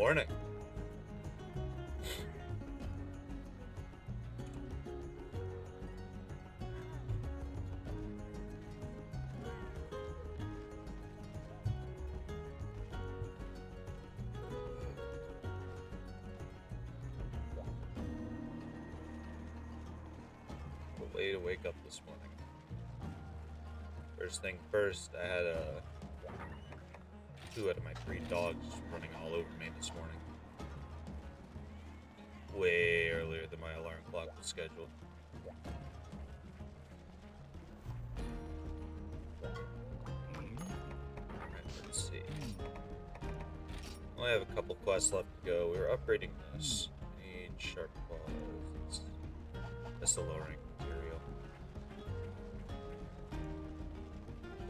morning. What way to wake up this morning. First thing first, I had two out of my three dogs running all over me this morning. Way earlier than my alarm clock was scheduled. Alright, let's see. I only have a couple quests left to go. We were upgrading this. Need sharp claws. That's the low rank material.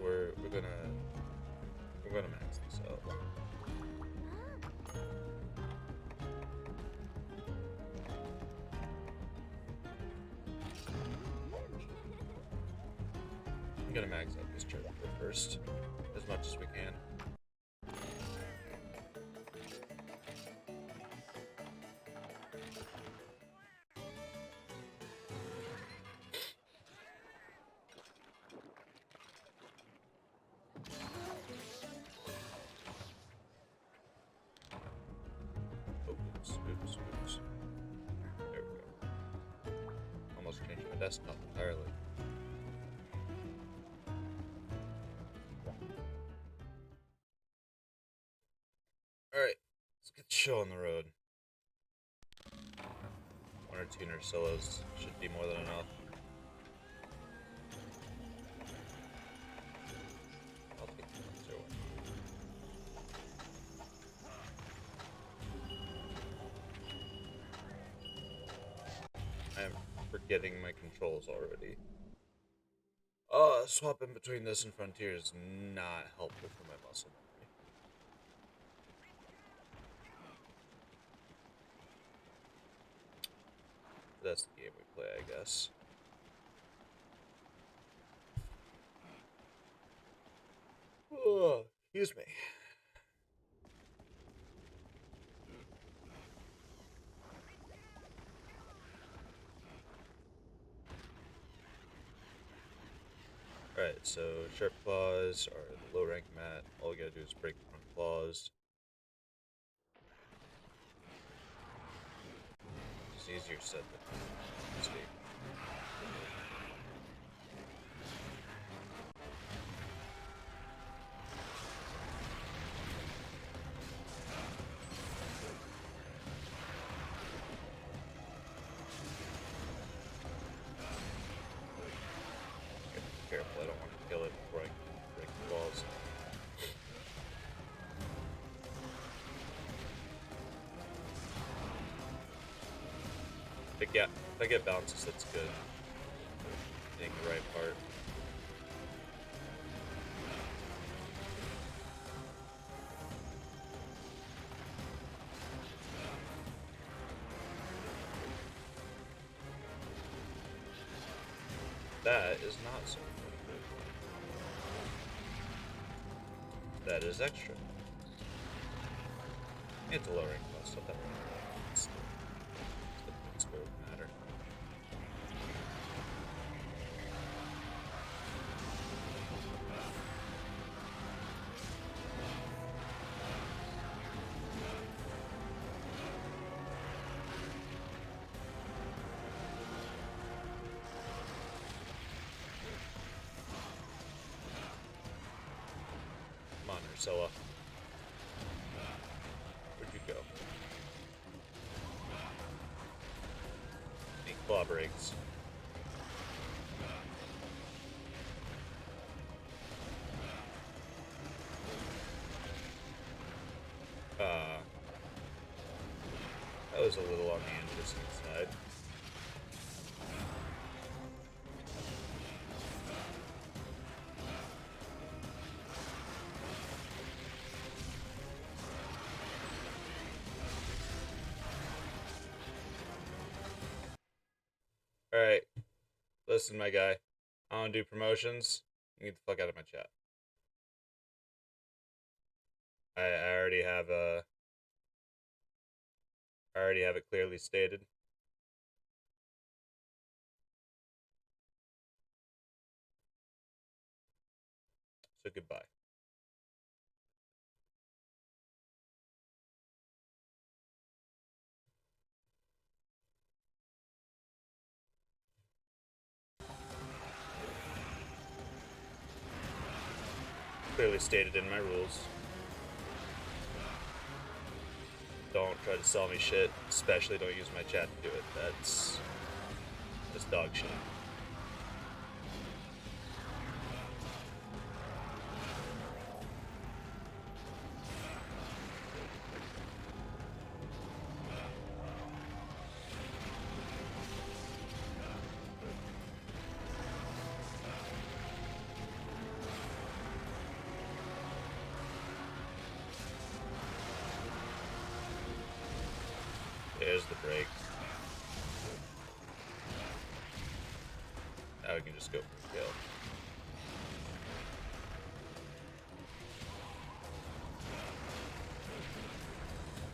We're gonna max this out. I'm gonna max out this turtle first, as much as we can. Oops. There we go. Almost changed my desktop entirely. Alright, let's get the show on the road. One or two Nersillos should be more than enough. I'll take the Nersillo one. I am forgetting my controls already. Swapping between this and Frontier is not helpful for my muscle memory. That's the game we play, I guess. Oh, excuse me. Alright, so sharp claws are the low rank mat. All we gotta do is break the front claws. It's easier said than speak. Careful, I don't want to kill it before I break the claws. If I get bounces, that's good. Hitting the right part. That is not so good. That is extra. It's a lowering cost, so that it's the matter. Come on, Ursula. Where'd you go? Any claw breaks? That was a little on the interesting side. Alright, listen, my guy. I don't do promotions. You get the fuck out of my chat. I already have I already have it clearly stated. So goodbye. Clearly stated in my rules. Don't try to sell me shit, especially don't use my chat to do it. That's dog shit. There's the break. Now we can just go for the kill.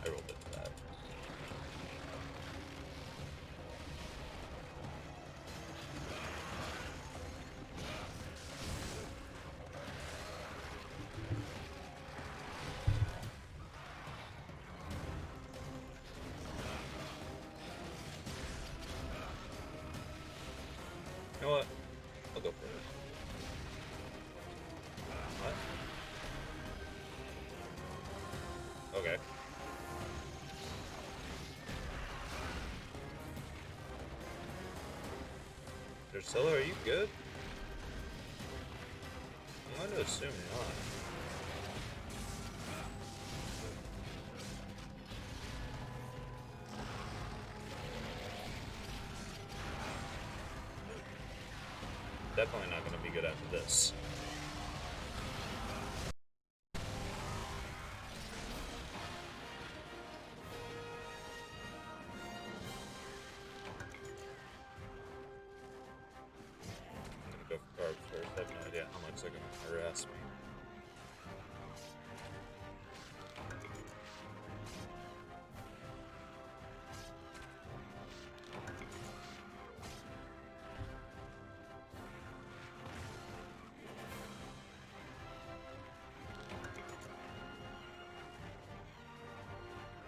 I rolled into that. You know what? I'll go for it. What? Okay. Drusilla, are you good? I'm going to assume not. Definitely not going to be good after this. I'm going to go for carbs first. I have no idea how much they're going to harass me.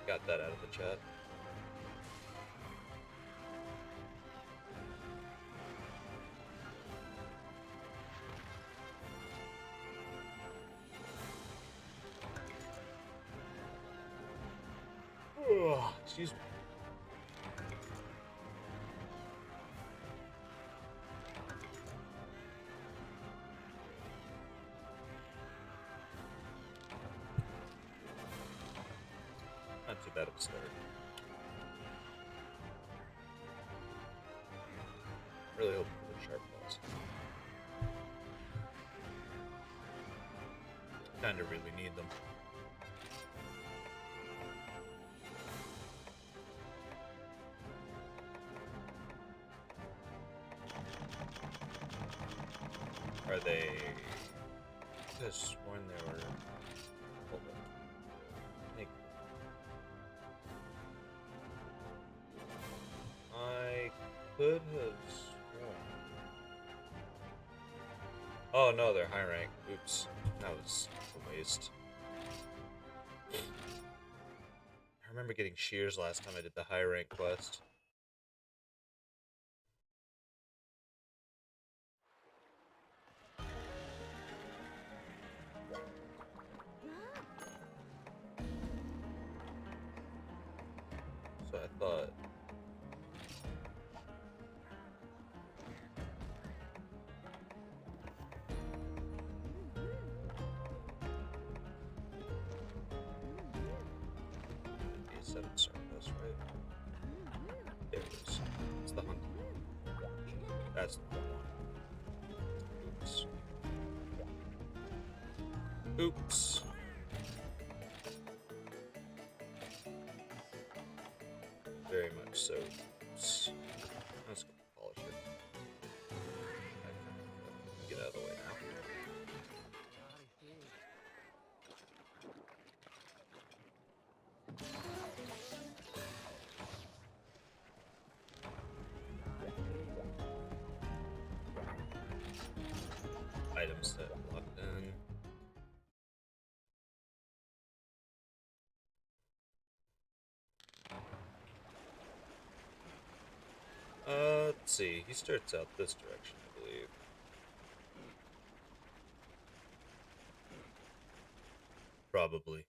Got that out of the chat. Oh, excuse me. Not too bad of a start. Really hoping for the sharp balls. Kinda really need them. Are they... I could have sworn they were... Hold on. I could have sworn... Oh no, they're high rank. Oops. That was a waste. I remember getting shears last time I did the high rank quest. So I thought... A7 surplus, right? There it is. It's the hunt. That's the one. Oops. Oops. Very much so. Oops. Let's go polish it. Get out of the way now. set locked in. Let's see. He starts out this direction, I believe. Probably.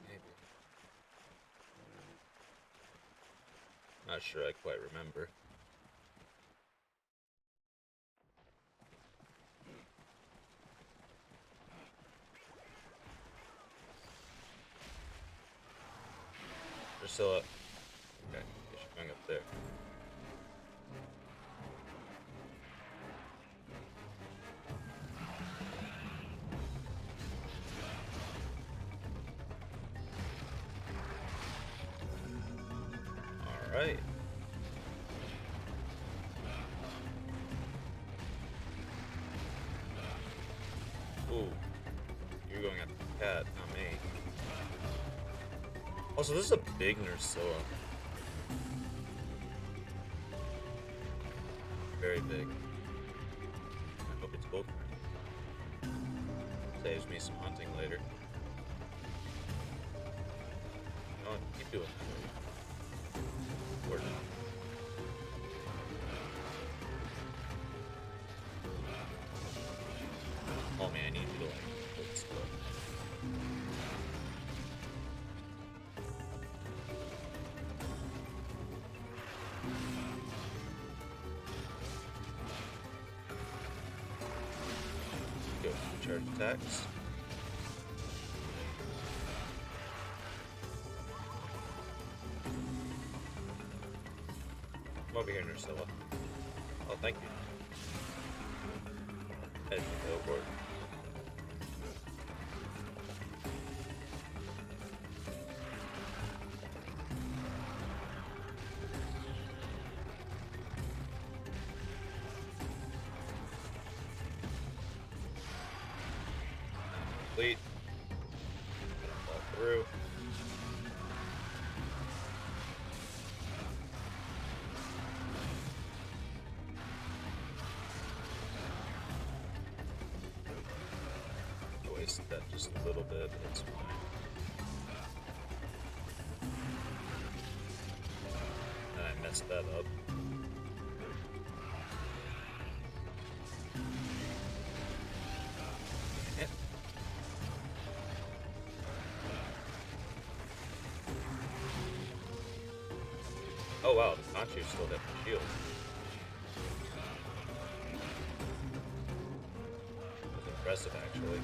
Maybe. Not sure I quite remember. Priscilla. Okay, she's going up there. Alright. Ooh. You're going after the cat, not me. Also, this is a big Nursilla. Very big. I hope it's both. Saves me some hunting later. Oh, keep doing that. Or not. Oh man, I need you to like hold still. Go charge attacks. Come over here, Nursilla. Oh, thank you. I didn't go for it. Complete. Fall through. Wasted that just a little bit, but it's fine. And I messed that up. Oh wow, the Conchu still hit the shield. That's impressive, actually.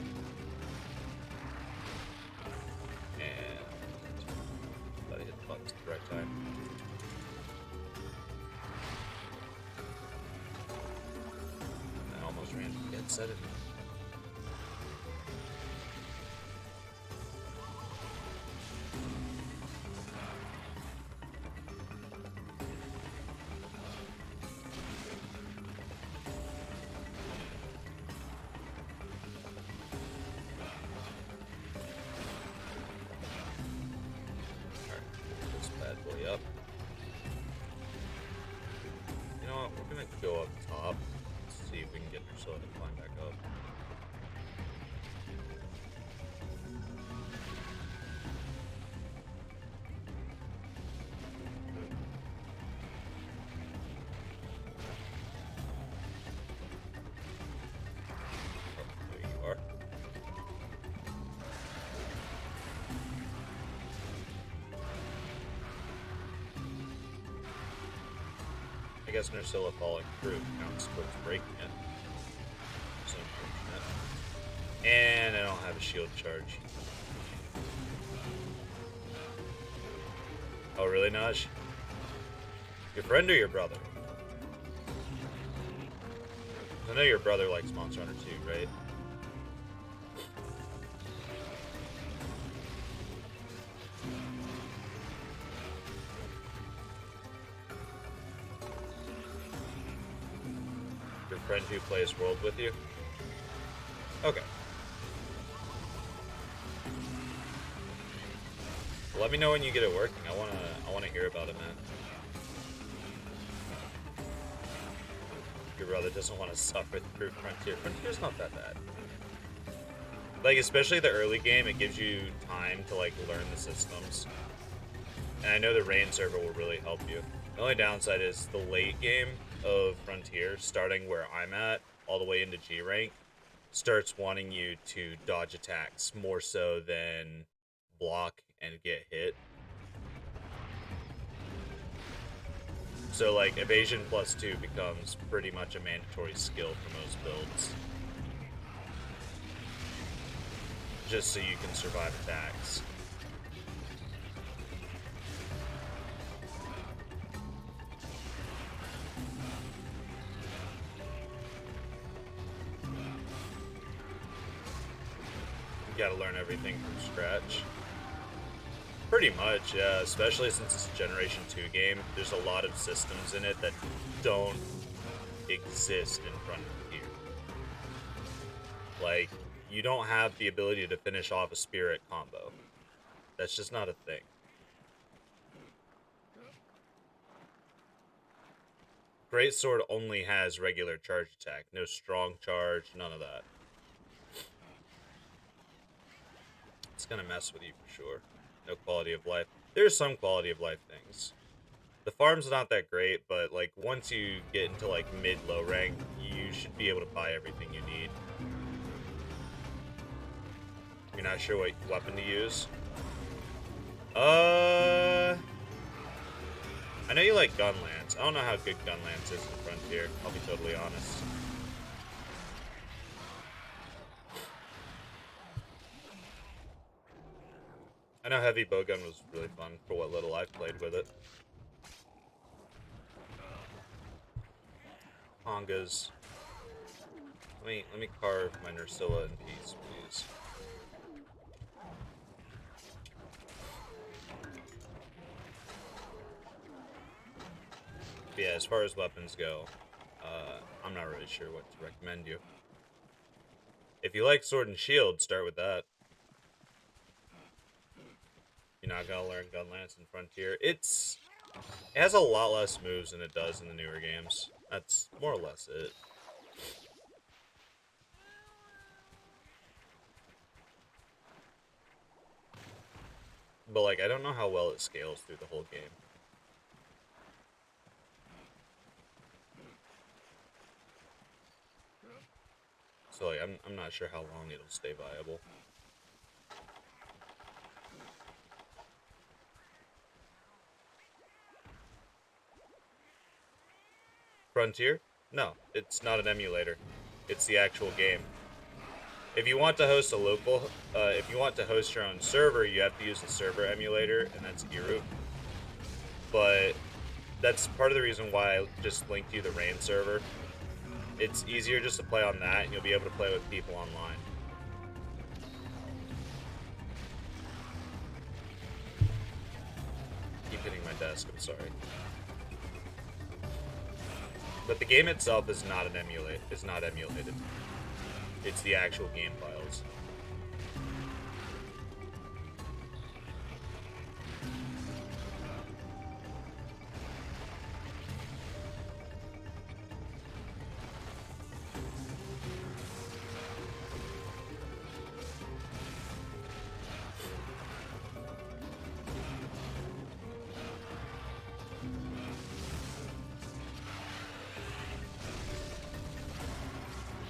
And thought I hit the buttons at the right time. I almost ran to get set it. Up. You know what? We're gonna go up top. Let's see if we can get Priscilla to climb back up. Oh, there you are. I guess Nursilla falling through counts towards breaking it. So unfortunate. And I don't have a shield charge. Oh, really, Naj? Your friend or your brother? I know your brother likes Monster Hunter too, right? Your friend who plays World with you? Okay. Let me know when you get it working. I wanna hear about it, man. Your brother doesn't want to suffer through Frontier. Frontier's not that bad. Like, especially the early game, it gives you time to, like, learn the systems. And I know the rain server will really help you. The only downside is the late game of Frontier, starting where I'm at, all the way into G rank, starts wanting you to dodge attacks more so than block and get hit. So, like, evasion +2 becomes pretty much a mandatory skill for most builds. Just so you can survive attacks. You gotta learn everything from scratch. Pretty much, yeah, especially since it's a Generation 2 game. There's a lot of systems in it that don't exist in Frontier. Like, you don't have the ability to finish off a spirit combo. That's just not a thing. Greatsword only has regular charge attack. No strong charge, none of that. It's gonna mess with you for sure. No quality of life. There's some quality of life things. The farm's not that great, but like once you get into like mid-low rank, you should be able to buy everything you need. You're not sure what weapon to use? I know you like Gunlance. I don't know how good Gunlance is in Frontier, I'll be totally honest. I know Heavy Bowgun was really fun for what little I've played with it. Hongas. Let me carve my Nursilla in peace, please. But yeah, as far as weapons go, I'm not really sure what to recommend you. If you like Sword and Shield, start with that. You're not gonna learn Gunlance in Frontier. It has a lot less moves than it does in the newer games. That's more or less it. But like, I don't know how well it scales through the whole game. So like, I'm not sure how long it'll stay viable. Frontier? No, it's not an emulator. It's the actual game. If you want to host a local, if you want to host your own server, you have to use the server emulator, and that's Eru. But that's part of the reason why I just linked you the rain server. It's easier just to play on that, and you'll be able to play with people online. Keep hitting my desk, I'm sorry. But the game itself is not emulated. It's the actual game files.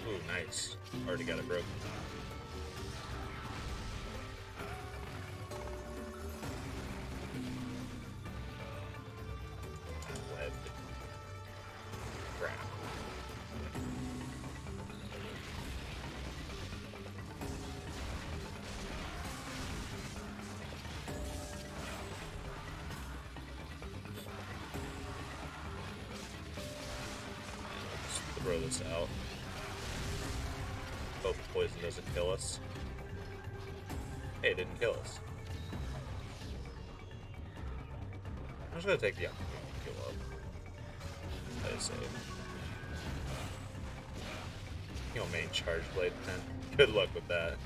Ooh, nice. Already got it broken. Web. Crap. Let's throw this out. Hope poison doesn't kill us. Hey, it didn't kill us. I'm just gonna take the opportunity to heal up. Play safe. You'll main Charge Blade then. Good luck with that.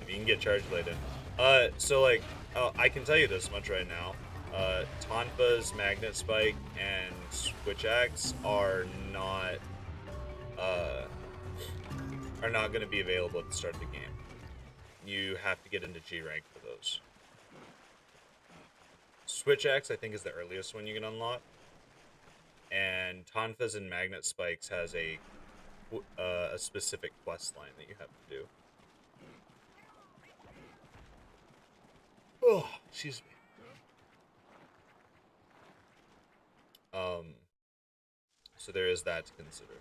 If you can get Charge Blade in. So like, I can tell you this much right now. Tonfa's Magnet Spike and Switch Axe uh, are not going to be available at the start of the game. You have to get into G rank for those. Switch Axe, I think, is the earliest one you can unlock. And Tonfa's and Magnet Spikes has a specific quest line that you have to do. Oh, excuse me. So there is that to consider.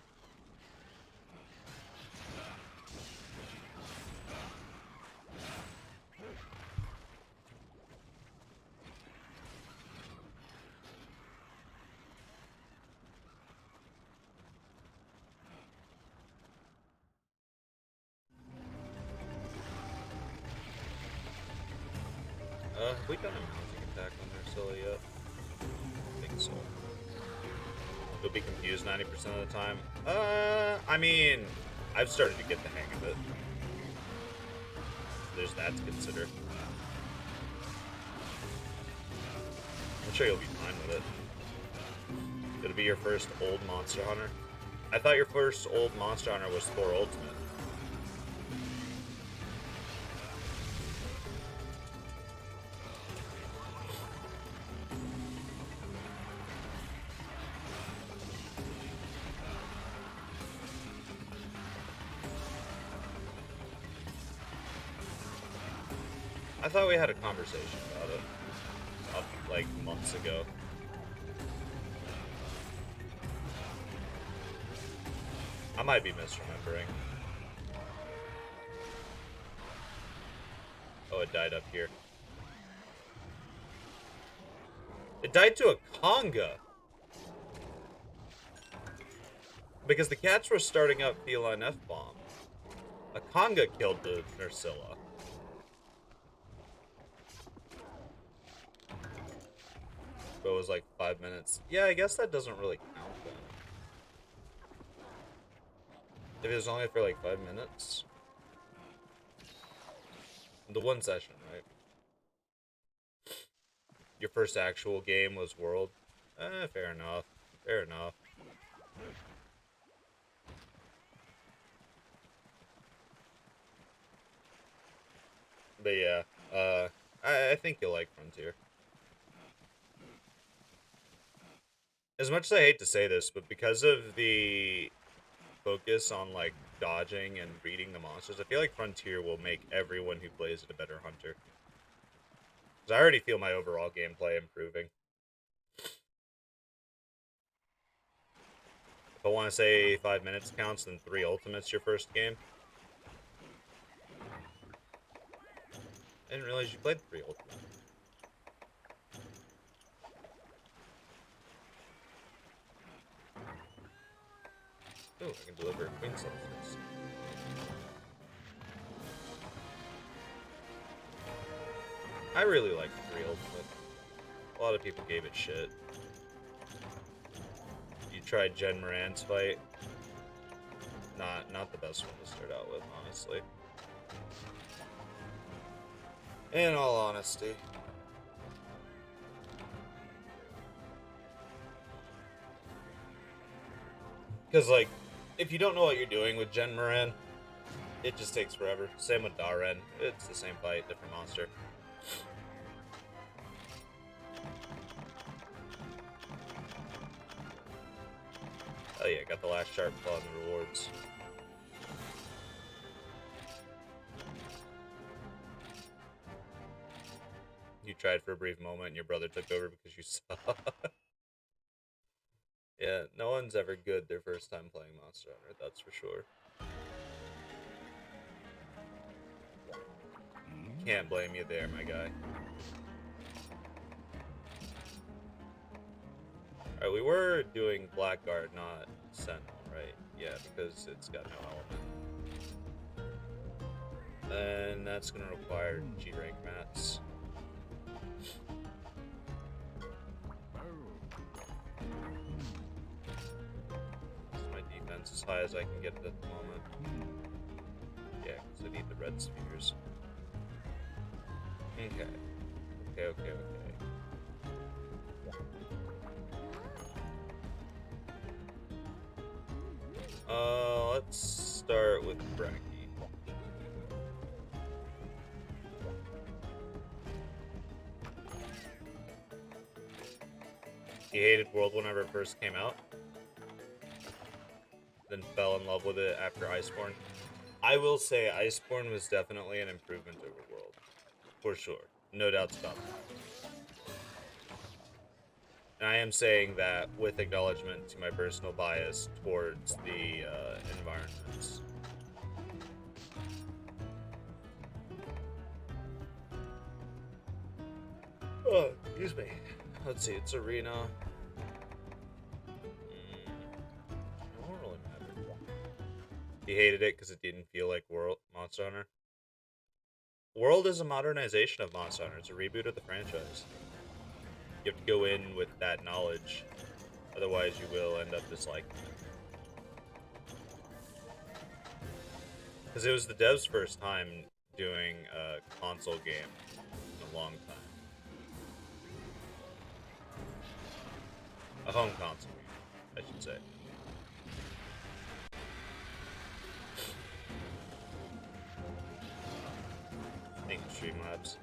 Have we done a mounting attack on Ursula yet? I think so. You'll be confused 90% of the time. I mean, I've started to get the hang of it. There's that to consider. I'm sure you'll be fine with it. It'll be your first old Monster Hunter. I thought your first old Monster Hunter was Thor Ultimate. I thought we had a conversation about it, like, months ago. I might be misremembering. Oh, it died up here. It died to a conga! Because the cats were starting up Feline F-Bomb. A conga killed the Ursula. But it was like 5 minutes. Yeah, I guess that doesn't really count then. If it was only for like 5 minutes. The one session, right? Your first actual game was World. Fair enough. Fair enough. But yeah, I think you'll like Frontier. As much as I hate to say this, but because of the focus on like dodging and reading the monsters, I feel like Frontier will make everyone who plays it a better hunter. Because I already feel my overall gameplay improving. If I want to say 5 minutes counts, then 3 ultimates your first game. I didn't realize you played 3 ultimates. Oh, I can deliver a Queen Cell first. I really like the 3 ultimate. A lot of people gave it shit. You tried Jen Moran's fight. Not the best one to start out with, honestly. In all honesty. Because, like, if you don't know what you're doing with Jen Moran, it just takes forever. Same with Darren. It's the same fight, different monster. Oh yeah, got the last sharp claw in the rewards. You tried for a brief moment and your brother took over because you saw. Yeah, no one's ever good their first time playing Monster Hunter, that's for sure. Can't blame you there, my guy. Alright, we were doing Blackguard, not Sentinel, right? Yeah, because it's got no element. And that's gonna require G-rank mats. My defense as high as I can get it at the moment. Yeah, because I need the red spheres. Okay. Okay. Let's start with Frankie. He hated World whenever it first came out, then fell in love with it after Iceborne. I will say Iceborne was definitely an improvement over World, for sure. No doubts about that. And I am saying that with acknowledgement to my personal bias towards the environments. Oh, excuse me. Let's see, it's Arena. It won't really matter. He hated it because it didn't feel like World Monster Hunter. World is a modernization of Monster Hunter. It's a reboot of the franchise. You have to go in with that knowledge. Otherwise, you will end up disliking it. Because it was the devs' first time doing a console game in a long time. A home console game, I should say. Thank you, Streamlabs.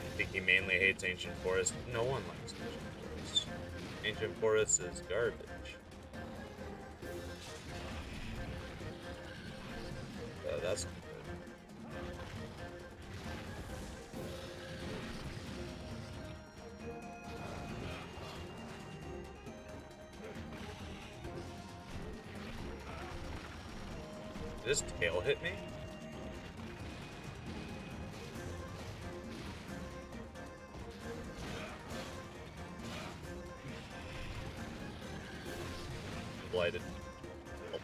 I think he mainly hates Ancient Forest. No one likes Ancient Forest. Ancient Forest is garbage. That's good. Did his tail hit me? I'm blighted. Oh.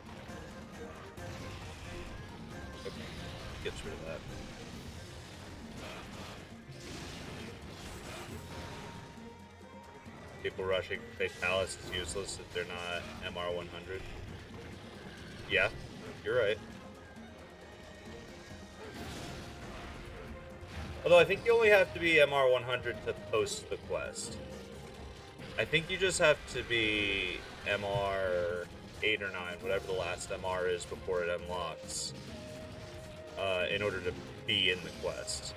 Okay. Gets rid of that. People rushing Fatalis is useless if they're not MR100. Yeah, you're right. Although I think you only have to be MR100 to post the quest. I think you just have to be MR 8 or 9, whatever the last MR is before it unlocks, in order to be in the quest.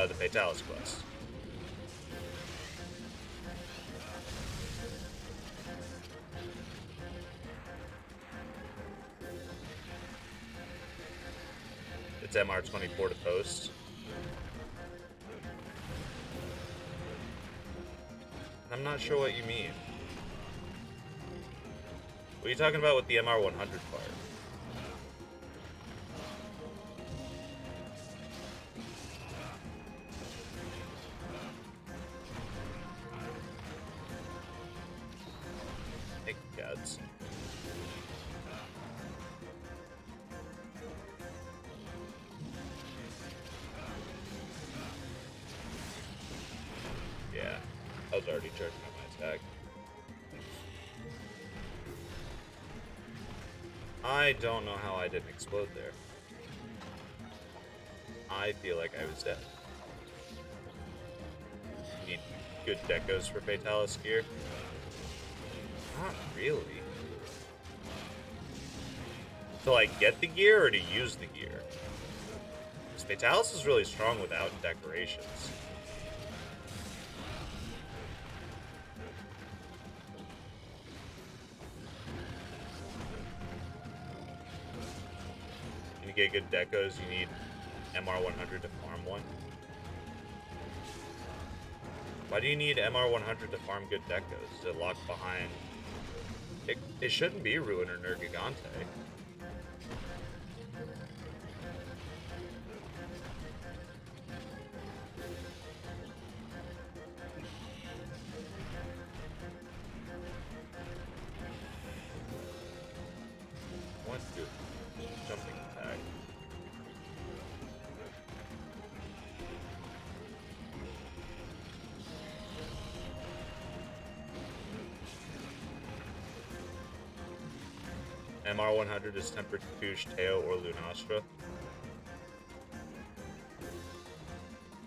The Fatalis quest. It's MR24 to post. I'm not sure what you mean. What are you talking about with the MR100 part? Thank you, gods. Yeah, I was already charging up my attack. I don't know how I didn't explode there. I feel like I was dead. Need good decos for Fatalis gear? Not really. To like get the gear or to use the gear? Because Fatalis is really strong without decorations. To get good decos, you need MR100 to farm one. Why do you need MR100 to farm good decos? Is it locked behind? It shouldn't be Ruin or Nergigante. MR100 is tempered Kush, Teo, or Lunastra.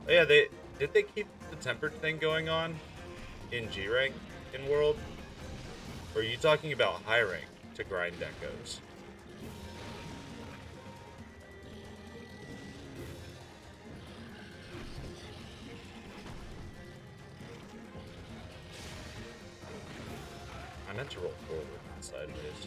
Oh yeah, did they keep the tempered thing going on in G rank in World? Or are you talking about high rank to grind Dekos? I meant to roll forward and sideways.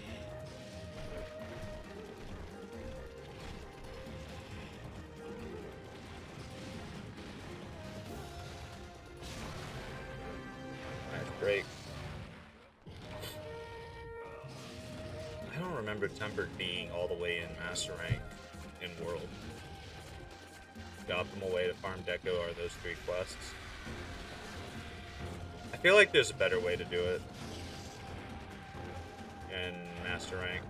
Nice break. I don't remember tempered being all the way in Master Rank in World. The optimal way to farm Deco are those 3 quests. I feel like there's a better way to do it in Master Rank.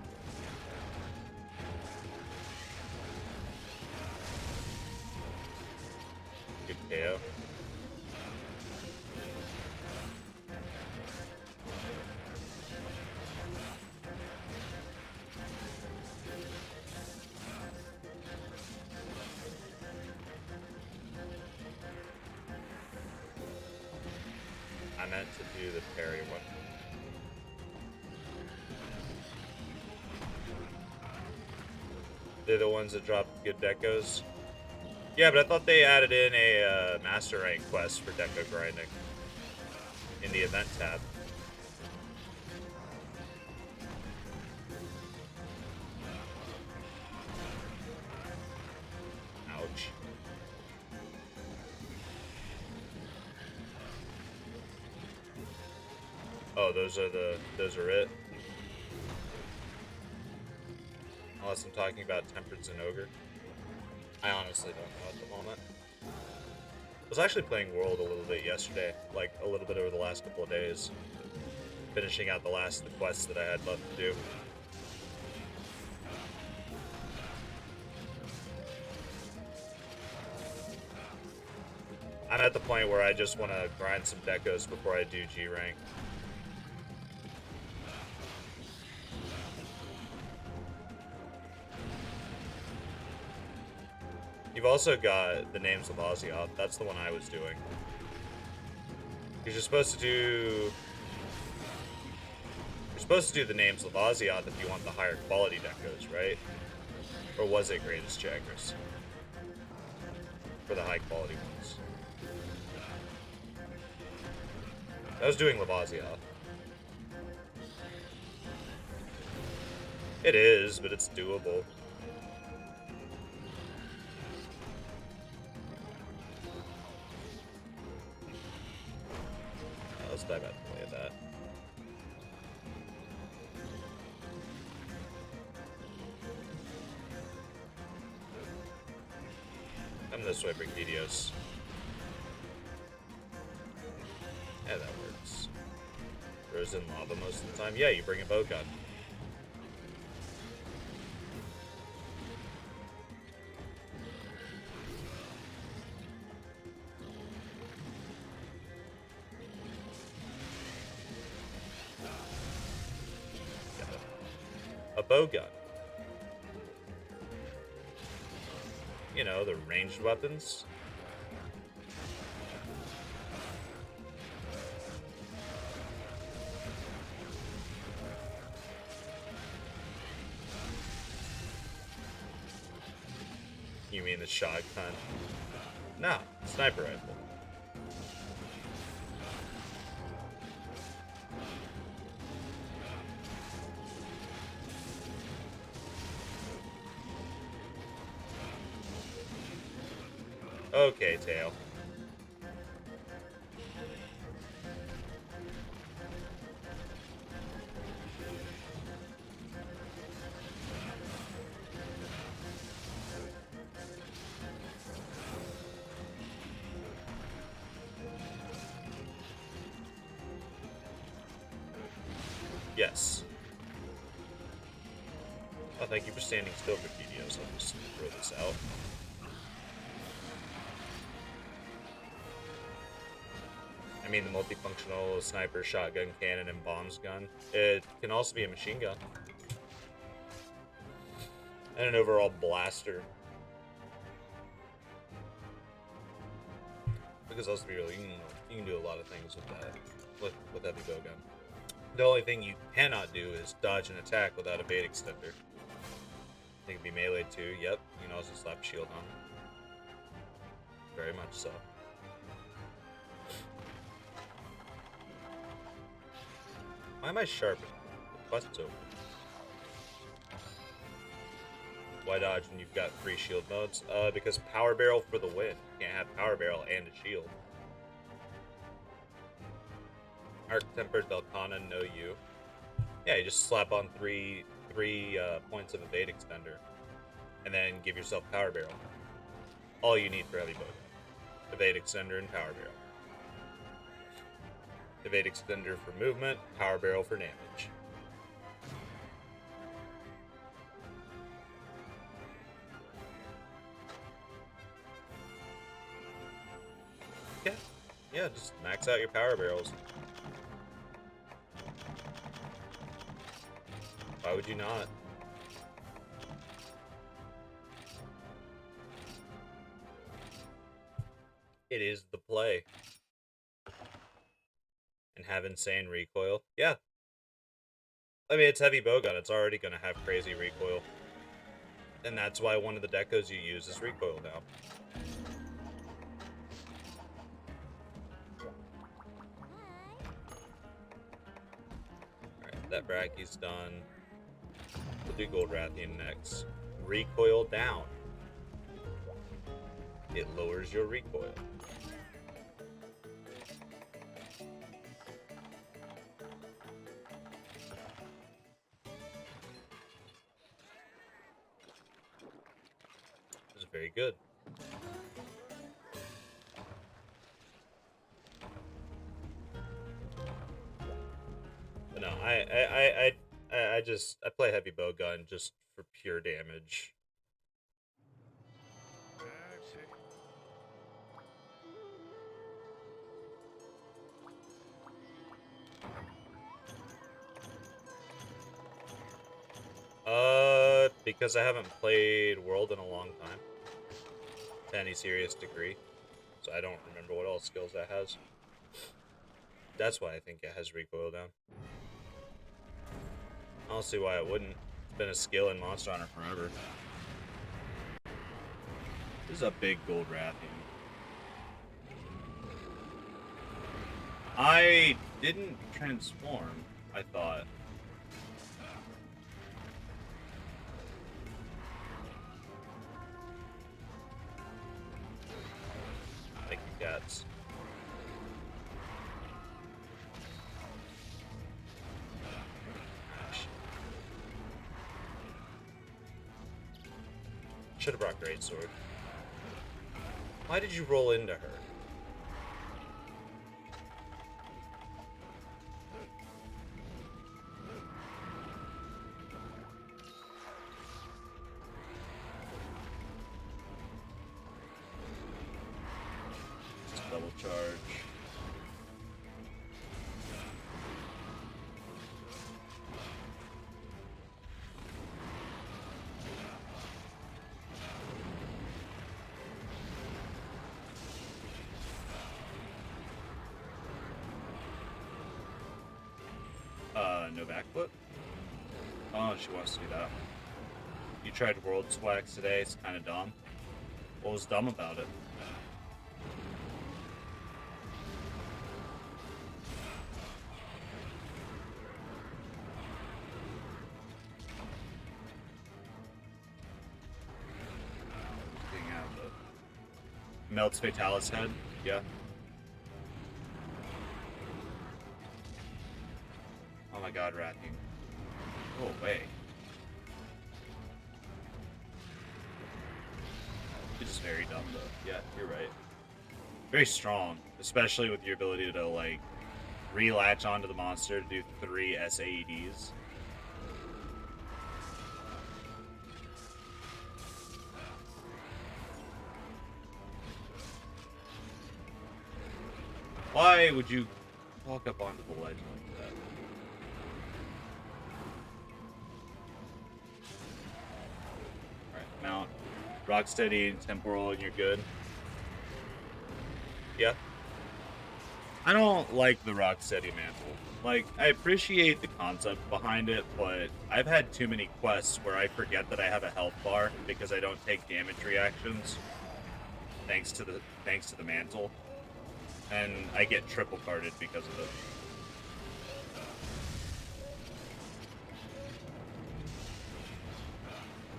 Good KO. I meant to do the parry one. They're the ones that drop good decos. Yeah, but I thought they added in a Master Rank quest for deco grinding in the event tab. Ouch. Oh, those are it. Unless I'm talking about Tempereds and Ogre. I honestly don't know at the moment. I was actually playing World a little bit yesterday, like a little bit over the last couple of days. Finishing out the last of the quests that I had left to do. I'm at the point where I just want to grind some decos before I do G rank. You've also got the names of Ozioth. That's the one I was doing. Because you're supposed to do the names of Ozioth if you want the higher quality decos, right? Or was it Greatest Jaggers? For the high quality ones. I was doing Lavazioth. It is, but it's doable. Let's dive out the way of that. Come this way, Brigidios. Yeah, that works. Frozen lava most of the time. Yeah, you bring a bow gun. A bow gun. You know, the ranged weapons. You mean the shotgun? No, sniper rifle. Okay, Tail. Yes. Oh, thank you for standing still for videos. I'll just throw this out. I mean, the multifunctional sniper, shotgun, cannon, and bombs gun. It can also be a machine gun. And an overall blaster. Because let's be real, you can do a lot of things with that, with heavy bowgun. The only thing you cannot do is dodge an attack without a bait extender. It can be melee too. Yep, you can also slap shield on it. Very much so. Why am I sharp? The quest's over. Why dodge when you've got 3 shield modes? Because power barrel for the win. You can't have power barrel and a shield. Arc Tempered Velcana, no you. Yeah, you just slap on three points of evade extender, and then give yourself power barrel. All you need for heavy bowgun: evade extender and power barrel. Evade extender for movement, power barrel for damage. Yeah, just max out your power barrels. Why would you not? It is the play. And have insane recoil. Yeah. I mean, it's heavy bowgun. It's already going to have crazy recoil. And that's why one of the decos you use is recoil now. Alright, that Brachy's done. We'll do Gold Rathian next. Recoil down. It lowers your recoil. This is very good. But no, I play heavy bowgun just for pure damage. Because I haven't played World in a long time, to any serious degree, so I don't remember what all skills that has. That's why I think it has recoil down. I don't see why it wouldn't. It's been a skill in Monster Hunter forever. This is a big gold Rathian. I didn't transform, I thought. Thank you, cats. Should have brought Greatsword. Why did you roll into her? Just double charge. No backflip? Oh, she wants to do that. You tried World Swags today, it's kind of dumb. What was dumb about it? Getting out of the... Melts Fatalis head? Yeah. Oh my god, Rathian. Go away. It's just very dumb, though. Yeah, you're right. Very strong, especially with your ability to, like, relatch onto the monster to do 3 SAEDs. Why would you walk up onto the ledge like that? Rocksteady, temporal, and you're good. Yeah. I don't like the Rocksteady mantle. Like, I appreciate the concept behind it, but I've had too many quests where I forget that I have a health bar because I don't take damage reactions thanks to the mantle. And I get triple carded because of it.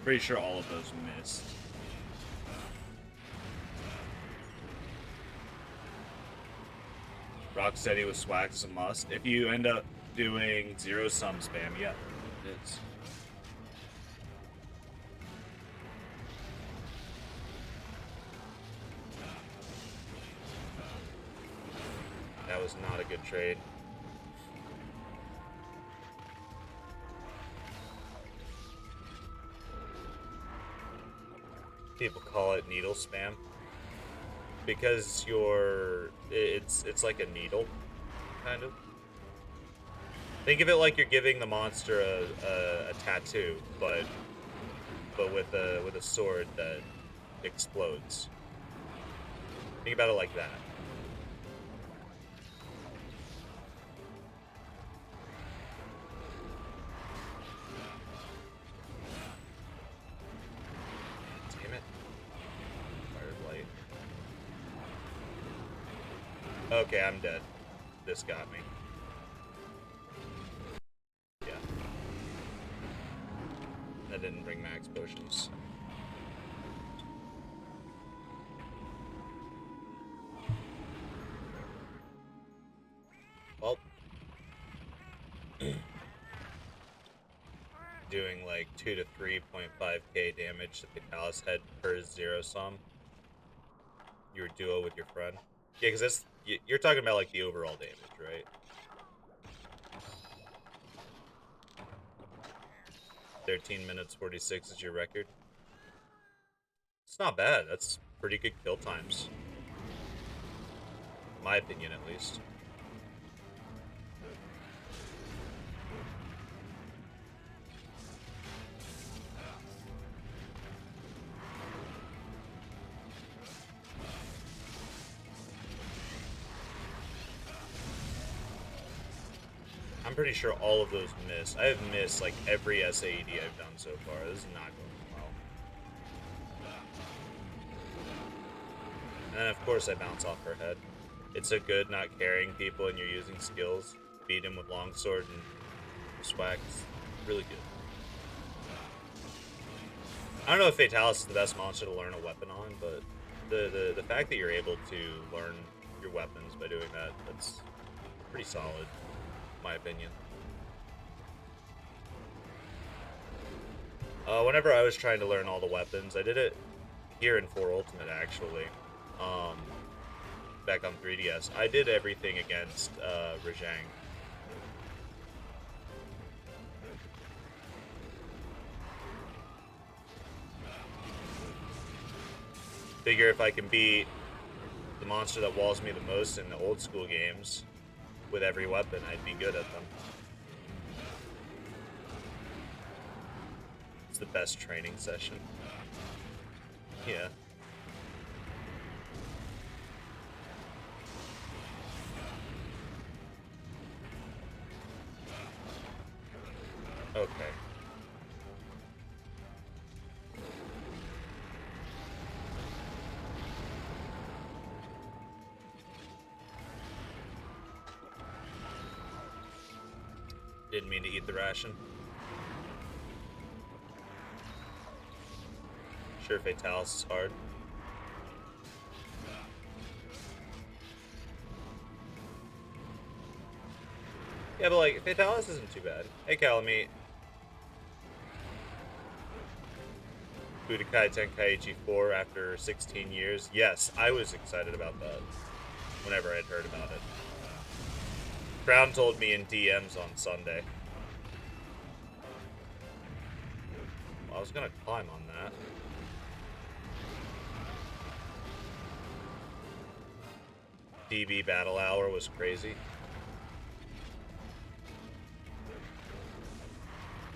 Pretty sure all of those missed. Rocksteady with swag is a must. If you end up doing zero sum spam, yeah, it is. That was not a good trade. People call it needle spam because it's like a needle, kind of. Think of it like you're giving the monster a tattoo, but with a sword that explodes. Think about it like that. Damn it. Fire blight. Okay, I'm dead. This got me. Yeah. That didn't bring max potions. Well. Doing like 2 to 3.5k damage to the Callous Head per zero sum. Your duo with your friend. Yeah, because that's you're talking about like the overall damage, right? 13 minutes 46 is your record. It's not bad. That's pretty good kill times. In my opinion, at least. I'm pretty sure all of those miss. I have missed like every SAED I've done so far. This is not going well. And then of course I bounce off her head. It's so good not carrying people and you're using skills. Beat him with longsword and swag. It's really good. I don't know if Fatalis is the best monster to learn a weapon on, but the fact that you're able to learn your weapons by doing that, that's pretty solid. My opinion. Whenever I was trying to learn all the weapons, I did it here in 4 Ultimate, actually. Back on 3DS. I did everything against Rajang. Figure if I can beat the monster that walls me the most in the old school games with every weapon, I'd be good at them. It's the best training session. Yeah. Okay. Didn't mean to eat the ration. Sure, Fatalis is hard. Yeah, but like, Fatalis isn't too bad. Hey, Calamite. Budokai Tenkaichi 4 after 16 years. Yes, I was excited about that whenever I'd heard about it. Crown told me in DMs on Sunday. Well, I was gonna climb on that. DB Battle Hour was crazy.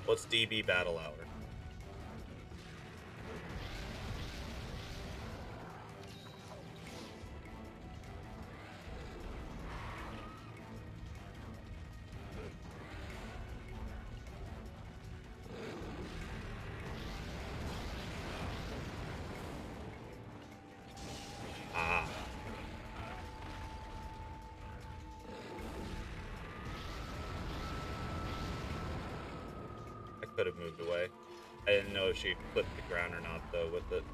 What's DB Battle Hour? could have moved away. I didn't know if she clipped the ground or not, though, with it.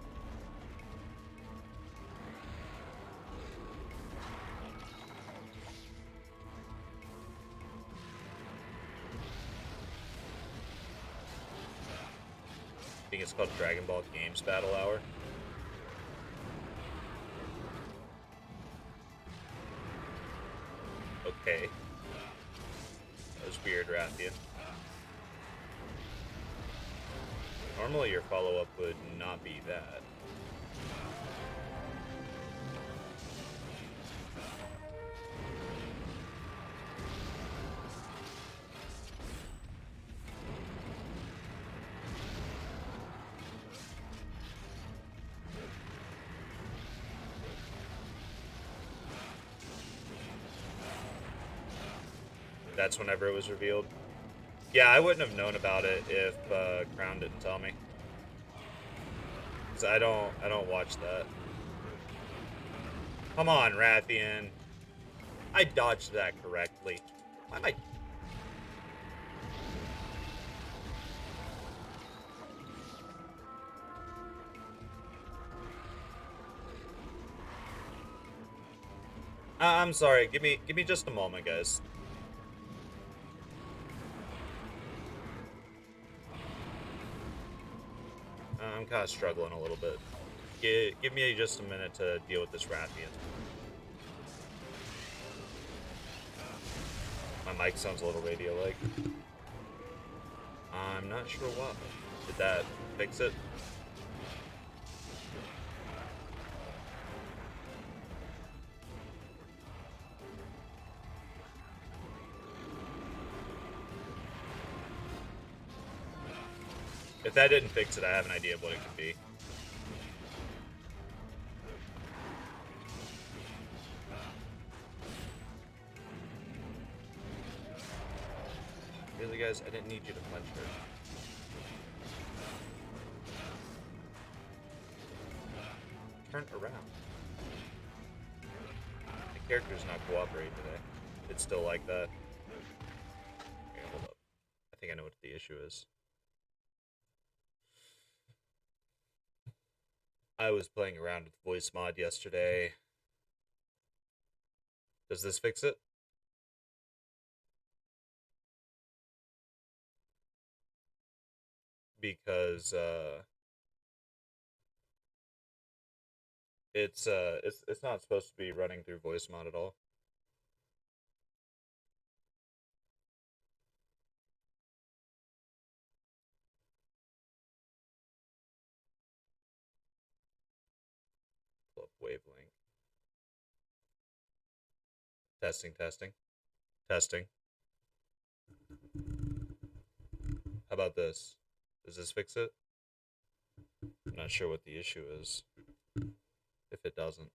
I think it's called Dragon Ball Games Battle Hour. Okay. That was weird, Rathian. Normally your follow-up would not be that. That's whenever it was revealed. Yeah, I wouldn't have known about it if Crown didn't tell me. Cause I don't watch that. Come on, Rathian. I dodged that correctly. Why am I? I'm sorry. Give me just a moment, guys. I'm kind of struggling a little bit. Give me just a minute to deal with this Rathian. My mic sounds a little radio-like. I'm not sure why. Did that fix it? If that didn't fix it, I have an idea of what it could be. Really, guys? I didn't need you to punch her. Turn around. The character's not cooperating today. It's still like that. Okay, hold up. I think I know what the issue is. I was playing around with voice mod yesterday. Does this fix it? Because it's not supposed to be running through voice mod at all. Pull up wavelength. Testing. How about this? Does this fix it? I'm not sure what the issue is. If it doesn't.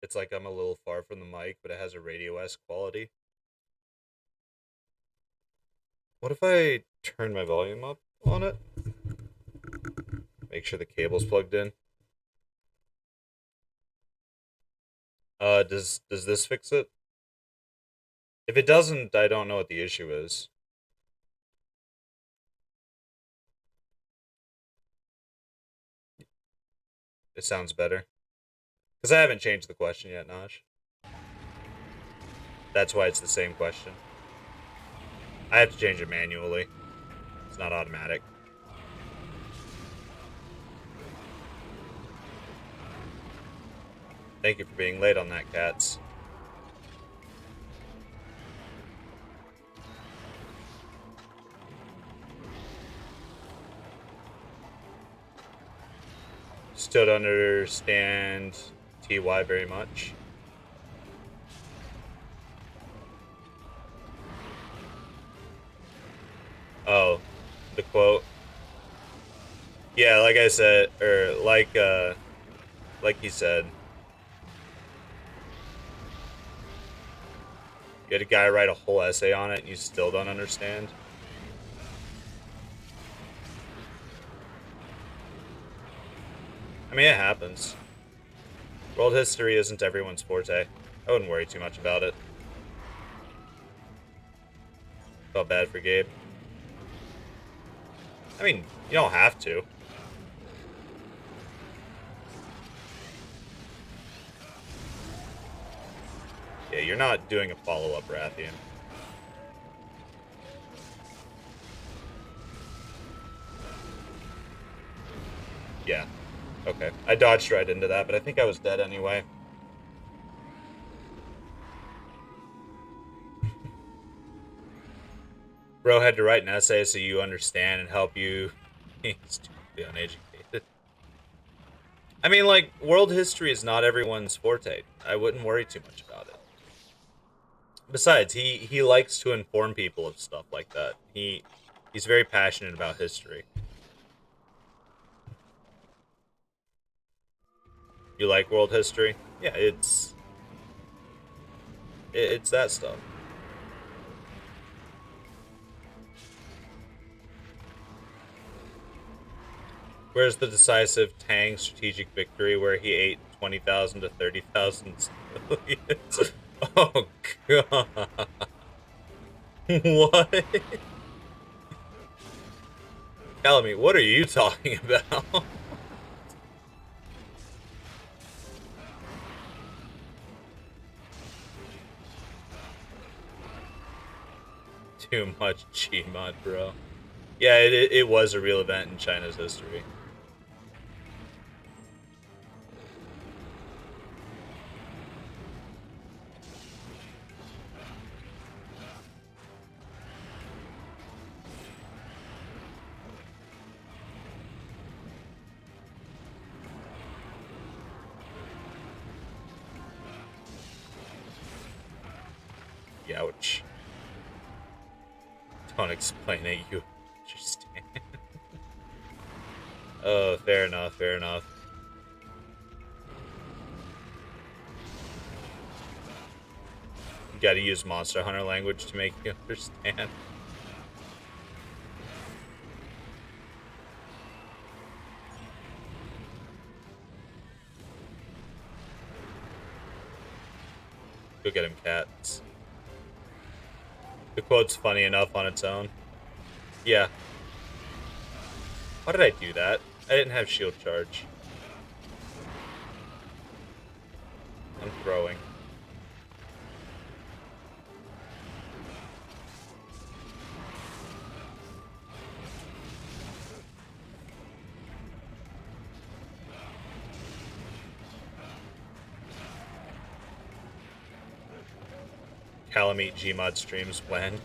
It's like I'm a little far from the mic, but it has a radio-esque quality. What if I turn my volume up on it? Make sure the cable's plugged in. Does this fix it? If it doesn't, I don't know what the issue is. It sounds better. Because I haven't changed the question yet, Nosh. That's why it's the same question. I have to change it manually. It's not automatic. Thank you for being late on that, Cats. Still don't understand TY very much. Oh, the quote. Yeah, like I said, or like you said. You had a guy write a whole essay on it and you still don't understand? I mean, it happens. World history isn't everyone's forte. I wouldn't worry too much about it. Felt bad for Gabe. I mean, you don't have to. Yeah, you're not doing a follow-up, Rathian. Yeah. Okay. I dodged right into that, but I think I was dead anyway. Bro had to write an essay so you understand and help you. Stupidly uneducated. I mean, like, world history is not everyone's forte. I wouldn't worry too much about it. Besides, he likes to inform people of stuff like that. He's very passionate about history. You like world history? Yeah, it's that stuff. Where's the decisive Tang strategic victory where he ate 20,000 to 30,000 civilians? Oh god. What? Calamity, what are you talking about? Too much Gmod, bro. Yeah, it was a real event in China's history. Ouch. Don't explain it, you understand. Oh, fair enough, fair enough. You gotta use Monster Hunter language to make you understand. Go get him, cats. The quote's funny enough on its own. Yeah. Why did I do that? I didn't have shield charge. I'm throwing. Calamite Gmod streams when?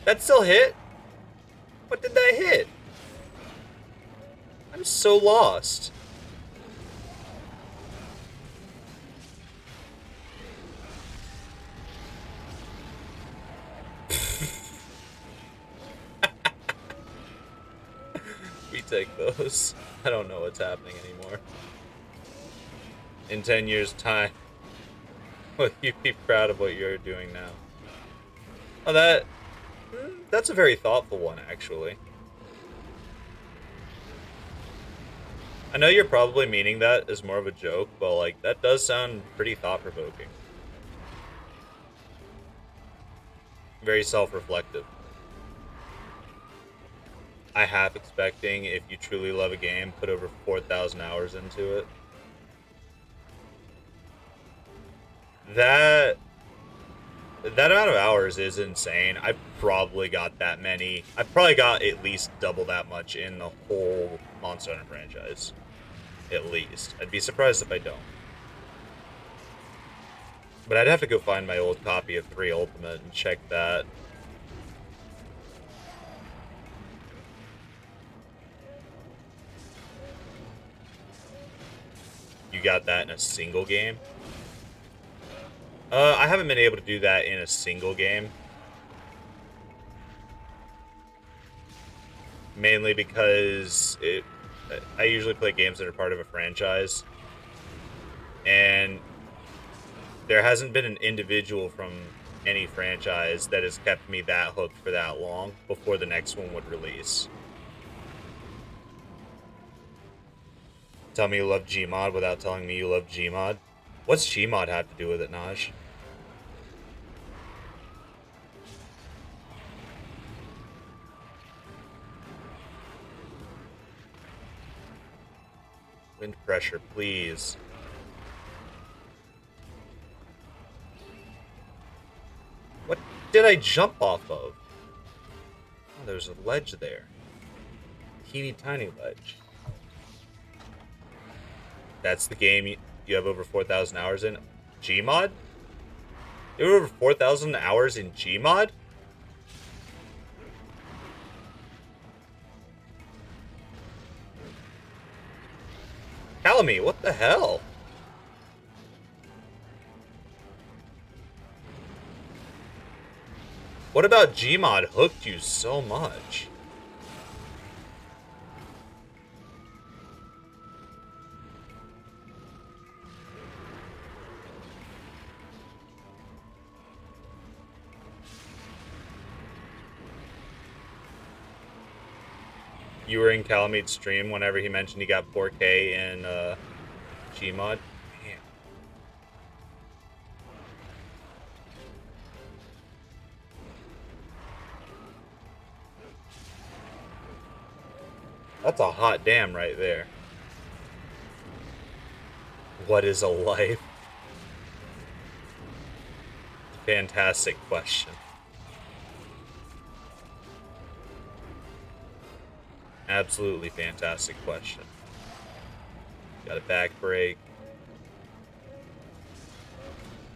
That still hit? What did that hit? I'm so lost. Retake those. I don't know what's happening anymore. In 10 years' time, will you be proud of what you're doing now? Oh, that's a very thoughtful one, actually. I know you're probably meaning that as more of a joke, but, like, that does sound pretty thought-provoking. Very self-reflective. I half expecting if you truly love a game, put over 4,000 hours into it. That amount of hours is insane. I probably got that many. I probably got at least double that much in the whole Monster Hunter franchise. At least. I'd be surprised if I don't. But I'd have to go find my old copy of 3 Ultimate and check that. You got that in a single game? I haven't been able to do that in a single game. Mainly because I usually play games that are part of a franchise. And there hasn't been an individual from any franchise that has kept me that hooked for that long before the next one would release. Tell me you love Gmod without telling me you love Gmod. What's Gmod have to do with it, Naj? Wind pressure, please. What did I jump off of? Oh, there's a ledge there. Teeny tiny ledge. That's the game you have over 4,000 hours in? Gmod? You have over 4,000 hours in Gmod? Calamy, what the hell? What about Gmod hooked you so much? You were in Calamete's stream whenever he mentioned he got 4K in Gmod. Man. That's a hot damn right there. What is a life? Fantastic question. Absolutely fantastic question. Got a back break.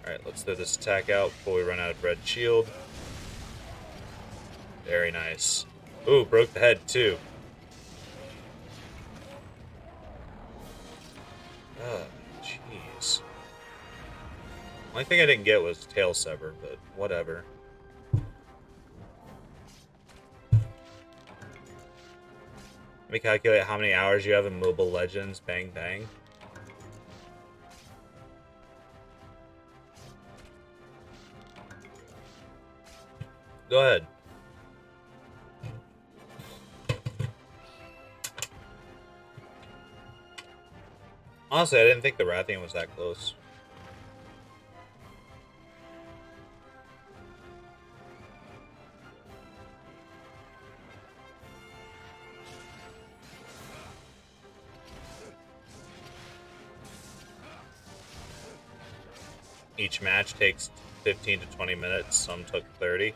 Alright, let's throw this attack out before we run out of red shield. Very nice. Ooh, broke the head too. Oh, jeez. Only thing I didn't get was tail sever, but whatever. Let me calculate how many hours you have in Mobile Legends. Bang, bang. Go ahead. Honestly, I didn't think the Rathian was that close. Each match takes 15 to 20 minutes. Some took 30.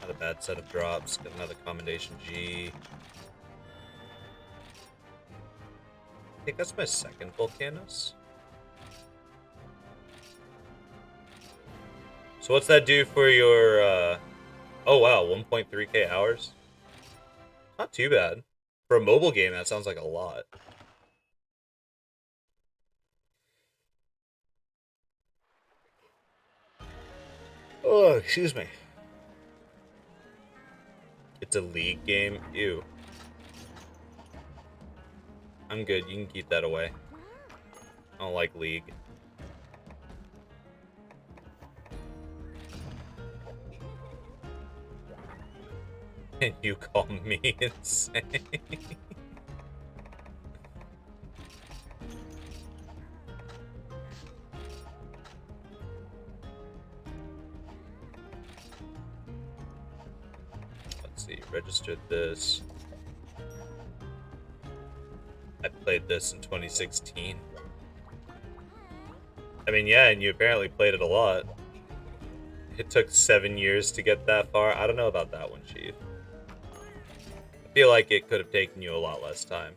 Not a bad set of drops. Got another commendation G. I think that's my second Volcanus. So what's that do for your, oh wow, 1.3k hours? Not too bad. For a mobile game, that sounds like a lot. Oh, excuse me. It's a League game? Ew. I'm good, you can keep that away. I don't like League. And you call me insane? Let's see, registered this. I played this in 2016. I mean, yeah, and you apparently played it a lot. It took 7 years to get that far. I don't know about that one, Chief. I feel like it could have taken you a lot less time.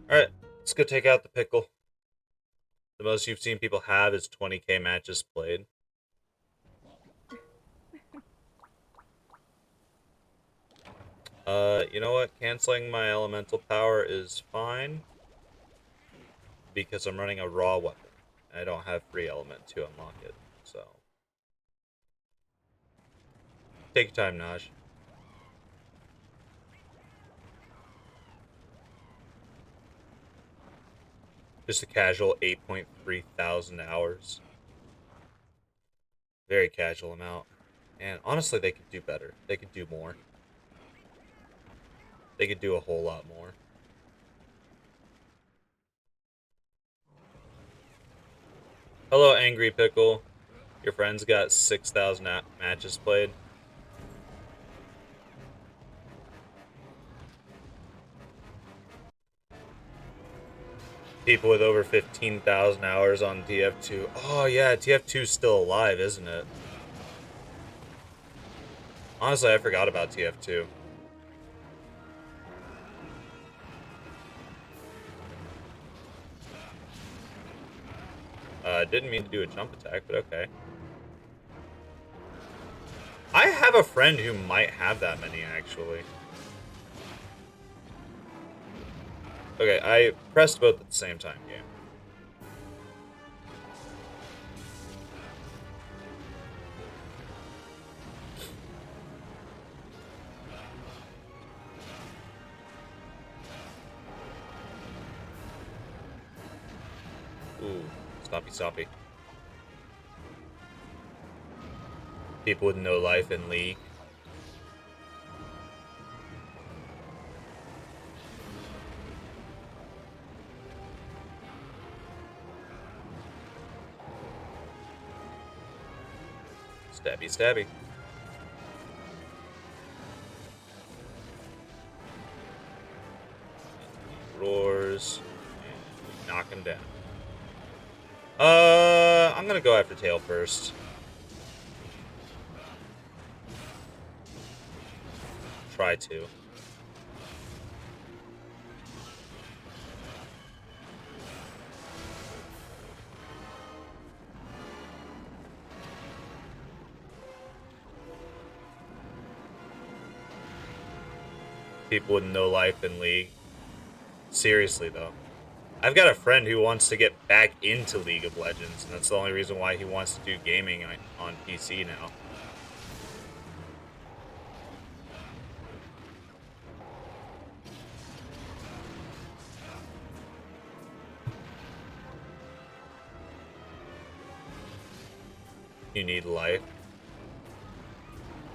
Alright, let's go take out the pickle. The most you've seen people have is 20k matches played. You know what? Canceling my elemental power is fine because I'm running a raw weapon. I don't have free element to unlock it, so take your time, Naj. Just a casual 8.3 thousand hours. Very casual amount. And honestly, they could do better. They could do more. They could do a whole lot more. Hello, Angry Pickle. Your friend's got 6,000 matches played. People with over 15,000 hours on TF2. Oh, yeah, TF2's still alive, isn't it? Honestly, I forgot about TF2. Didn't mean to do a jump attack, but okay. I have a friend who might have that many, actually. Okay, I pressed both at the same time, game. Ooh, stoppy stoppy. People with no life in League. Stabby stabby. Roars. And knock him down. I'm gonna go after Tail first. Try to. People with no life in League. Seriously, though. I've got a friend who wants to get back into League of Legends, and that's the only reason why he wants to do gaming on PC now. You need life.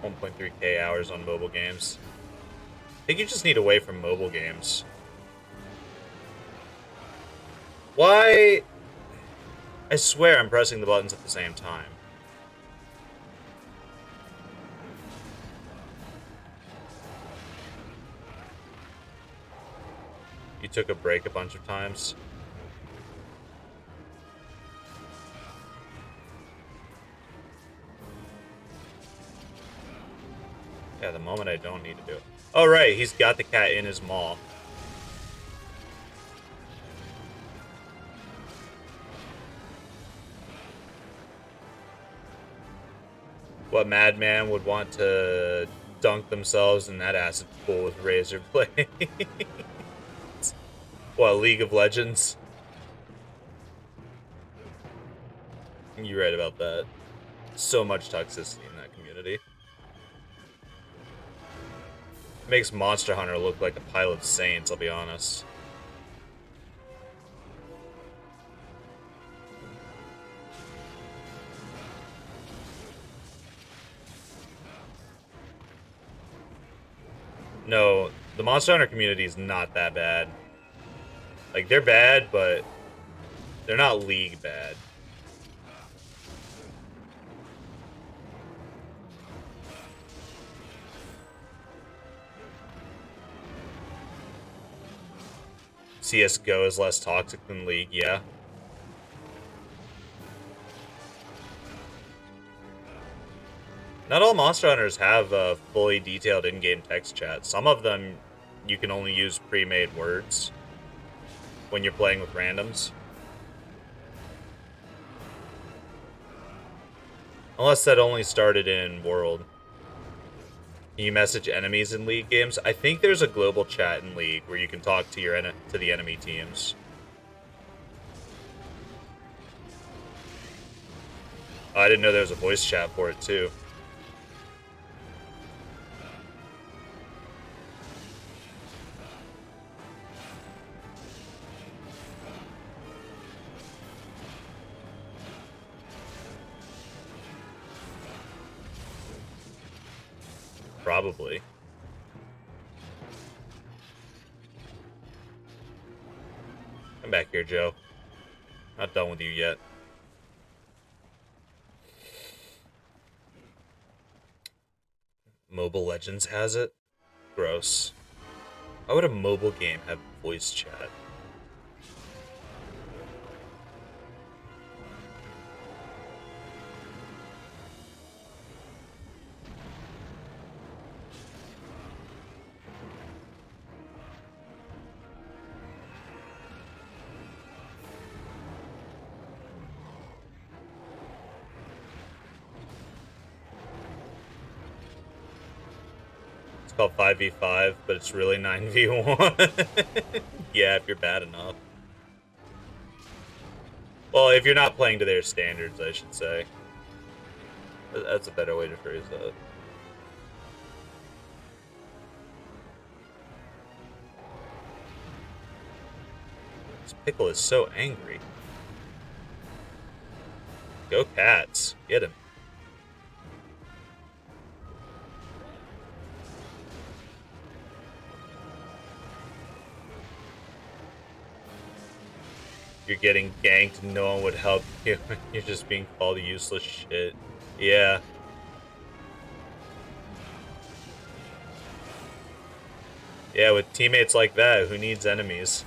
1.3k hours on mobile games. I think you just need away from mobile games. Why? I swear I'm pressing the buttons at the same time. You took a break a bunch of times. Yeah, the moment I don't need to do it. Oh, right, he's got the cat in his maw. What madman would want to dunk themselves in that acid pool with razor blades? What, League of Legends? You're right about that. So much toxicity in that community. Makes Monster Hunter look like a pile of saints, I'll be honest. No, the Monster Hunter community is not that bad. Like, they're bad, but they're not League bad. CSGO is less toxic than League, yeah. Not all Monster Hunters have a fully detailed in-game text chat. Some of them, you can only use pre-made words when you're playing with randoms. Unless that only started in World. Can you message enemies in League games? I think there's a global chat in League where you can talk to to the enemy teams. I didn't know there was a voice chat for it too. Probably. Come back here, Joe. Not done with you yet. Mobile Legends has it? Gross. Why would a mobile game have voice chat? It's called 5v5, but it's really 9v1. Yeah, if you're bad enough. Well, if you're not playing to their standards, I should say. That's a better way to phrase that. This pickle is so angry. Go cats. Get him. You're getting ganked, no one would help you. You're just being called useless shit. Yeah. Yeah, with teammates like that, who needs enemies?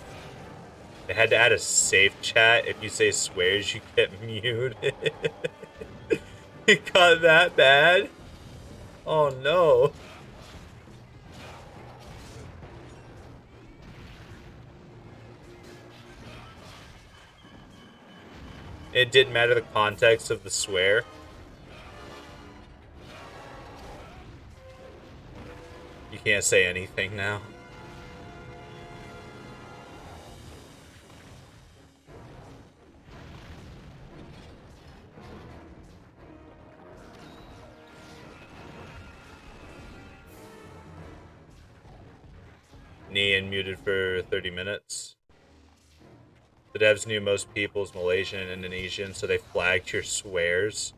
They had to add a safe chat. If you say swears, you get muted. It got that bad? Oh no. It didn't matter the context of the swear. You can't say anything now. Nian muted for 30 minutes. The devs knew most people's Malaysian and Indonesian, so they flagged your swears.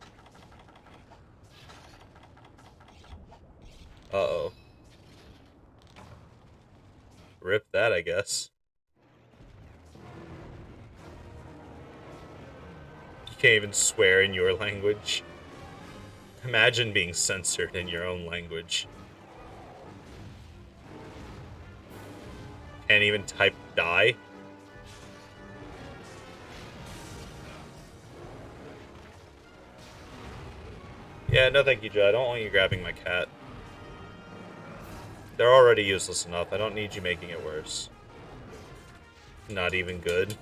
Uh-oh. Rip that, I guess. You can't even swear in your language. Imagine being censored in your own language. Can't even type die. Yeah, no thank you, Joe. I don't want you grabbing my cat. They're already useless enough. I don't need you making it worse. Not even good.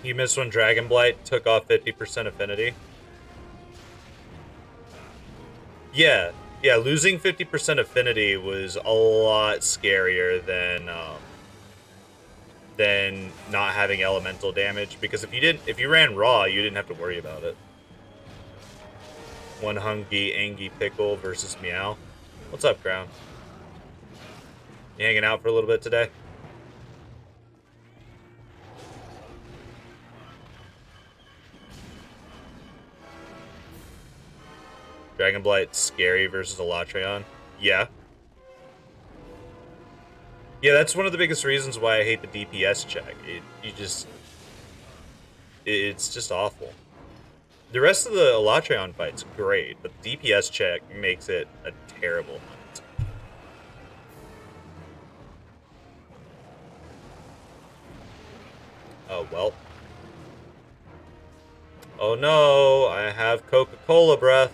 You missed when Dragon Blight took off 50% affinity? Yeah. Yeah, losing 50% affinity was a lot scarier than not having elemental damage, because if you ran raw, you didn't have to worry about it. One hungry, angry pickle versus Meow. What's up, Crown? You hanging out for a little bit today? Dragon Blight scary versus Elatreon? Yeah. Yeah, that's one of the biggest reasons why I hate the DPS check. It's just awful. The rest of the Elatreon fight's great, but the DPS check makes it a terrible hunt. Oh, well. Oh no, I have Coca-Cola breath.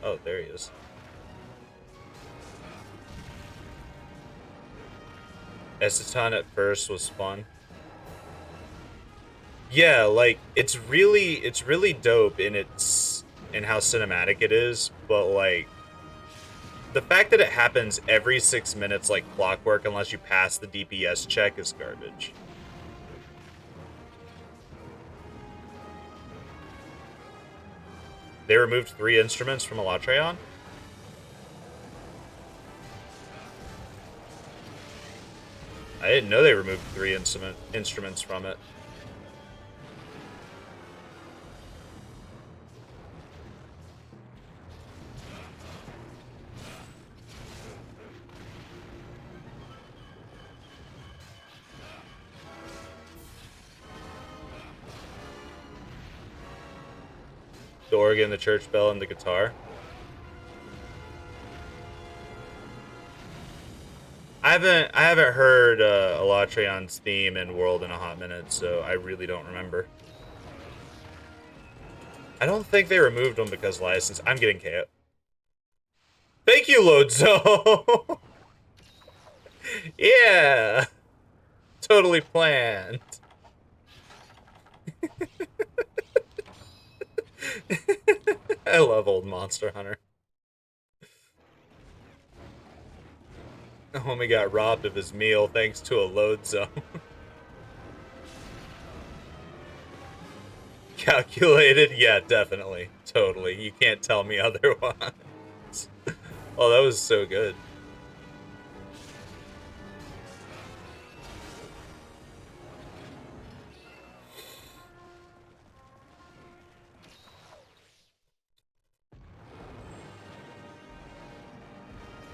Oh, there he is. Esteton at first was fun. Yeah, like it's really dope in how cinematic it is, but like the fact that it happens every 6 minutes like clockwork unless you pass the DPS check is garbage. They removed 3 instruments from Alatreon? I didn't know they removed 3 instruments from it. The organ, the church bell, and the guitar. I haven't heard Alatreon's theme in World in a hot minute, so I really don't remember. I don't think they removed them because license. I'm getting KO. Thank you, Lodzo. Yeah, totally planned. I love old Monster Hunter. Homie got robbed of his meal thanks to a load zone. Calculated? Yeah, definitely. Totally. You can't tell me otherwise. Oh, that was so good.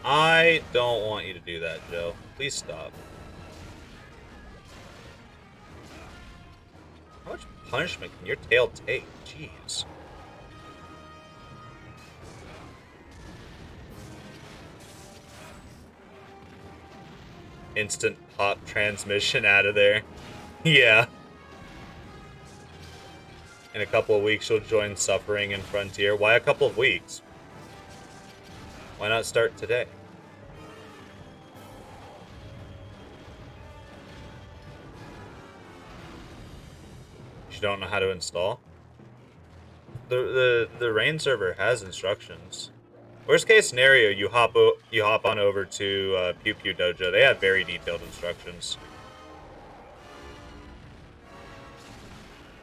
I don't want you to do that, Joe. Please stop. How much punishment can your tail take? Jeez. Instant pop transmission out of there. Yeah. In a couple of weeks, you'll join Suffering in Frontier. Why a couple of weeks? Why not start today? You don't know how to install? The Rain server has instructions. Worst case scenario, you hop on over to Pew Pew Dojo. They have very detailed instructions.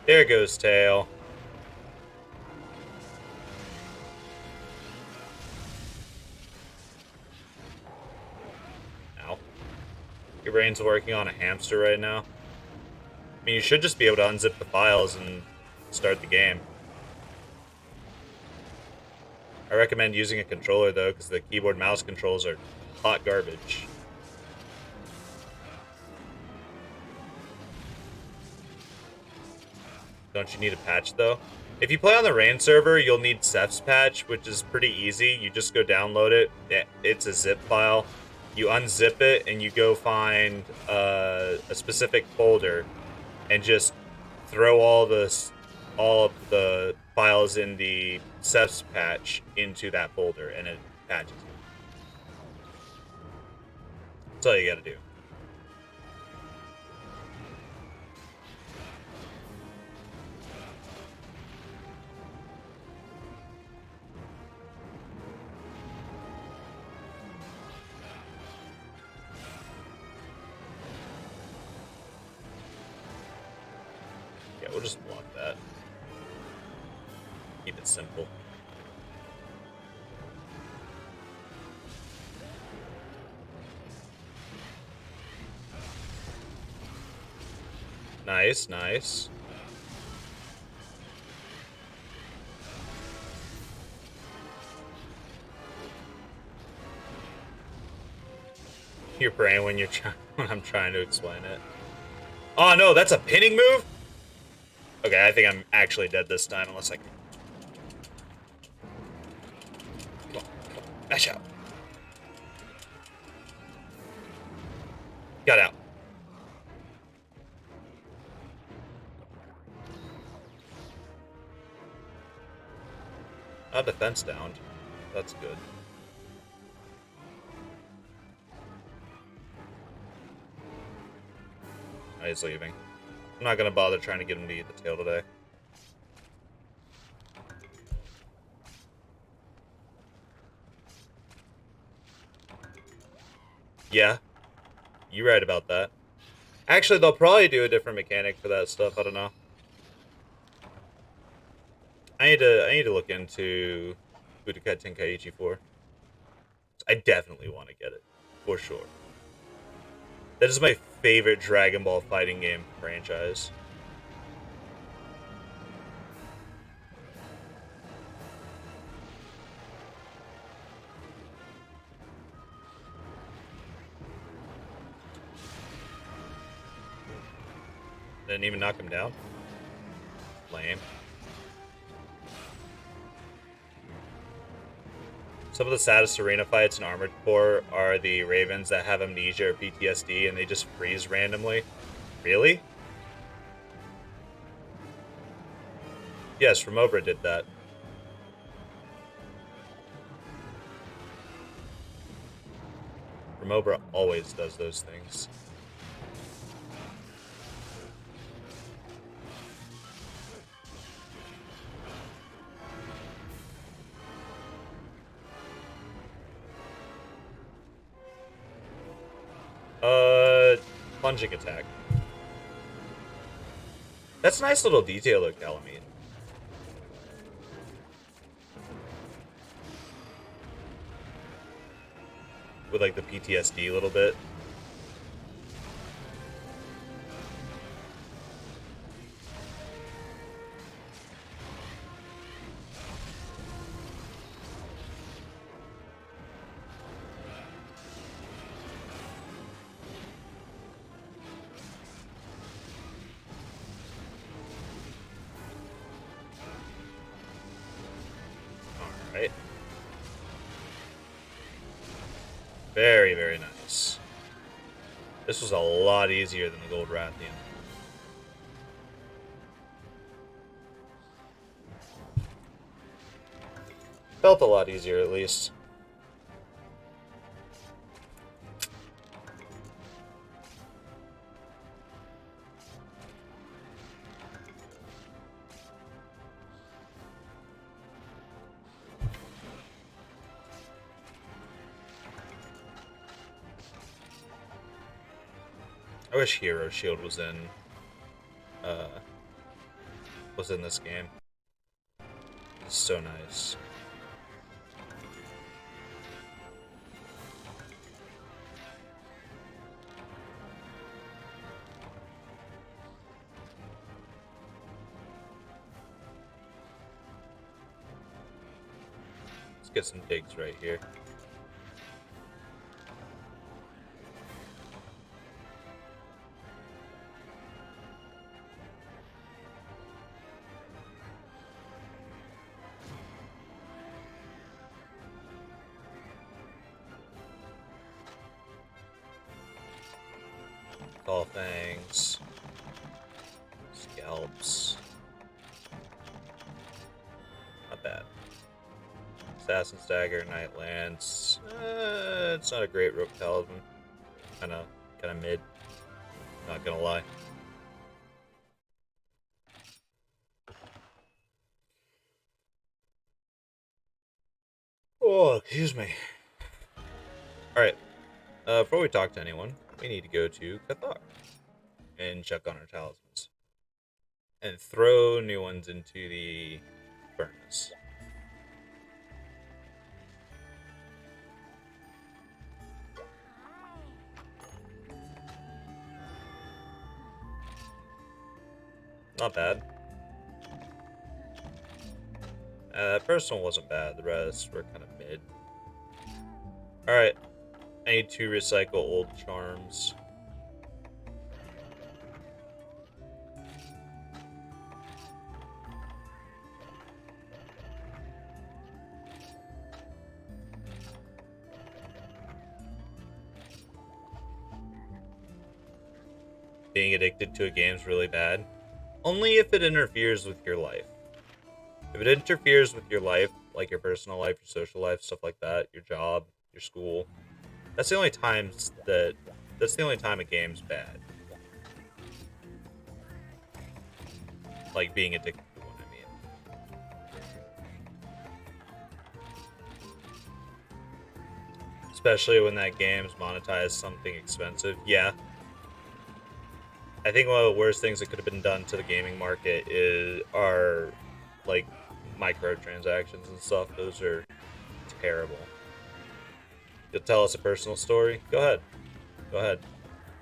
There goes Tail. Ow. Your brain's working on a hamster right now. I mean, you should just be able to unzip the files and start the game. I recommend using a controller, though, because the keyboard mouse controls are hot garbage. Don't you need a patch, though? If you play on the Rain server, you'll need Ceph's patch, which is pretty easy. You just go download it. It's a zip file. You unzip it, and you go find a specific folder, and just throw all of the files in the Ceph's patch into that folder, and it patches it. That's all you gotta do. Yeah, we'll just block that. Keep it simple. Nice, nice. Your brain when I'm trying to explain it. Oh no, that's a pinning move? Okay, I think I'm actually dead this time unless I can. Come on, mash out. Got out. Defense downed. That's good. Oh, he's leaving. I'm not gonna bother trying to get him to eat the tail today. Yeah, you're right about that. Actually, they'll probably do a different mechanic for that stuff. I don't know. I need to look into Budokai Tenkaichi 4. I definitely want to get it for sure. That is my favorite Dragon Ball fighting game franchise. Didn't even knock him down. Lame. Some of the saddest arena fights in Armored Core are the Ravens that have amnesia or PTSD and they just freeze randomly. Really? Yes, Remobra did that. Remobra always does those things. Plunging attack. That's a nice little detail of Calamine. With like the PTSD a little bit. Alright. Very, very nice. This was a lot easier than the Gold Rathian. Felt a lot easier, at least. I wish Hero Shield was in this game. It's so nice. Let's get some digs right here. Tall Fangs. Scalps. Not bad. Assassin's Dagger, Night Lance. It's not a great rope talisman. Kinda mid. Not gonna lie. Oh, excuse me. Alright. Before we talk to anyone, we need to go to qotd and check on our talismans. And throw new ones into the furnace. Not bad. That first one wasn't bad, the rest were kind of mid. Alright. I need to recycle old charms. Being addicted to a game is really bad. Only if it interferes with your life. If it interferes with your life, like your personal life, your social life, stuff like that, your job, your school. That's the only times that that's the only time a game's bad. Like being addicted to one, I mean. Especially when that game's monetized something expensive. Yeah. I think one of the worst things that could have been done to the gaming market are like microtransactions and stuff. Those are terrible. You'll tell us a personal story? Go ahead. Go ahead.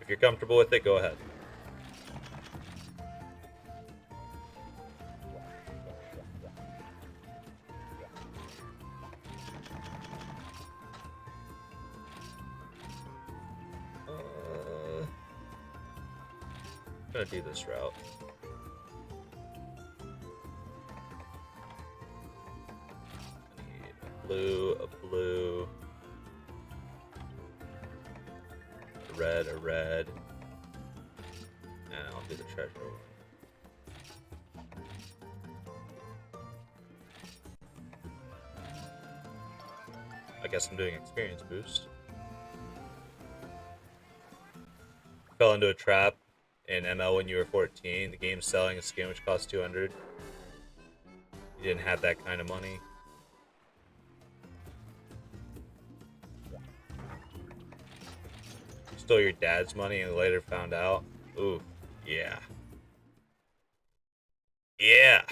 If you're comfortable with it, go ahead. I'm gonna do this route. I need a blue, a red, and I'll do the treasure one. I guess I'm doing experience boost. Fell into a trap in ML when you were 14. The game's selling a skin which costs 200. You didn't have that kind of money. Stole your dad's money and later found out. Ooh, yeah. Yeah.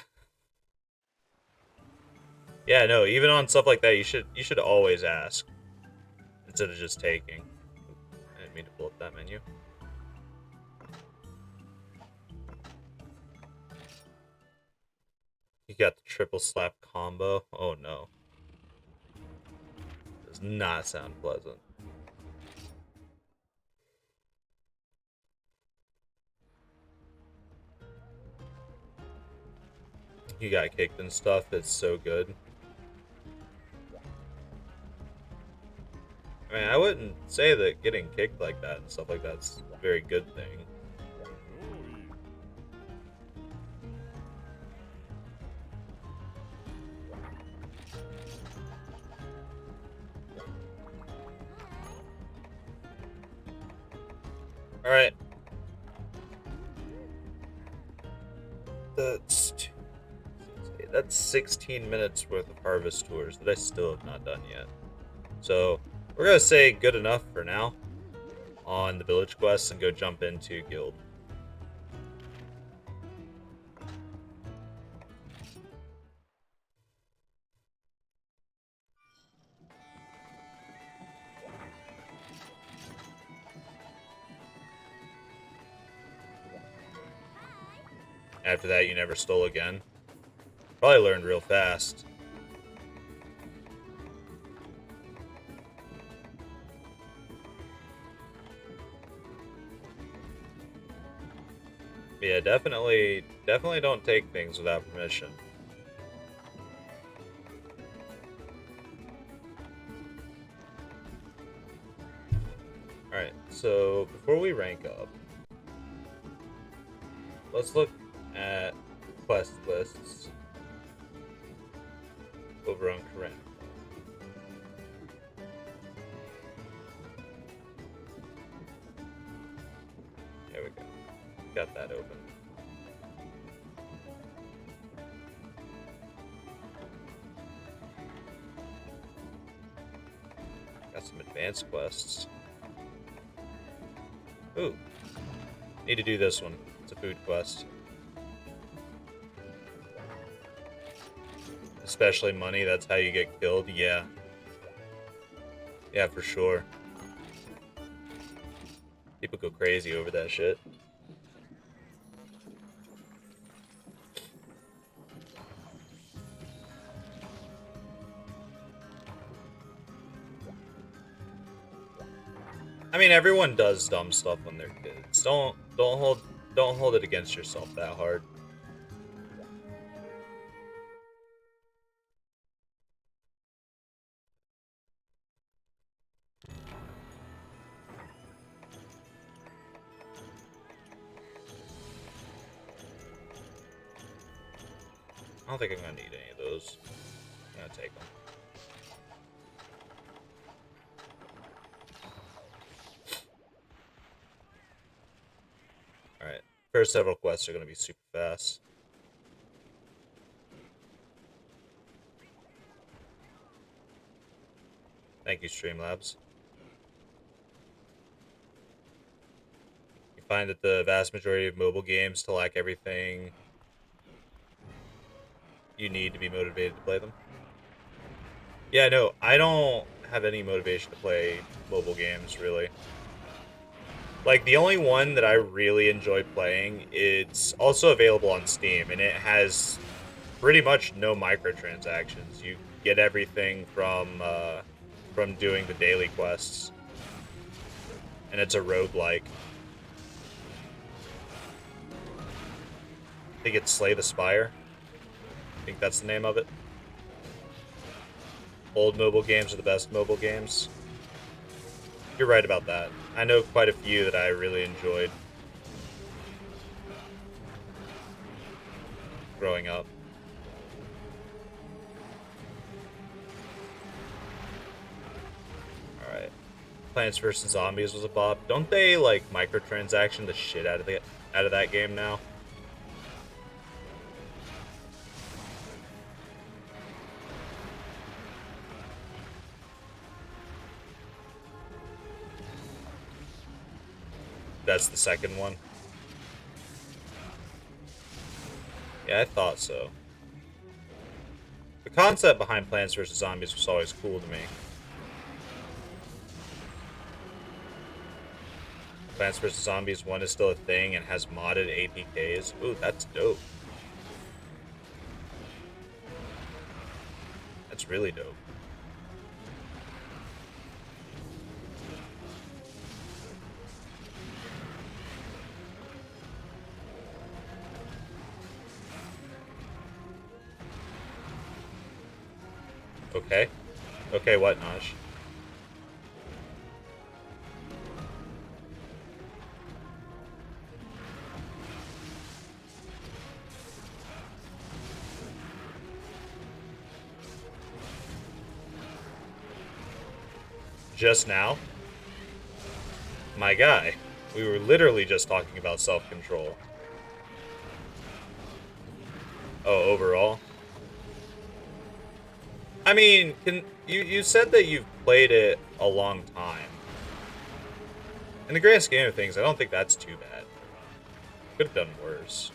Yeah, no, even on stuff like that, you should always ask instead of just taking. I didn't mean to pull up that menu. You got the triple slap combo. Oh no. Does not sound pleasant. You got kicked and stuff. It's so good. I mean, I wouldn't say that getting kicked like that and stuff like that's a very good thing. Alright. That's 16 minutes worth of harvest tours that I still have not done yet. So we're gonna say good enough for now on the village quests and go jump into guild. After that, you never stole again. Probably learned real fast. Yeah, definitely don't take things without permission. Alright, so before we rank up, let's look at quest lists over on Koren. There we go. Got that open. Got some advanced quests. Ooh. Need to do this one. It's a food quest. Especially money, that's how you get killed. Yeah. Yeah, for sure. People go crazy over that shit. I mean, everyone does dumb stuff when they're kids. Don't hold it against yourself that hard. I don't think I'm gonna need any of those. I'm gonna take them. Alright. First several quests are gonna be super fast. Thank you, Streamlabs. You find that the vast majority of mobile games to lack everything you need to be motivated to play them. Yeah, no, I don't have any motivation to play mobile games, really. Like, the only one that I really enjoy playing, it's also available on Steam, and it has pretty much no microtransactions. You get everything from doing the daily quests. And it's a roguelike. I think it's Slay the Spire. I think that's the name of it. Old mobile games are the best mobile games. You're right about that. I know quite a few that I really enjoyed growing up. Alright. Plants vs. Zombies was a bop. Don't they, like, microtransaction the shit out of that game now? That's the second one. Yeah, I thought so. The concept behind Plants vs. Zombies was always cool to me. Plants vs. Zombies 1 is still a thing and has modded APKs. Ooh, that's dope. That's really dope. Okay. Okay, what, Nosh? Just now? My guy, we were literally just talking about self-control. Oh, overall? I mean, you said that you've played it a long time. In the grand scheme of things, I don't think that's too bad. Could have done worse.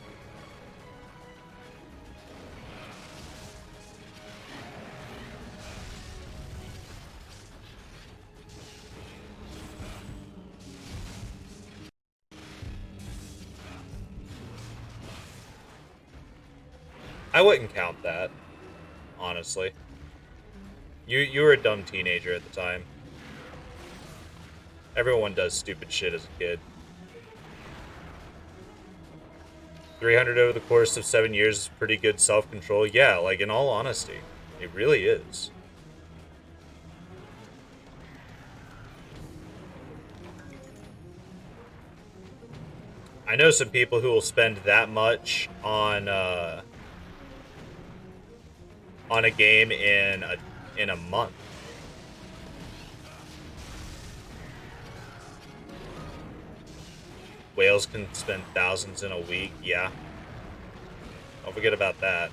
I wouldn't count that, honestly. You were a dumb teenager at the time. Everyone does stupid shit as a kid. 300 over the course of 7 years is pretty good self-control. Yeah, like, in all honesty, it really is. I know some people who will spend that much on a game in a month. Whales can spend thousands in a week, yeah. Don't forget about that.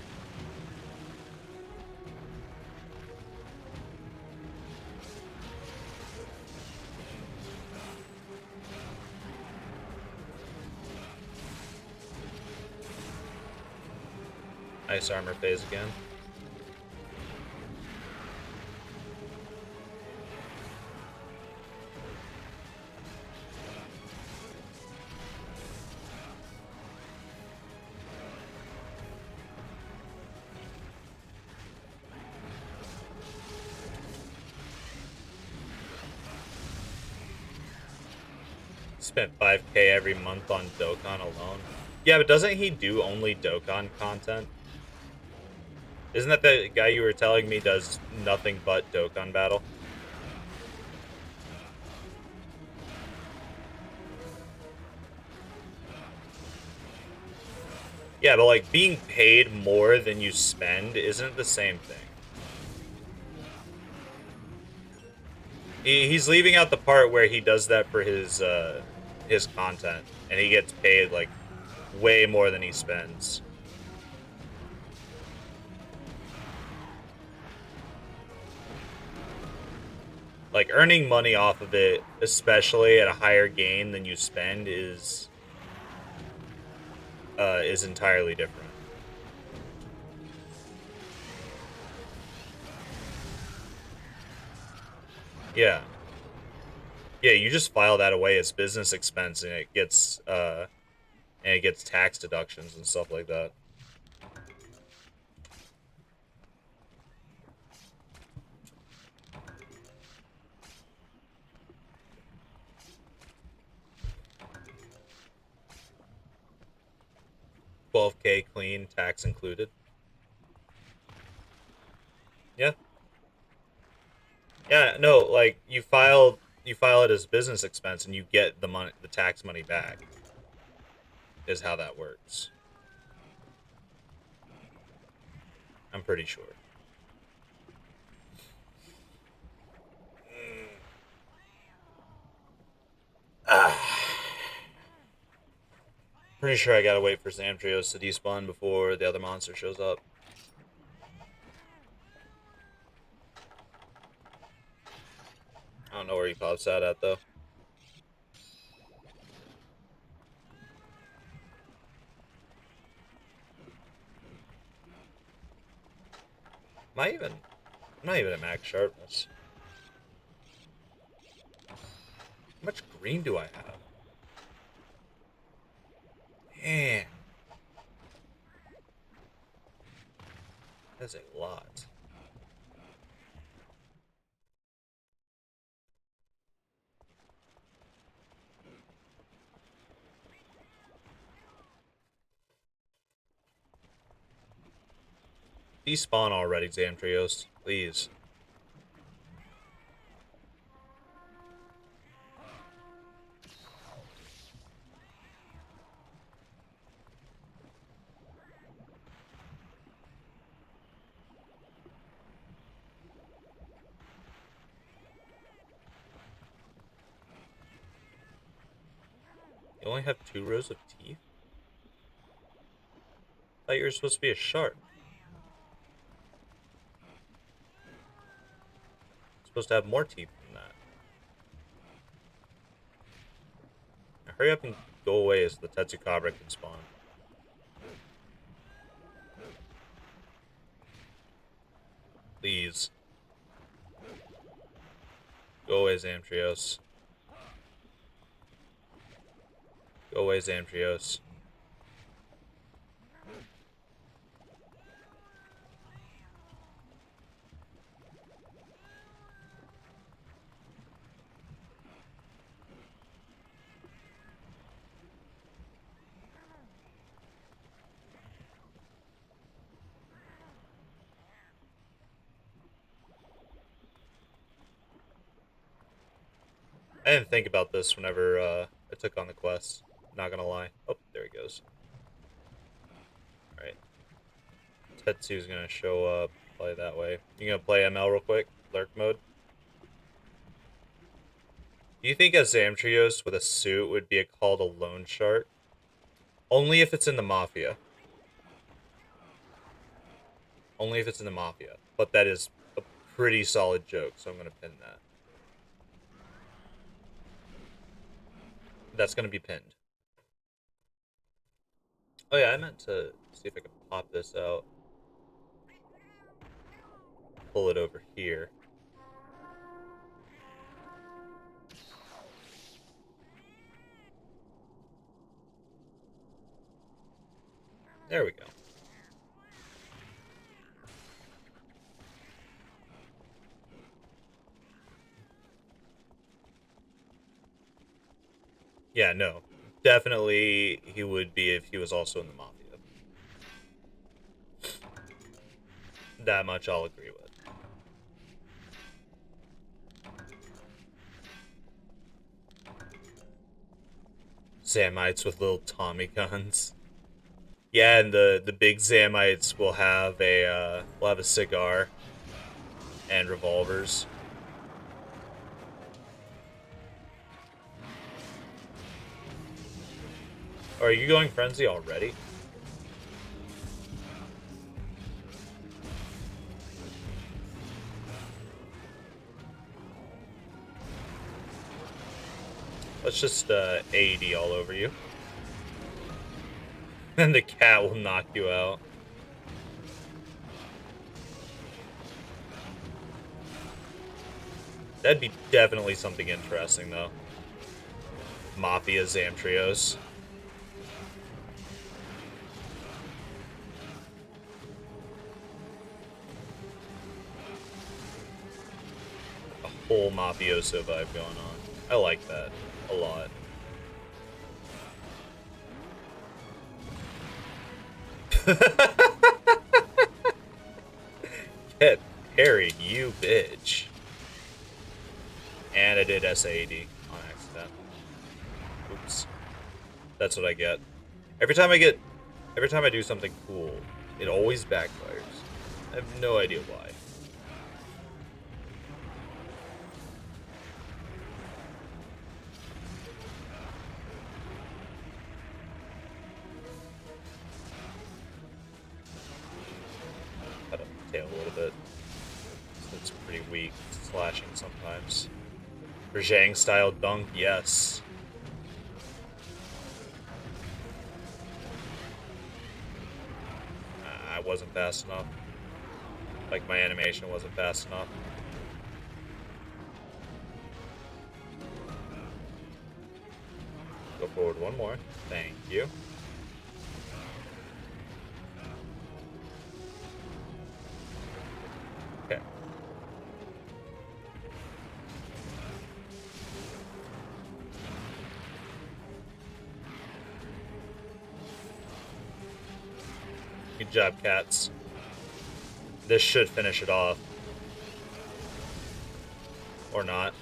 Ice armor phase again. Spent 5K every month on Dokkan alone. Yeah, but doesn't he do only Dokkan content? Isn't that the guy you were telling me does nothing but Dokkan battle? Yeah, but like being paid more than you spend isn't the same thing. He's leaving out the part where he does that for his content, and he gets paid like way more than he spends. Like earning money off of it, especially at a higher gain than you spend, is entirely different. Yeah. Yeah, you just file that away as business expense, and it gets tax deductions and stuff like that. $12K clean, tax included. Yeah. Yeah, no, like you file it as business expense and you get the tax money back. Is how that works. I'm pretty sure. Pretty sure I gotta wait for Zamtrios to despawn before the other monster shows up. I don't know where he pops out at though. Am I even? I'm not even at max sharpness. How much green do I have? Man, that's a lot. Despawn already, Zamtrios. Please. You only have 2 rows of teeth? I thought you were supposed to be a shark. You're supposed to have more teeth than that. Now hurry up and go away so the Tetsukabra can spawn. Please. Go away, Zamtrios. Go away, Zamtrios. I didn't think about this whenever I took on the quest. Not gonna lie. Oh, there he goes. Alright. Tetsu's gonna show up, play that way. You gonna play ML real quick? Lurk mode? Do you think a Zamtrios with a suit would be called a loan shark? Only if it's in the Mafia. Only if it's in the Mafia. But that is a pretty solid joke, so I'm gonna pin that. That's gonna be pinned. Oh yeah, I meant to see if I could pop this out. Pull it over here. There we go. Yeah, no. Definitely he would be if he was also in the Mafia. That much I'll agree with. Zamites with little Tommy guns. Yeah, and the big Zamites will have a cigar and revolvers. Are you going frenzy already? Let's just AED all over you. Then the cat will knock you out. That'd be definitely something interesting, though. Mafia Zamtrios. A whole mafioso vibe going on. I like that a lot. Get parried, you bitch. And I did SAD on accident. Oops. That's what I get. Every time I do something cool, it always backfires. I have no idea why. Cut up the tail a little bit. It's pretty weak, slashing sometimes. Rajang style dunk, yes. I wasn't fast enough. Like, my animation wasn't fast enough. Go forward one more. Thank you. Okay. Good job, cats. This should finish it off. Or not.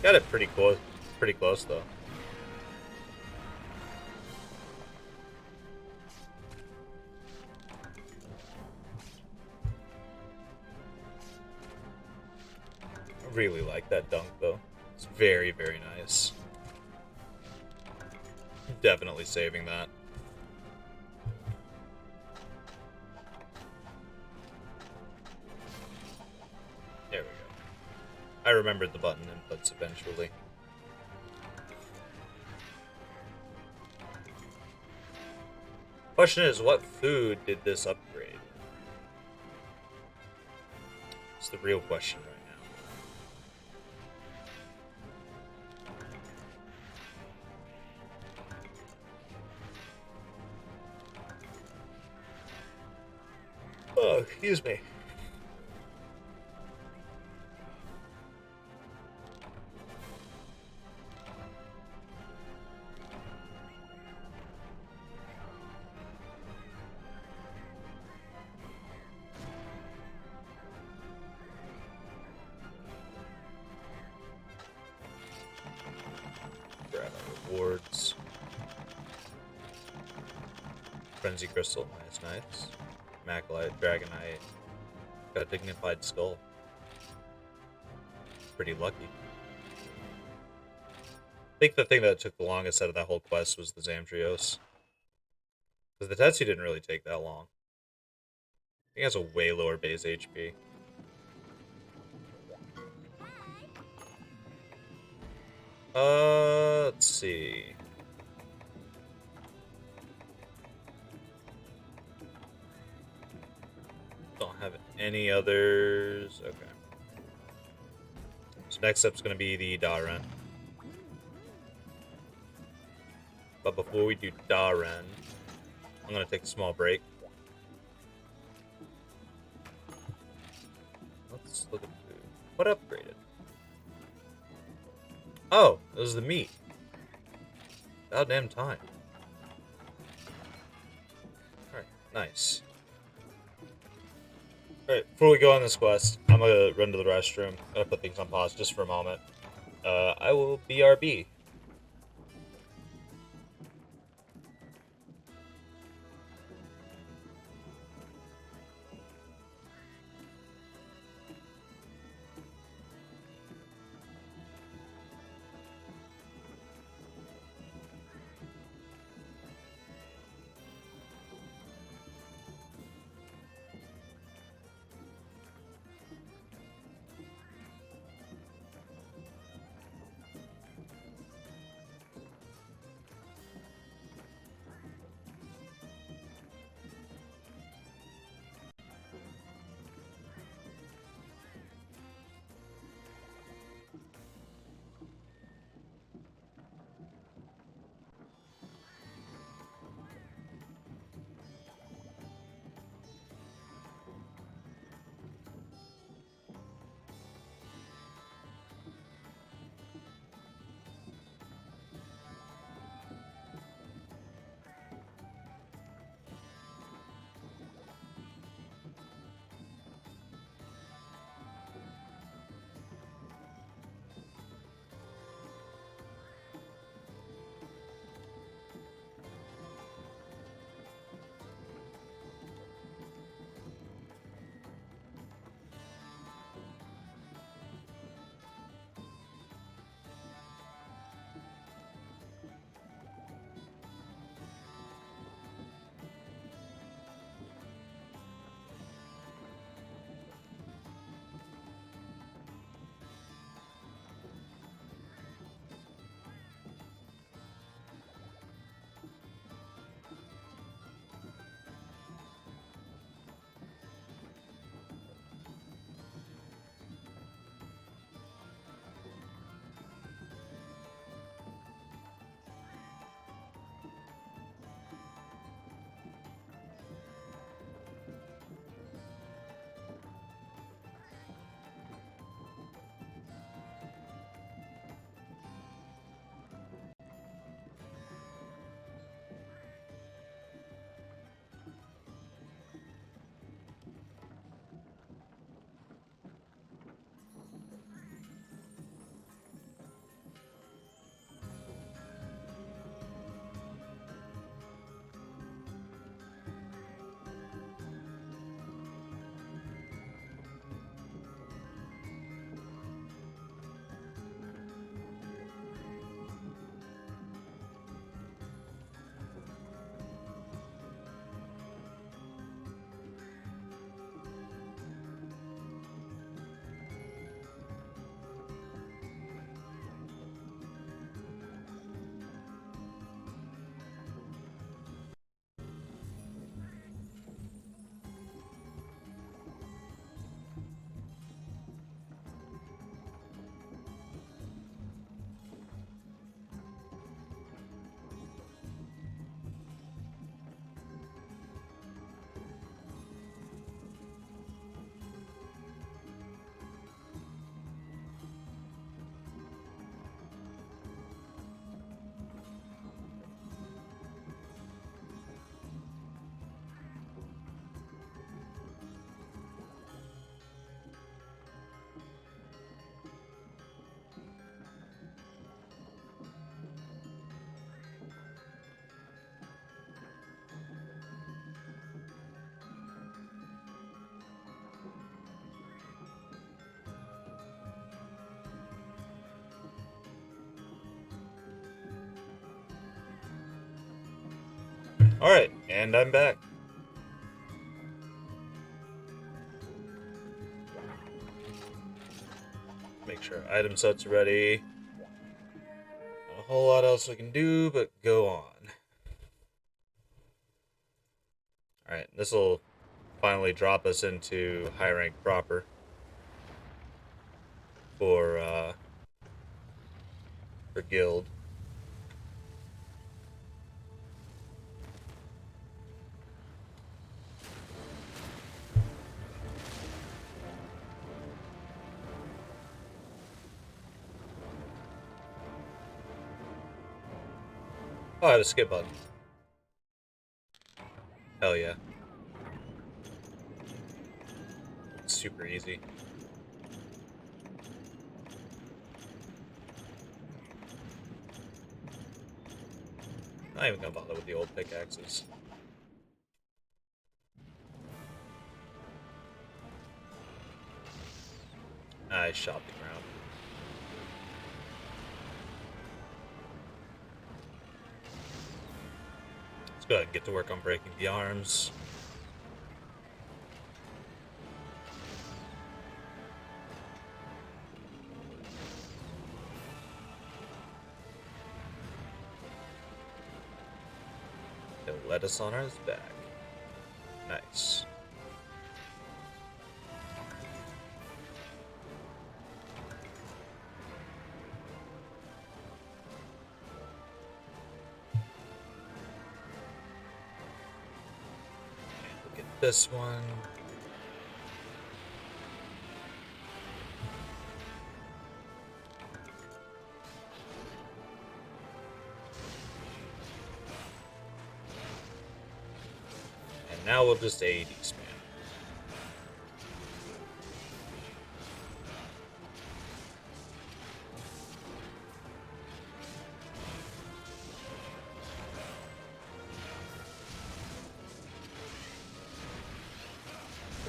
Got it pretty close. Pretty close, though. I really like that dunk, though. It's very, very nice. Definitely saving that. There we go. I remembered the button inputs eventually. Question is, what food did this upgrade? It's the real question right now. Oh, excuse me. Grab our rewards. Frenzy Crystal, nice. Maclite, Dragonite. Got a Dignified Skull. Pretty lucky. I think the thing that took the longest out of that whole quest was the Zamtrios. Because the Tetsu didn't really take that long. I think it has a way lower base HP. Let's see. Don't have any others. Okay. So next up's gonna be the Daren. But before we do Daren, I'm gonna take a small break. Let's look at food. What upgraded? Oh, it was the meat. Goddamn time. Alright, nice. Alright, before we go on this quest, I'm gonna run to the restroom. I'm gonna put things on pause just for a moment. I will BRB. Alright, and I'm back. Make sure item set's ready. Not a whole lot else we can do, but go on. Alright, this will finally drop us into high rank proper for guild. Oh, I have a skip button. Hell yeah. It's super easy. Not even gonna bother with the old pickaxes. I shot the ground. Let's go ahead and get to work on breaking the arms. He'll let us on our back. Nice. Look at this one. And now we'll just AED spam.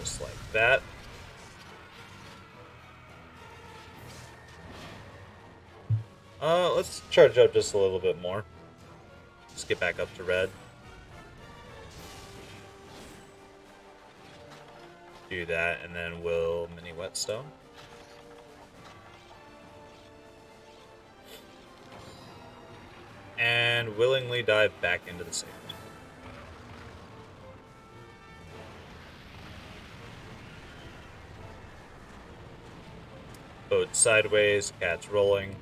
Just like that. Let's charge up just a little bit more. Just get back up to red. Do that, and then we'll mini whetstone. And willingly dive back into the sand. Boat sideways, cat's rolling.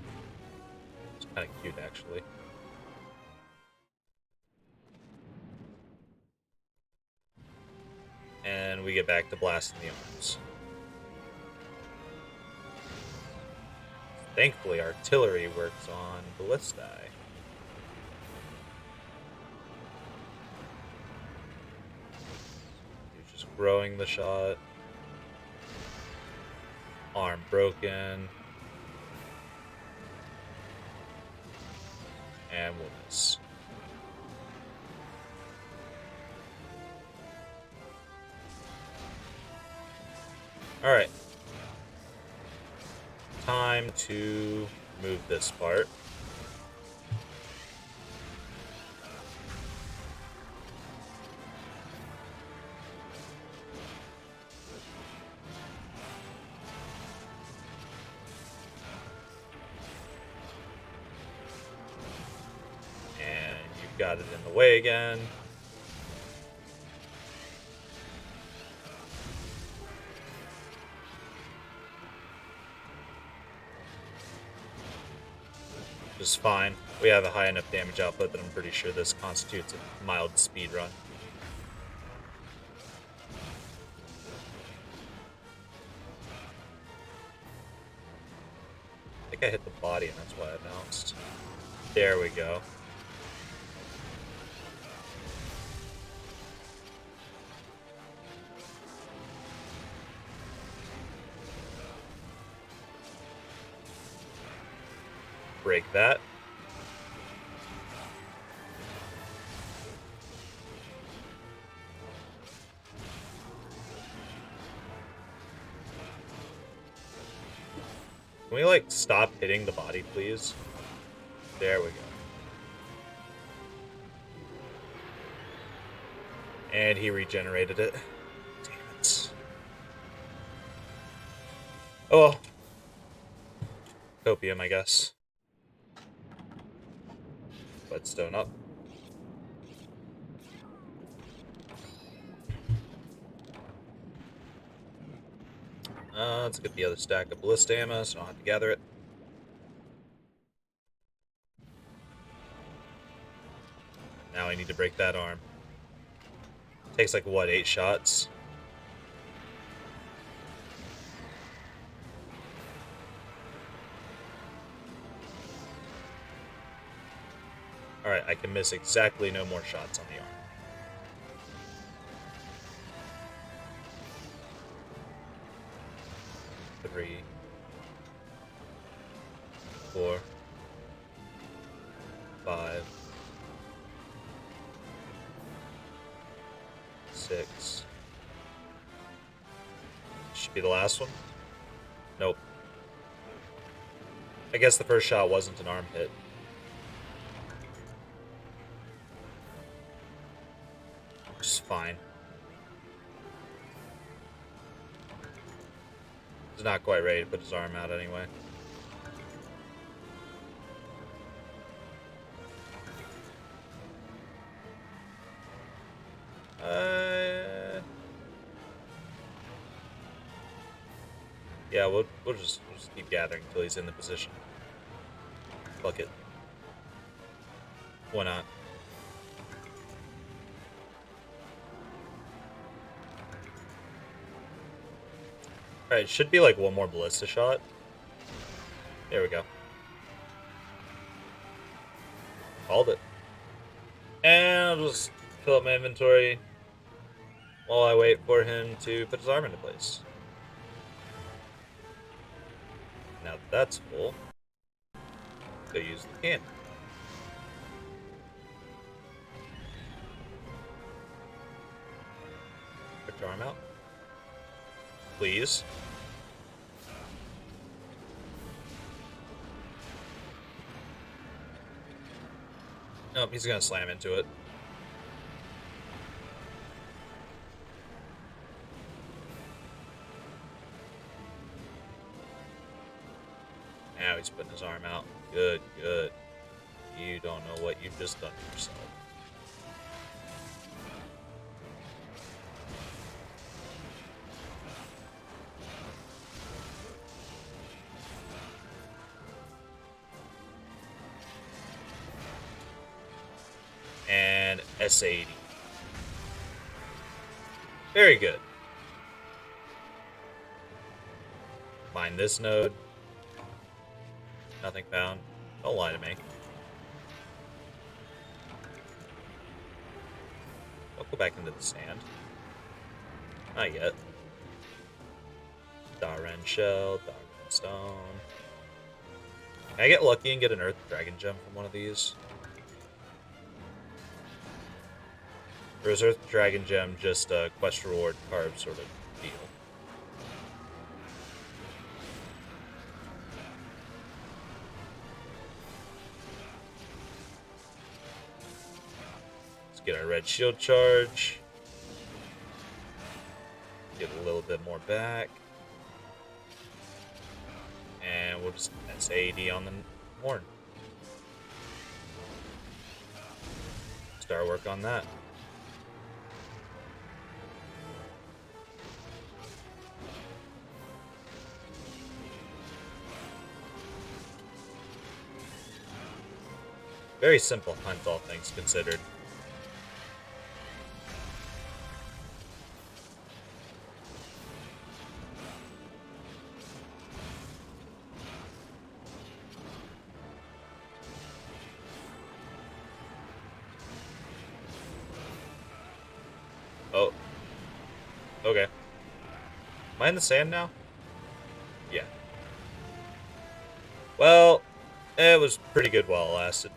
It's kind of cute, actually. And we get back to blasting the arms. Thankfully, artillery works on ballistae. You're just growing the shot. Arm broken. And we'll miss. Alright. Time to move this part. And you've got it in the way again. Just fine. We have a high enough damage output that I'm pretty sure this constitutes a mild speed run. I think I hit the body and that's why I bounced. There we go. Break that. Can we, like, stop hitting the body, please? There we go. And he regenerated it. Damn it. Oh. Copium, I guess. Whetstone up. Let's get the other stack of ballista ammo so I don't have to gather it. Now I need to break that arm. Takes like, what, 8 shots? Alright, I can miss exactly no more shots on the arm. Three, 4, 5, 6. Should be the last one. Nope. I guess the first shot wasn't an arm hit. Which is fine. He's not quite ready to put his arm out anyway. Yeah, we'll just keep gathering until he's in the position. Fuck it. Why not? Alright, should be like one more ballista shot. There we go. Called it. And I'll just fill up my inventory while I wait for him to put his arm into place. Now that that's full, go use the can. Put your arm out. Please. Nope, he's gonna slam into it. Now he's putting his arm out. Good, good. You don't know what you've just done to yourself. And S80. Very good. Mine this node. Nothing found. Don't lie to me. Don't go back into the sand. Not yet. Darren shell, Darren stone. Can I get lucky and get an earth dragon gem from one of these? Or is earth dragon gem just a quest reward carb sort of deal? Get our red shield charge. Get a little bit more back. And we'll just SAD on the horn. Start work on that. Very simple hunt, all things considered. Oh. Okay. Am I in the sand now? Yeah. Well, it was pretty good while it lasted.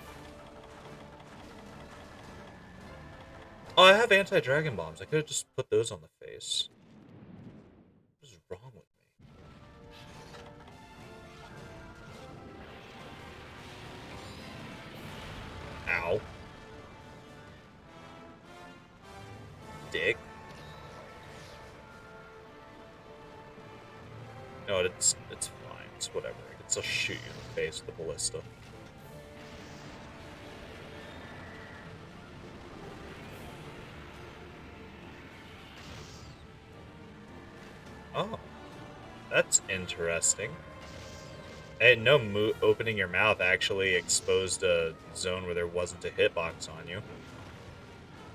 Oh, I have anti-dragon bombs. I could have just put those on the face. What is wrong with me? Ow. dick. No, it's fine. It's whatever. I can still shoot you in the face with the ballista. Oh, that's interesting. Hey, no opening your mouth actually exposed a zone where there wasn't a hitbox on you.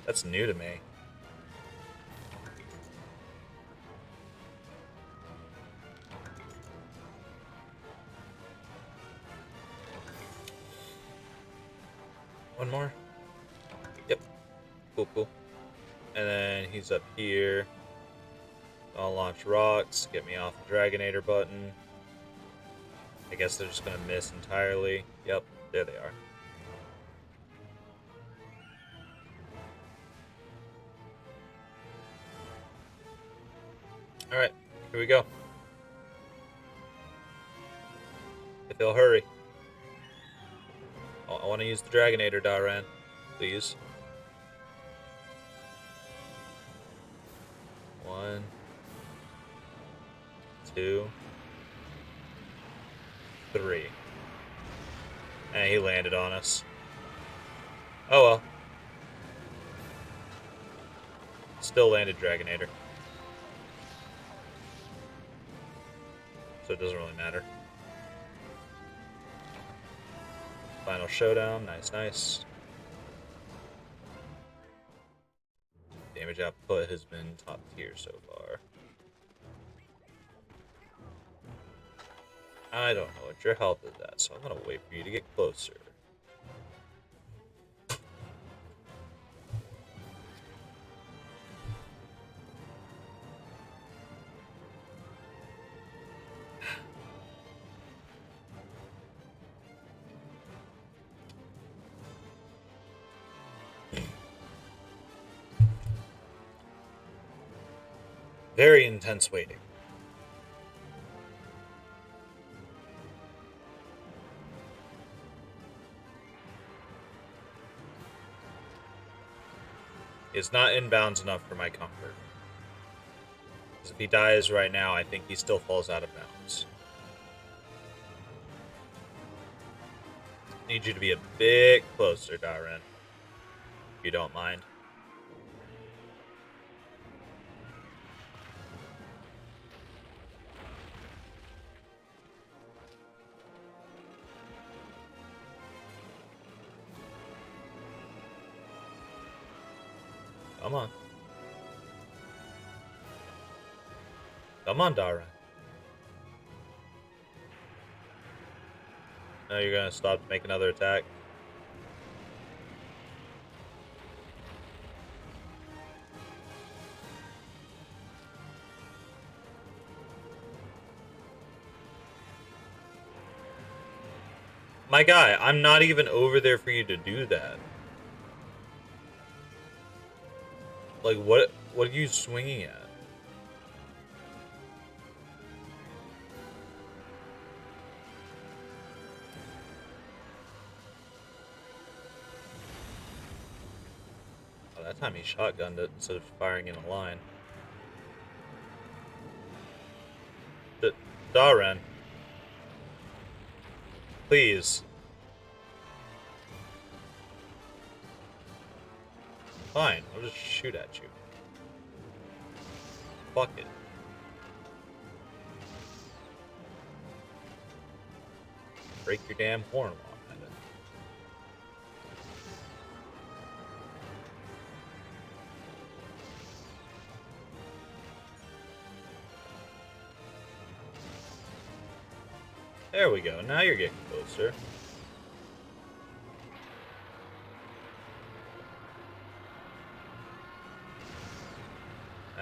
That's new to me. One more? Yep. Cool, cool. And then he's up here. I'll launch rocks, get me off the Dragonator button. I guess they're just gonna miss entirely. Yep, there they are. Alright, here we go. If they'll hurry. I want to use the Dragonator, Daran. Please. 1, 2, 3. And he landed on us. Oh well. Still landed Dragonator. So it doesn't really matter. Final showdown. Nice, nice. Damage output has been top tier so far. I don't know what your health is at, so I'm gonna wait for you to get closer. Very intense waiting. It's not inbounds enough for my comfort. Because if he dies right now, I think he still falls out of bounds. Need you to be a bit closer, Daran. If you don't mind. Come on. Come on, Daran. Now you're gonna stop to make another attack. My guy, I'm not even over there for you to do that. Like, what are you swinging at? Oh, that time he shotgunned it instead of firing in a line. Daran. Please. Fine, I'll just shoot at you. Fuck it. Break your damn horn while I'm at it. There we go, now you're getting closer.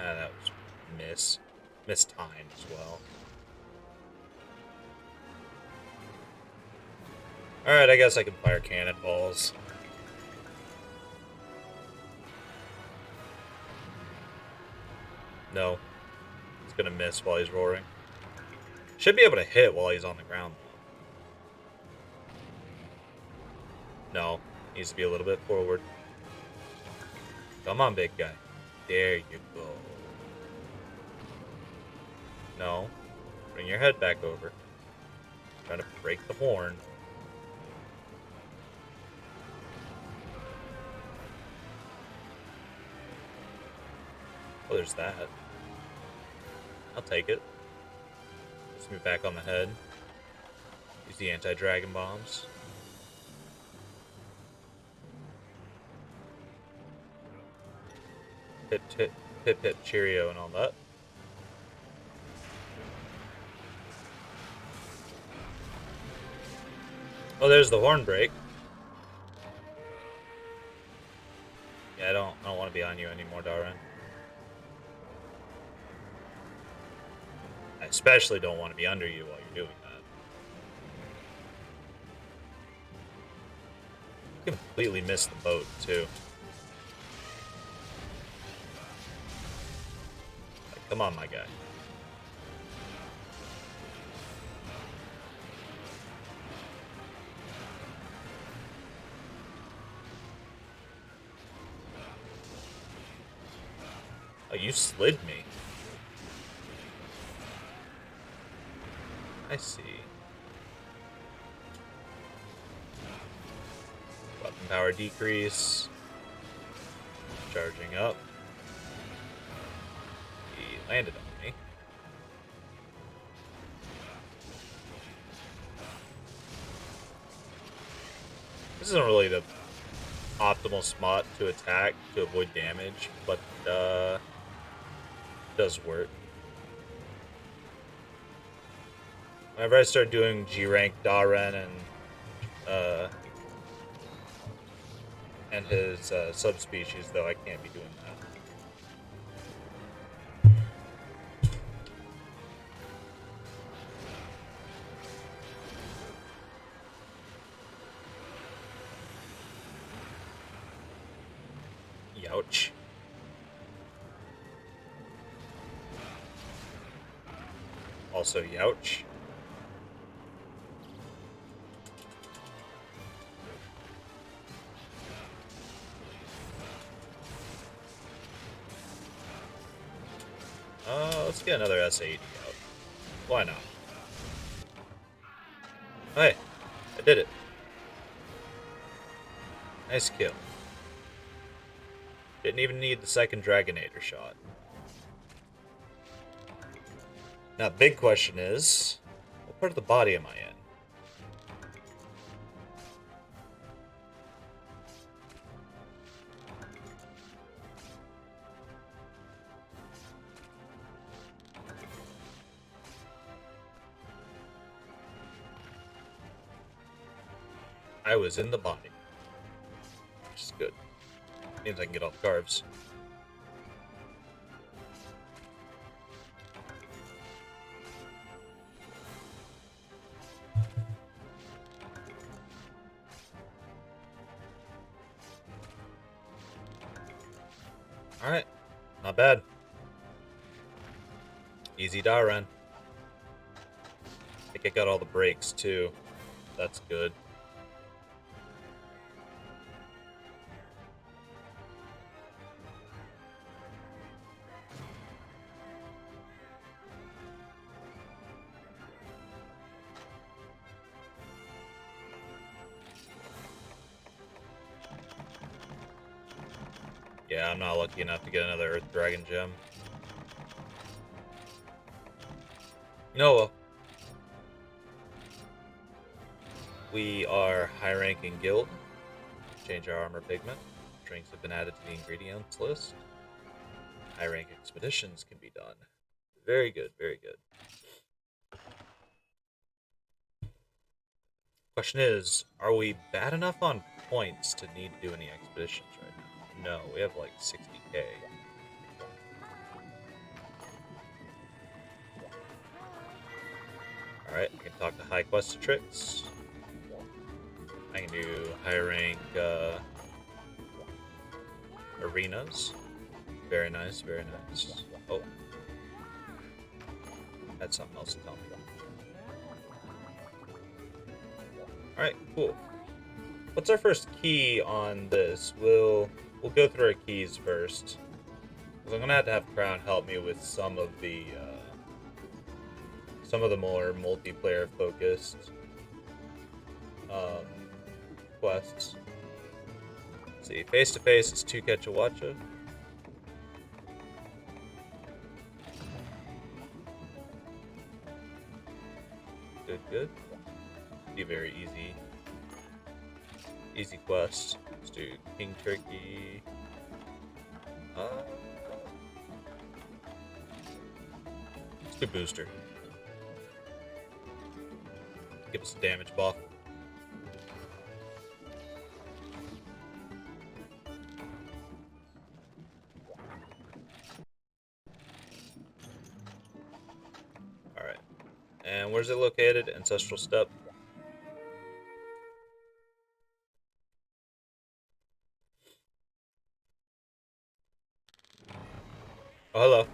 Ah, that was mistimed as well. Alright, I guess I can fire cannonballs. No. It's gonna miss while he's roaring. Should be able to hit while he's on the ground. No. Needs to be a little bit forward. Come on, big guy. There you go. No. Bring your head back over. Trying to break the horn. Oh, there's that. I'll take it. Let's move back on the head. Use the anti-dragon bombs. Hit, hit, hit, hit, cheerio and all that. Oh, there's the horn break. Yeah, I don't want to be on you anymore, Darren. I especially don't want to be under you while you're doing that. You completely missed the boat, too. Like, come on, my guy. Oh, you slid me. I see. Weapon power decrease. Charging up. He landed on me. This isn't really the optimal spot to attack to avoid damage, but does work. Whenever I start doing G-rank Daren and his subspecies, though, I can't be doing that. Youch. Also, youch. Let's get another S80 out. Why not? Hey, I did it. Nice kill. Didn't even need the second Dragonator shot. Now, big question is, what part of the body am I in? I was in the body. Which is good. Means I can get all the carbs. Alright. Not bad. Easy Daren. I think I got all the breaks too. That's good. Yeah, I'm not lucky enough to get another Earth Dragon gem. No, well. We are high-ranking guild. Change our armor pigment. Drinks have been added to the ingredients list. High-rank expeditions can be done. Very good, very good. Question is, are we bad enough on points to need to do any expeditions right now? No, we have like 60k. Alright, I can talk to high questrix. I can do high rank arenas. Very nice, very nice. Oh. Had something else to tell me about. Alright, cool. What's our first key on this? We'll go through our keys first. I'm gonna have to have Crown help me with some of the more multiplayer focused um, quests. Let's see, face to face is 2 Quetzalcoatl. Good, good. Be very easy quest. Let's do King Turkey. Let's do Booster. Give us a damage buff. Alright. And where's it located? Ancestral Step. Oh, hello.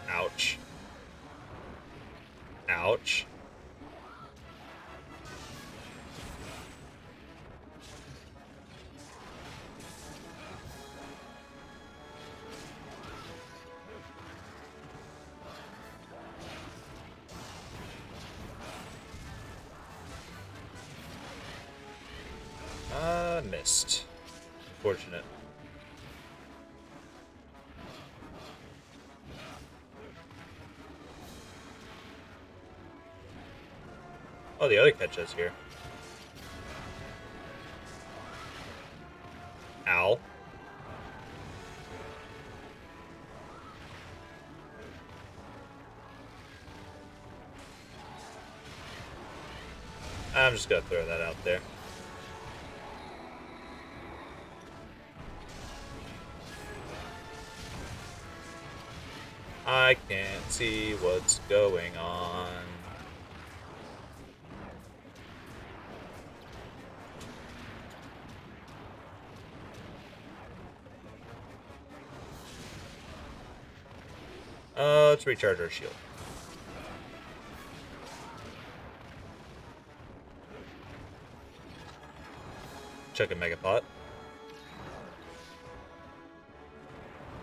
Ouch. Ouch. Missed. Unfortunate. Oh, the other catch is here. Ow. I'm just gonna throw that out there. I can't see what's going on. Let's recharge our shield. Chuck a Megapod.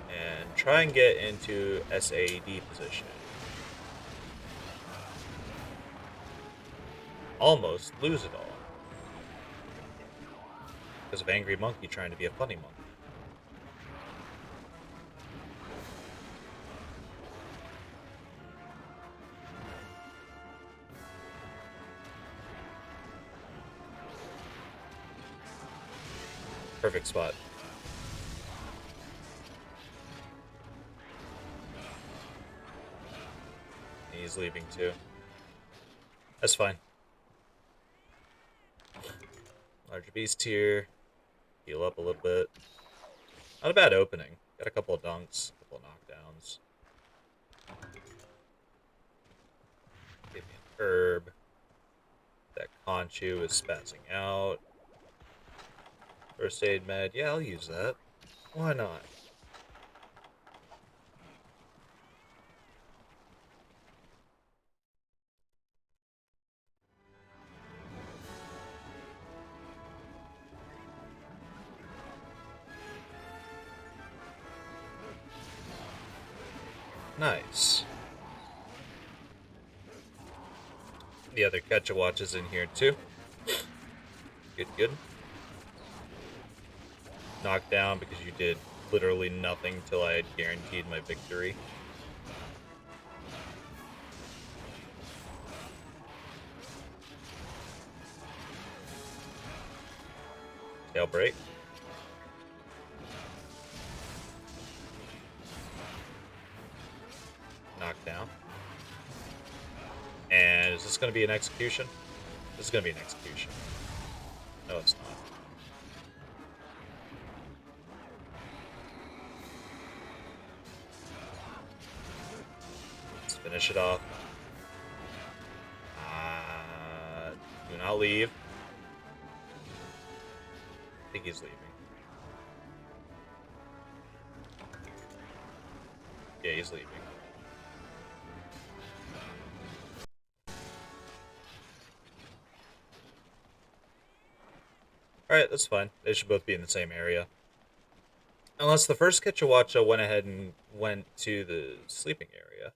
And try and get into SAD position. Almost lose it all. Because of Angry Monkey trying to be a funny monkey. Perfect spot. He's leaving too. That's fine. Larger beast here. Heal up a little bit. Not a bad opening. Got a couple of dunks, a couple of knockdowns. Give me an herb. That Conchu is spazzing out. First aid med. Yeah, I'll use that. Why not? Nice. The other Quetzalcoatl is in here too. Good, good. Knocked down because you did literally nothing till I had guaranteed my victory. Tail break. Knockdown. And is this going to be an execution? This is going to be an execution. No, it's not. Let's finish it off. Do not leave. I think he's leaving. Yeah, he's leaving. Alright, that's fine. They should both be in the same area. Unless the first Ketchawacha went ahead and went to the sleeping area.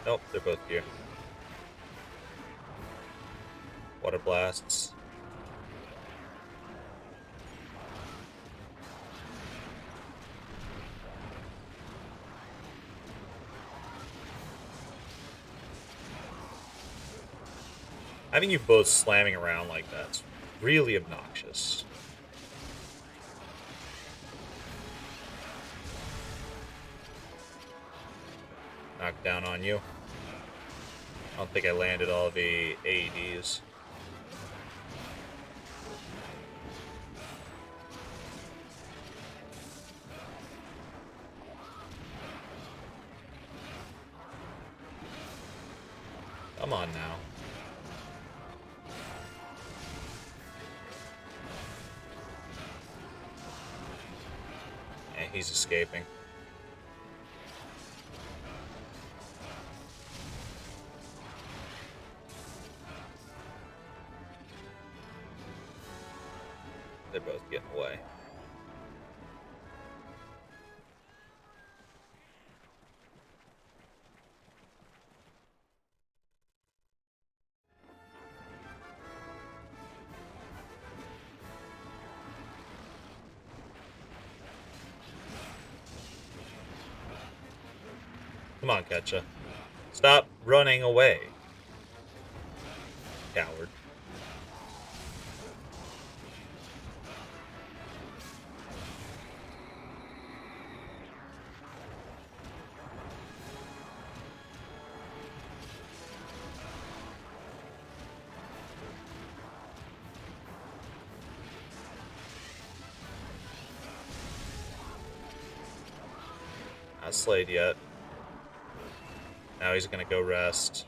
Nope, they're both here. Water blasts. Having you both slamming around like that's really obnoxious. Knock down on you. I don't think I landed all the AEDs. Come on now. And he's escaping. They're both getting away. Come on, Ketcha. Stop running away. Coward. Not slayed yet. Now he's gonna go rest.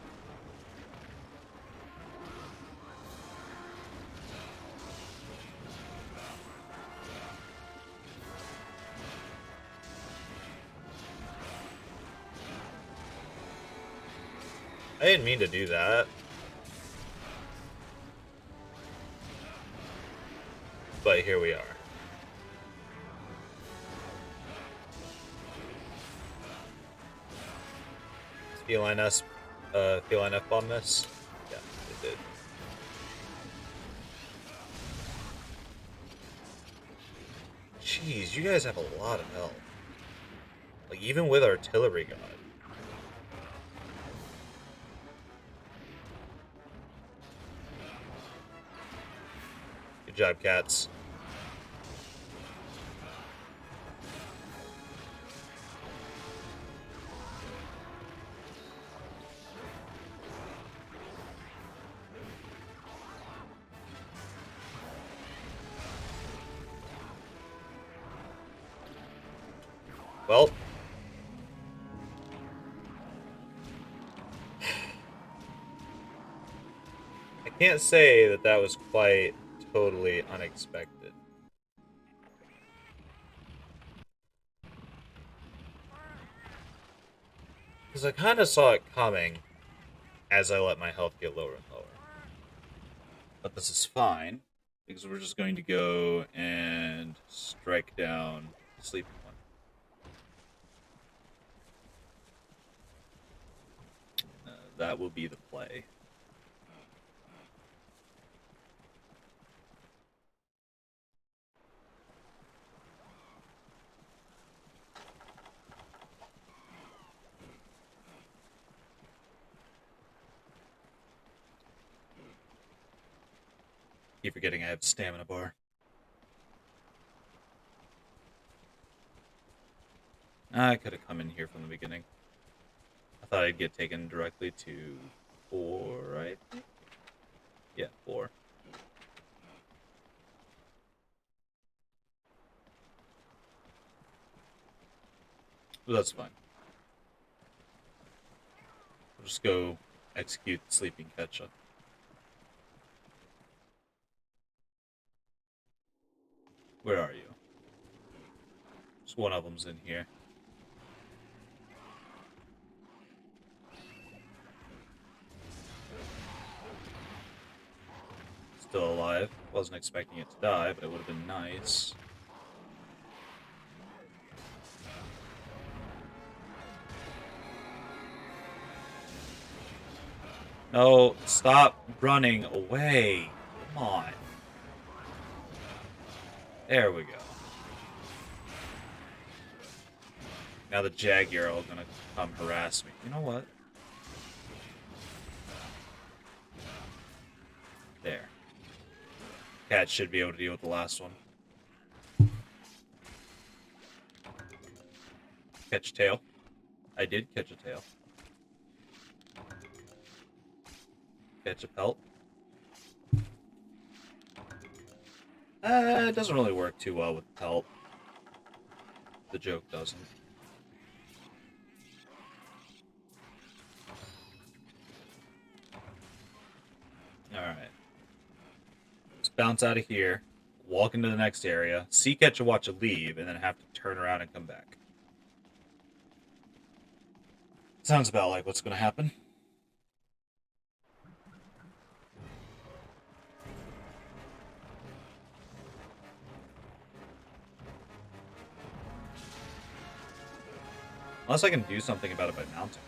I didn't mean to do that. But here we are. Feline F-bomb this? Yeah, it did. Jeez, you guys have a lot of health. Like, even with Artillery God. Good job, cats. Well, I can't say that that was quite totally unexpected. Because I kind of saw it coming as I let my health get lower and lower. But this is fine, because we're just going to go and strike down the sleeping one. That will be the play. Keep forgetting I have a stamina bar. I could have come in here from the beginning. I thought I'd get taken directly to 4, right? Yeah, 4. But that's fine. We'll just go execute the sleeping catch-up. Where are you? Just one of them's in here. Wasn't expecting it to die, but it would have been nice. No, stop running away. Come on. There we go. Now the Jaguar are gonna come harass me. You know what? There. Cat should be able to deal with the last one. Catch a tail. I did catch a tail. Catch a pelt. It doesn't really work too well with pelt. The joke doesn't. Alright. Let's bounce out of here, walk into the next area, see catch a watch a leave, and then have to turn around and come back. Sounds about like what's going to happen. Unless I can do something about it by mounting.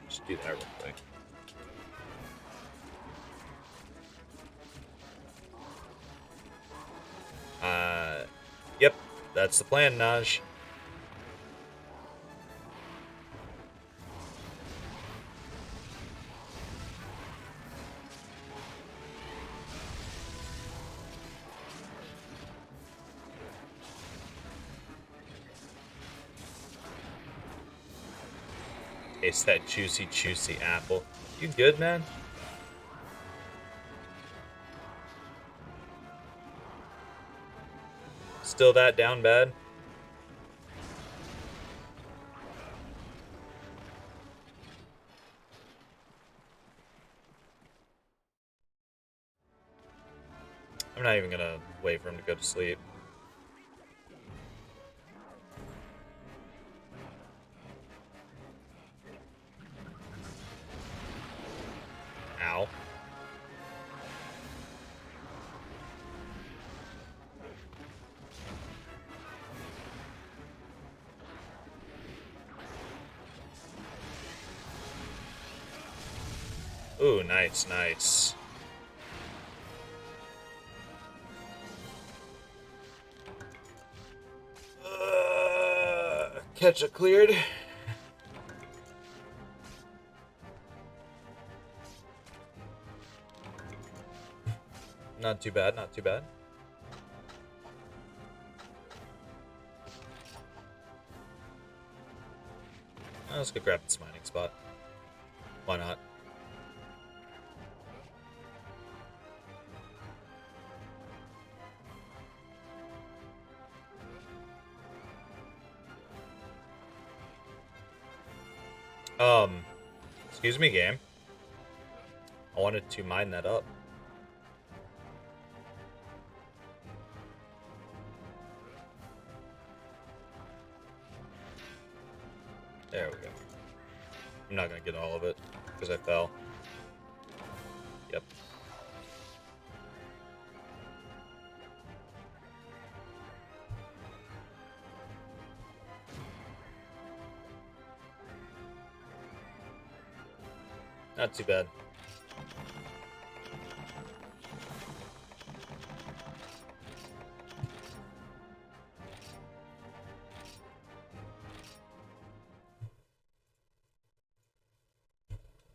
Just do that real quick. Yep, that's the plan, Naj. Taste that juicy, juicy apple. You good, man? Still that down bad? I'm not even gonna wait for him to go to sleep. Ow. Ooh, nice, nice. Catch it cleared. Not too bad, not too bad. Let's go grab this mining spot. Why not? Excuse me, game. I wanted to mine that up. There we go. I'm not gonna get all of it because I fell. Yep. Not too bad.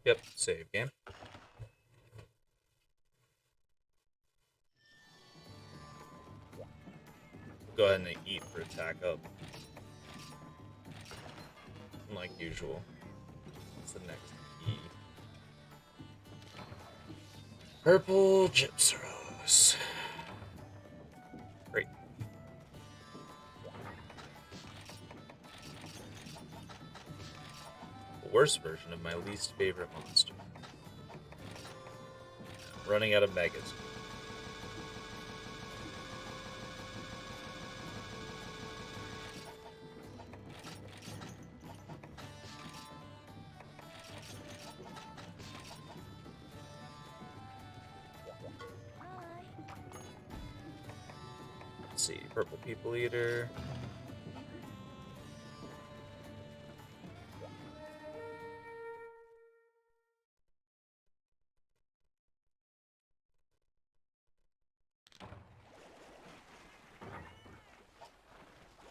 Yep, save game. Go ahead and eat for attack up. Like usual. What's the next E? Purple Gyps Rose. Great. The worst version of my least favorite monster. Running out of megas. Let's see, purple people eater.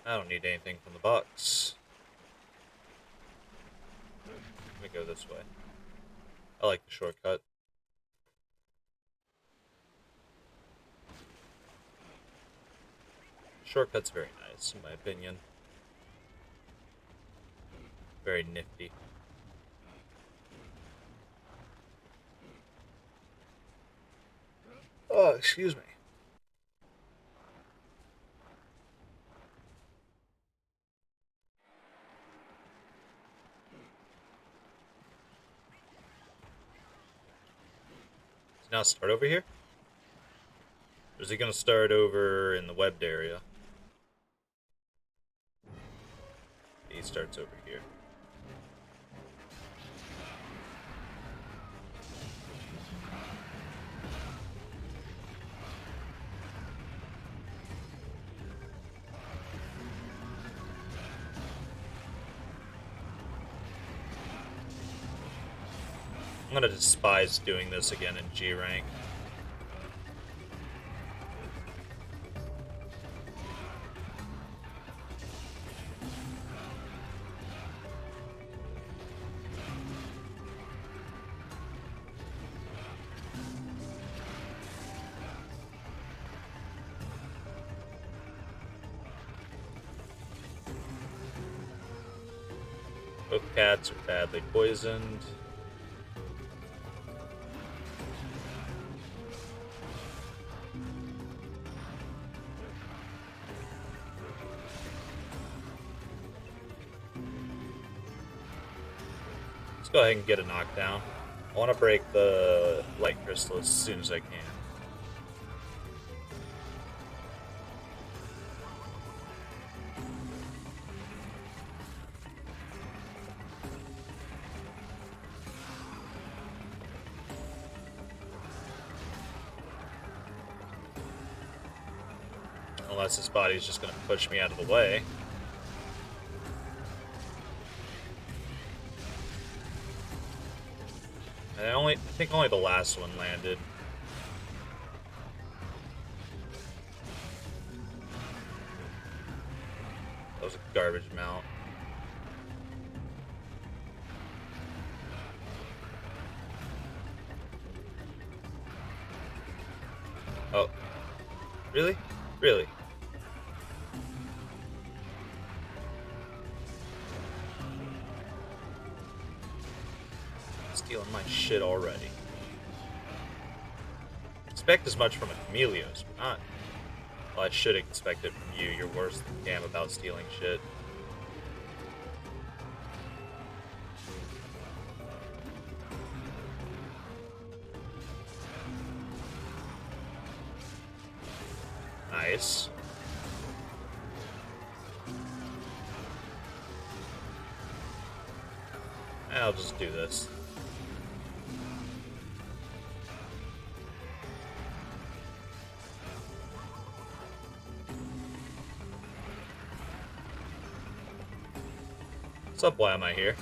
I don't need anything from the box. Let me go this way. I like the shortcut. Shortcut's very nice, in my opinion. Very nifty. Oh, excuse me. Does it now start over here? Or is it going to start over in the webbed area? He starts over here. I'm gonna despise doing this again in G rank. Both cats are badly poisoned. Let's go ahead and get a knockdown. I want to break the light crystal as soon as I can. Unless his body's just going to push me out of the way. And I think only the last one landed. That was a garbage mount. Oh. Really? Really? Stealing my shit already. Expect as much from a Chameleos, but not... Well, I should expect it from you. You're worse than Cam about stealing shit. Nice. I'll just do this. What's up, why am I here?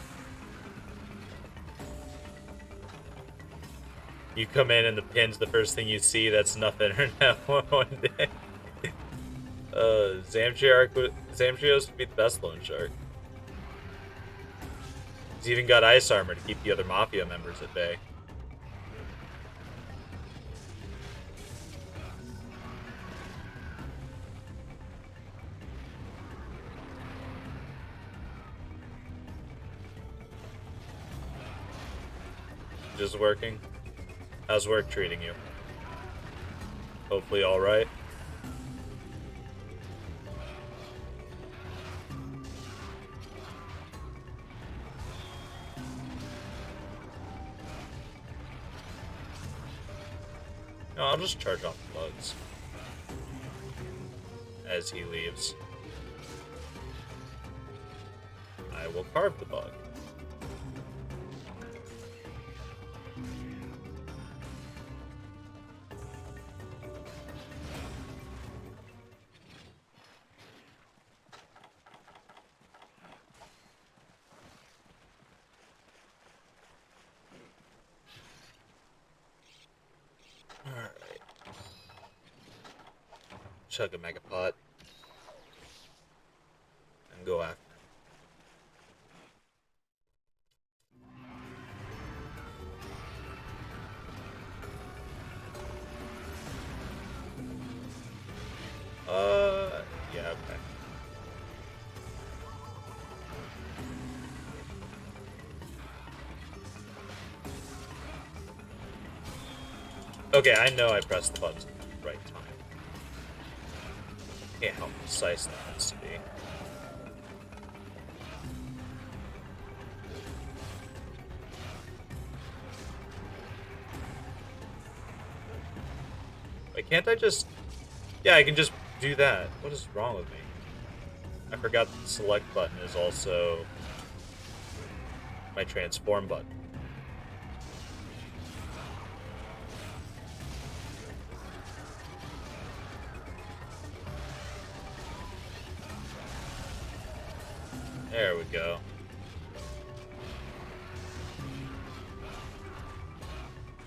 You come in and the pin's the first thing you see, that's enough internet one day. Zamtrios would be the best loan shark. He's even got ice armor to keep the other Mafia members at bay. Just working? How's work treating you? Hopefully alright. No, I'll just charge off the bugs as he leaves. I will carve the bug. chug a mega pot and go after him. Yeah, okay. Okay, I know I pressed the buttons at the right time. Yeah, how precise that has to be. Wait, can't I just... Yeah, I can just do that. What is wrong with me? I forgot that the select button is also my transform button. There we go.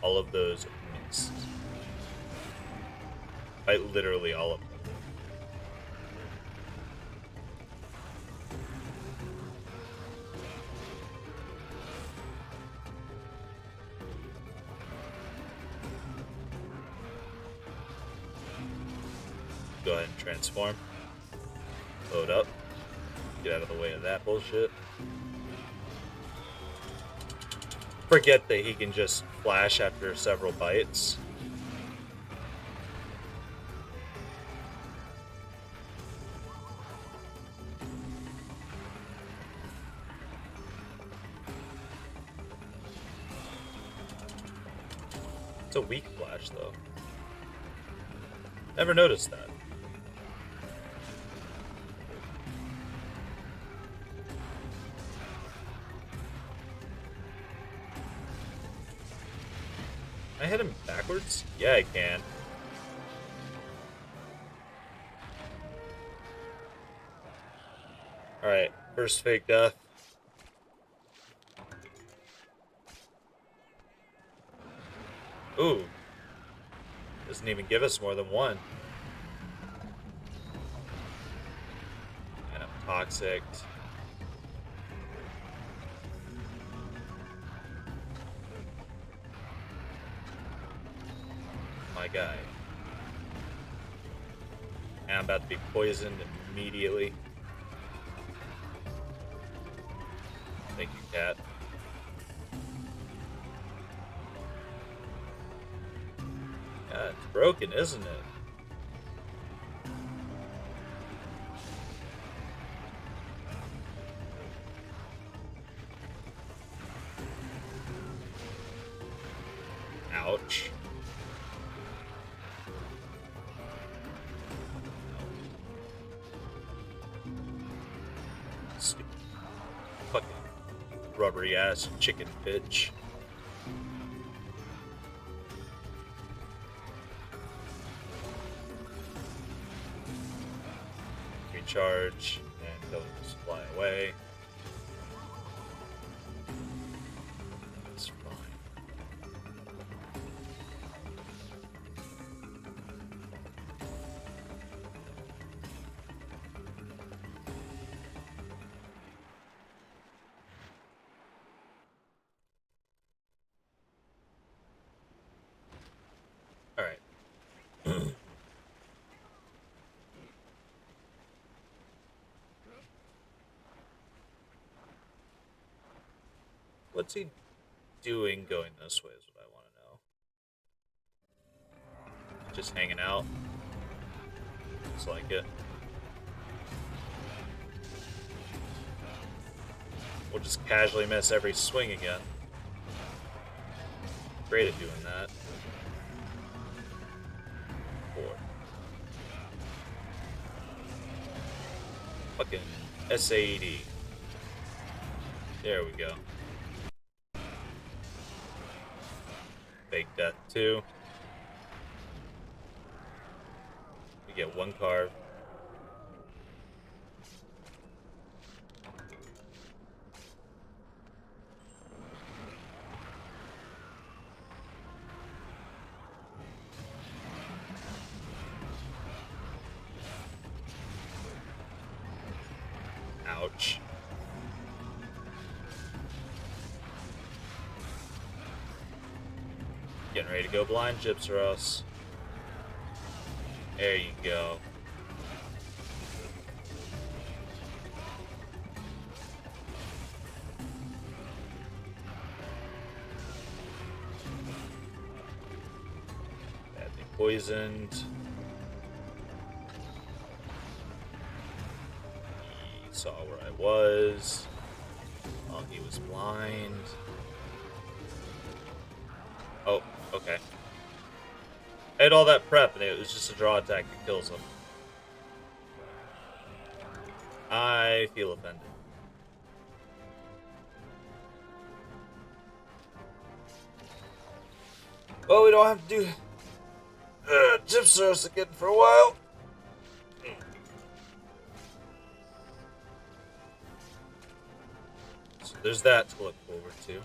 All of those missed. Literally all of them. Go ahead and transform. Load up. Get out of the way of that bullshit. Forget that he can just flash after several bites. It's a weak flash, though. Never noticed that. Can I hit him backwards? Yeah, I can. Alright, first fake death. Ooh. Doesn't even give us more than one. And I'm toxic. My guy. And I'm about to be poisoned immediately. Thank you, cat. Yeah, it's broken, isn't it? Ouch. Stupid fucking rubbery ass chicken bitch. Recharge and they'll just fly away. It's fine. All right. What's he doing going this way is what I want to know. Just hanging out. Looks like it. We'll just casually miss every swing again. Great at doing that. 4. Fucking SAED. There we go. Fake death 2. We get 1 carve. Ouch. Getting ready to go blind, Gyps, or else. There you go. Badly poisoned. He saw where I was. Oh, he was blind. Oh, okay. I had all that prep, and it was just a draw attack that kills him. I feel offended. Well, we don't have to do Gypsaros again for a while. So there's that to look forward to.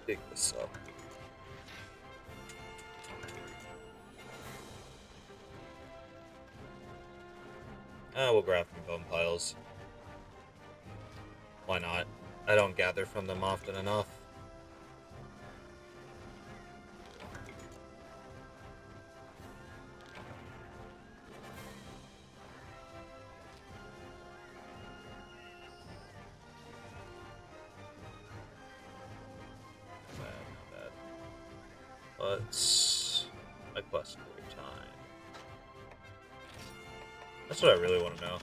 Dig this up. We'll grab from bone piles. Why not? I don't gather from them often enough. What's my quest for time? That's what I really want to know.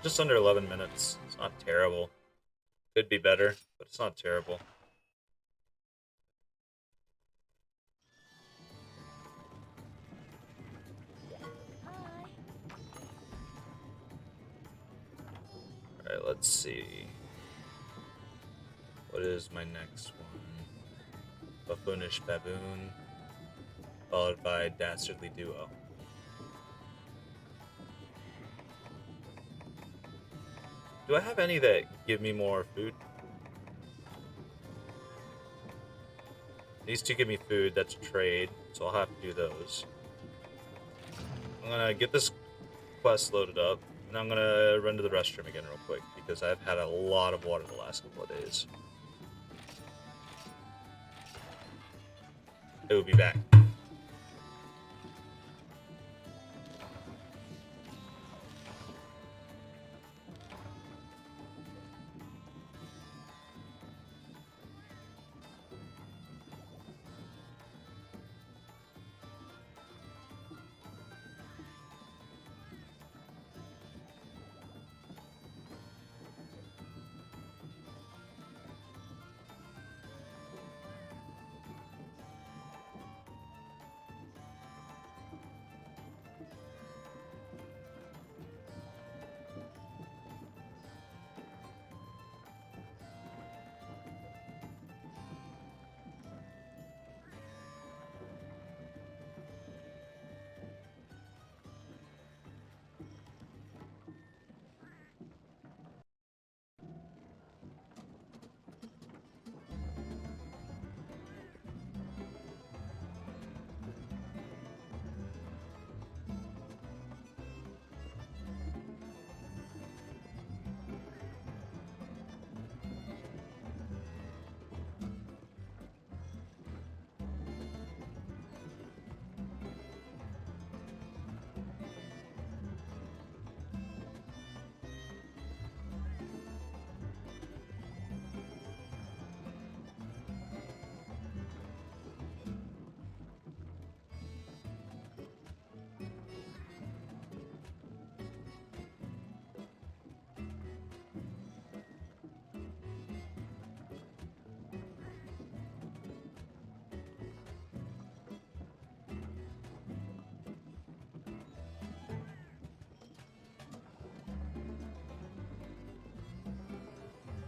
Just under 11 minutes. It's not terrible. Could be better, but it's not terrible. Alright, let's see. What is my next one? Buffoonish Baboon, followed by Dastardly Duo. Do I have any that give me more food? These two give me food, that's a trade, so I'll have to do those. I'm gonna get this quest loaded up, and I'm gonna run to the restroom again real quick, because I've had a lot of water the last couple of days. I will be back.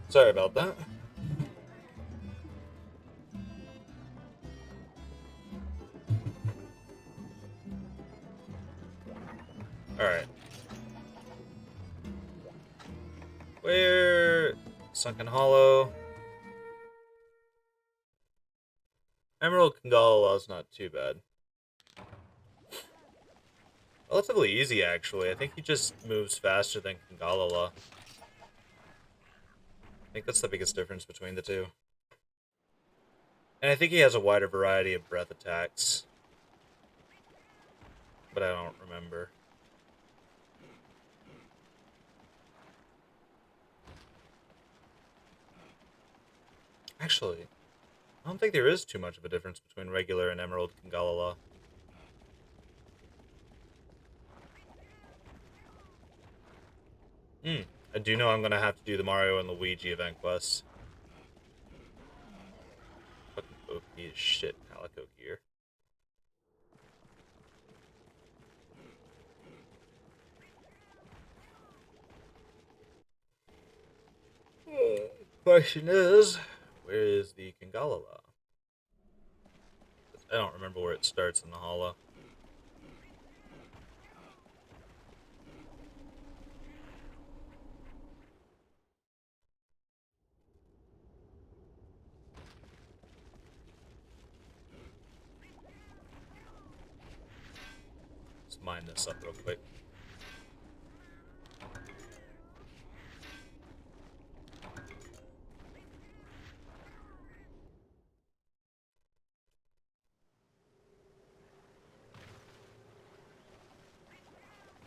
Sorry about that. Alright. Where? Sunken Hollow. Emerald Kangala's not too bad. Relatively easy, actually. I think he just moves faster than Kangalala. I think that's the biggest difference between the two. And I think he has a wider variety of breath attacks. But I don't remember. Actually, I don't think there is too much of a difference between regular and Emerald Kangalala. I do know I'm gonna have to do the Mario and Luigi event quests. Fucking OP as shit, Palico gear. Question is, where is the Kangalala? I don't remember where it starts in the hollow. Let's mine this up real quick.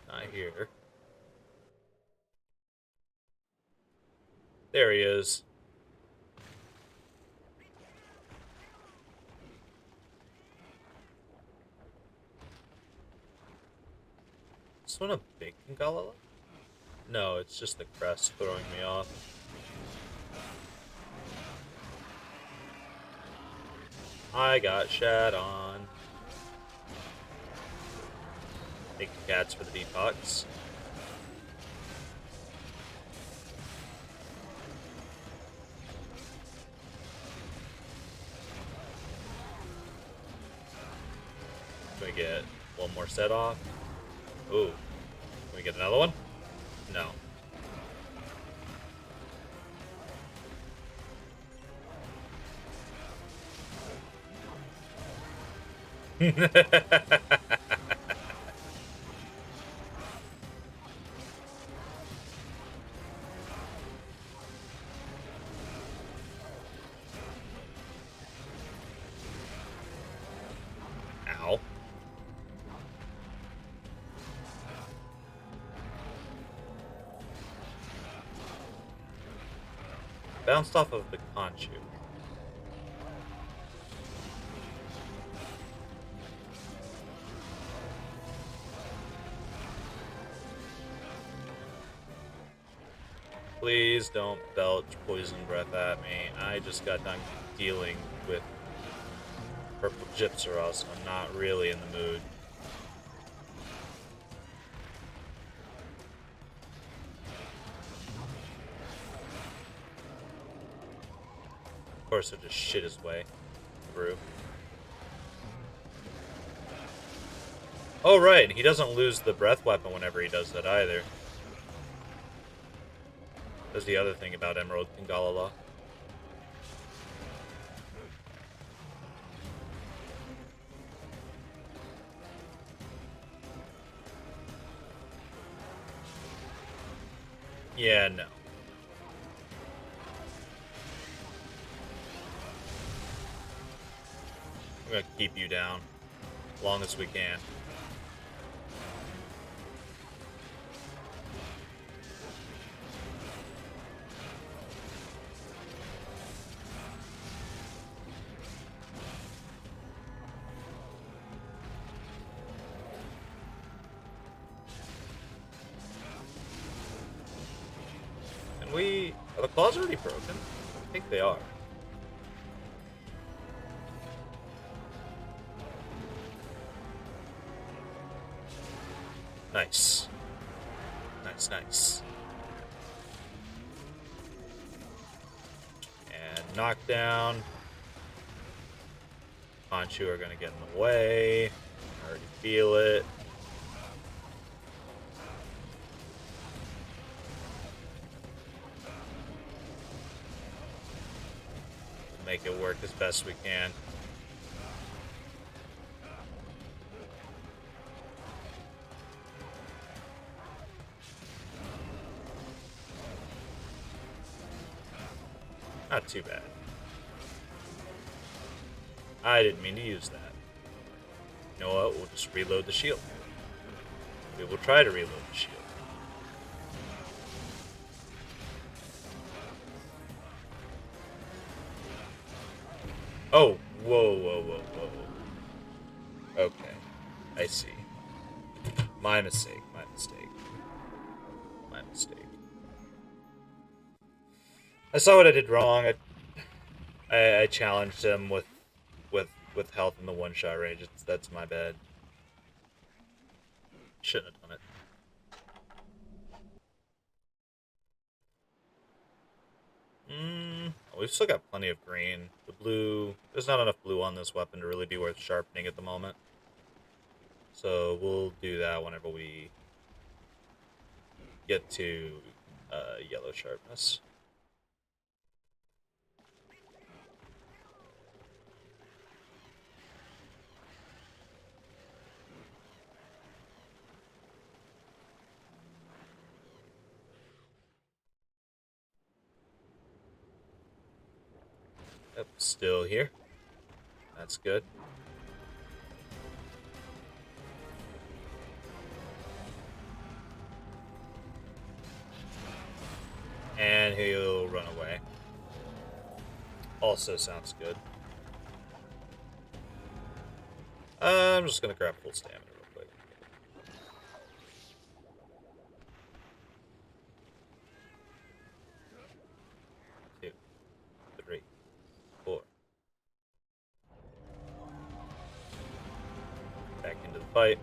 Not here. There he is. Is this one a big Kangalala? No, it's just the crest throwing me off. I got shat on. Thank you, cats, for the detox. Can we get one more set off? Ooh. Can we get another one? No. Ow. Bounced off of the conchu. Please don't belch poison breath at me. I just got done dealing with purple Gypsera, so I'm not really in the mood. Of course, it just shit his way through. Oh, right, and he doesn't lose the breath weapon whenever he does that either. That's the other thing about Emerald Kangalala. Yeah, no. I'm gonna keep you down as long as we can. And are the claws already broken? I think they are. Nice. Nice, nice. And knockdown. Conchu are gonna get in the way. I already feel it. make it work as best we can. Not too bad. I didn't mean to use that. You know what? We'll just reload the shield. We will try to reload the shield. Oh, whoa. Okay, I see. My mistake. I saw what I did wrong. I challenged him with health in the one-shot range. That's my bad. Shouldn't have done it. We've still got plenty of green. The blue, there's not enough blue on this weapon to really be worth sharpening at the moment. So we'll do that whenever we get to yellow sharpness. Yep, still here. That's good. And he'll run away. Also sounds good. I'm just gonna grab full stamina real quick. 2, 3, 4. Back into the fight.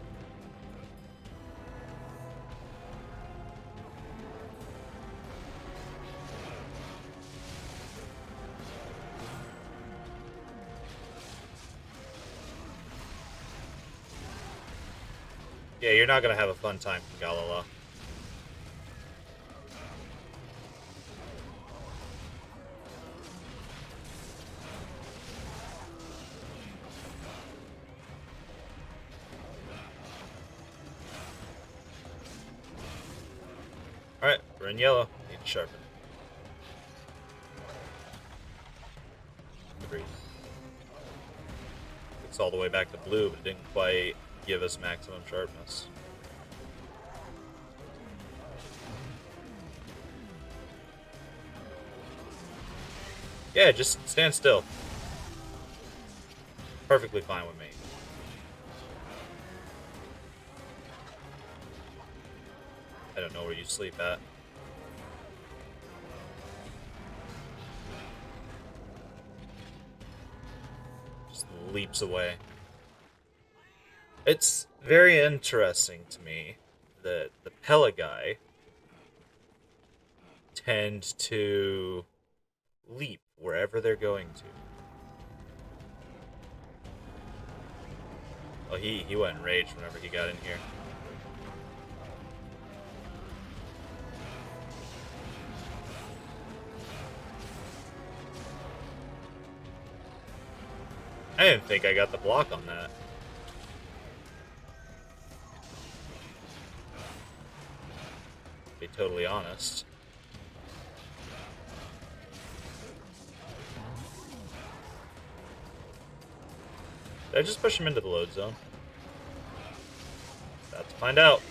Yeah, you're not gonna have a fun time from Galala. Alright, we're in yellow. Need to sharpen it. 3. It's all the way back to blue, but it didn't quite give us maximum sharpness. Yeah, just stand still. Perfectly fine with me. I don't know where you sleep at. Just leaps away. It's very interesting to me that the Pella guy tend to leap wherever they're going to. Oh, he went enraged whenever he got in here. I didn't think I got the block on that. To be totally honest. Did I just push him into the load zone? About to find out.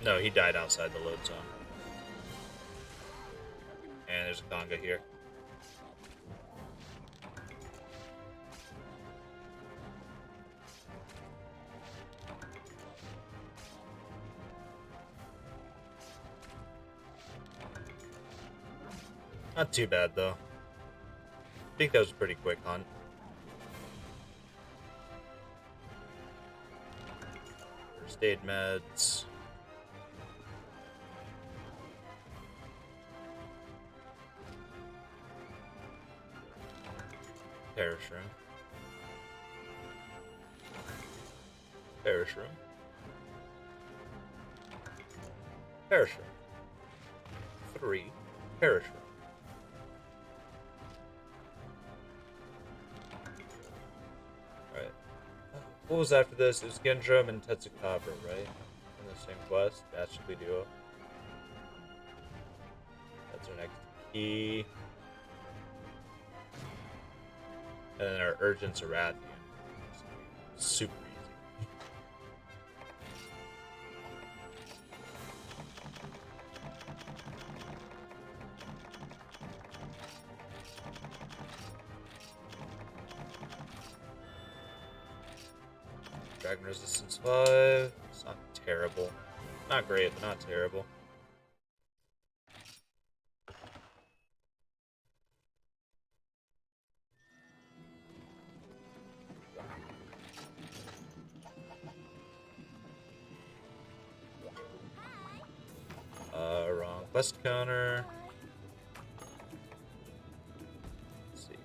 No, he died outside the load zone. And there's a conga here. Not too bad, though. I think that was a pretty quick hunt. First aid meds. Perish room. Perish room. Perish room. 3 perisher. Alright. What was after this? It was Gendrum and Tetsukabra, right? In the same quest. Dastardly Duo. That's our next key. And then our Urgent's Arathian. Super easy. Dragon Resistance 5. It's not terrible. Not great, but not terrible. Wrong quest counter. Let's see.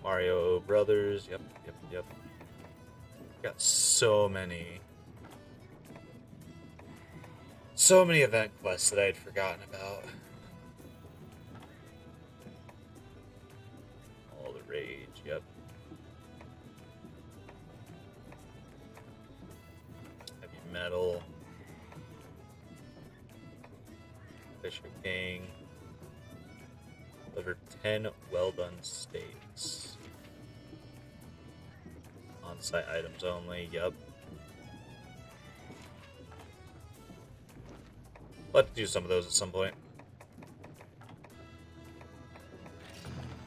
Mario Brothers. Yep. Got so many event quests that I had forgotten about. All the Rage. Yep. Heavy Metal. Fisher King. Delivered 10 well-done steaks. On-site items only, yep. Let's do some of those at some point.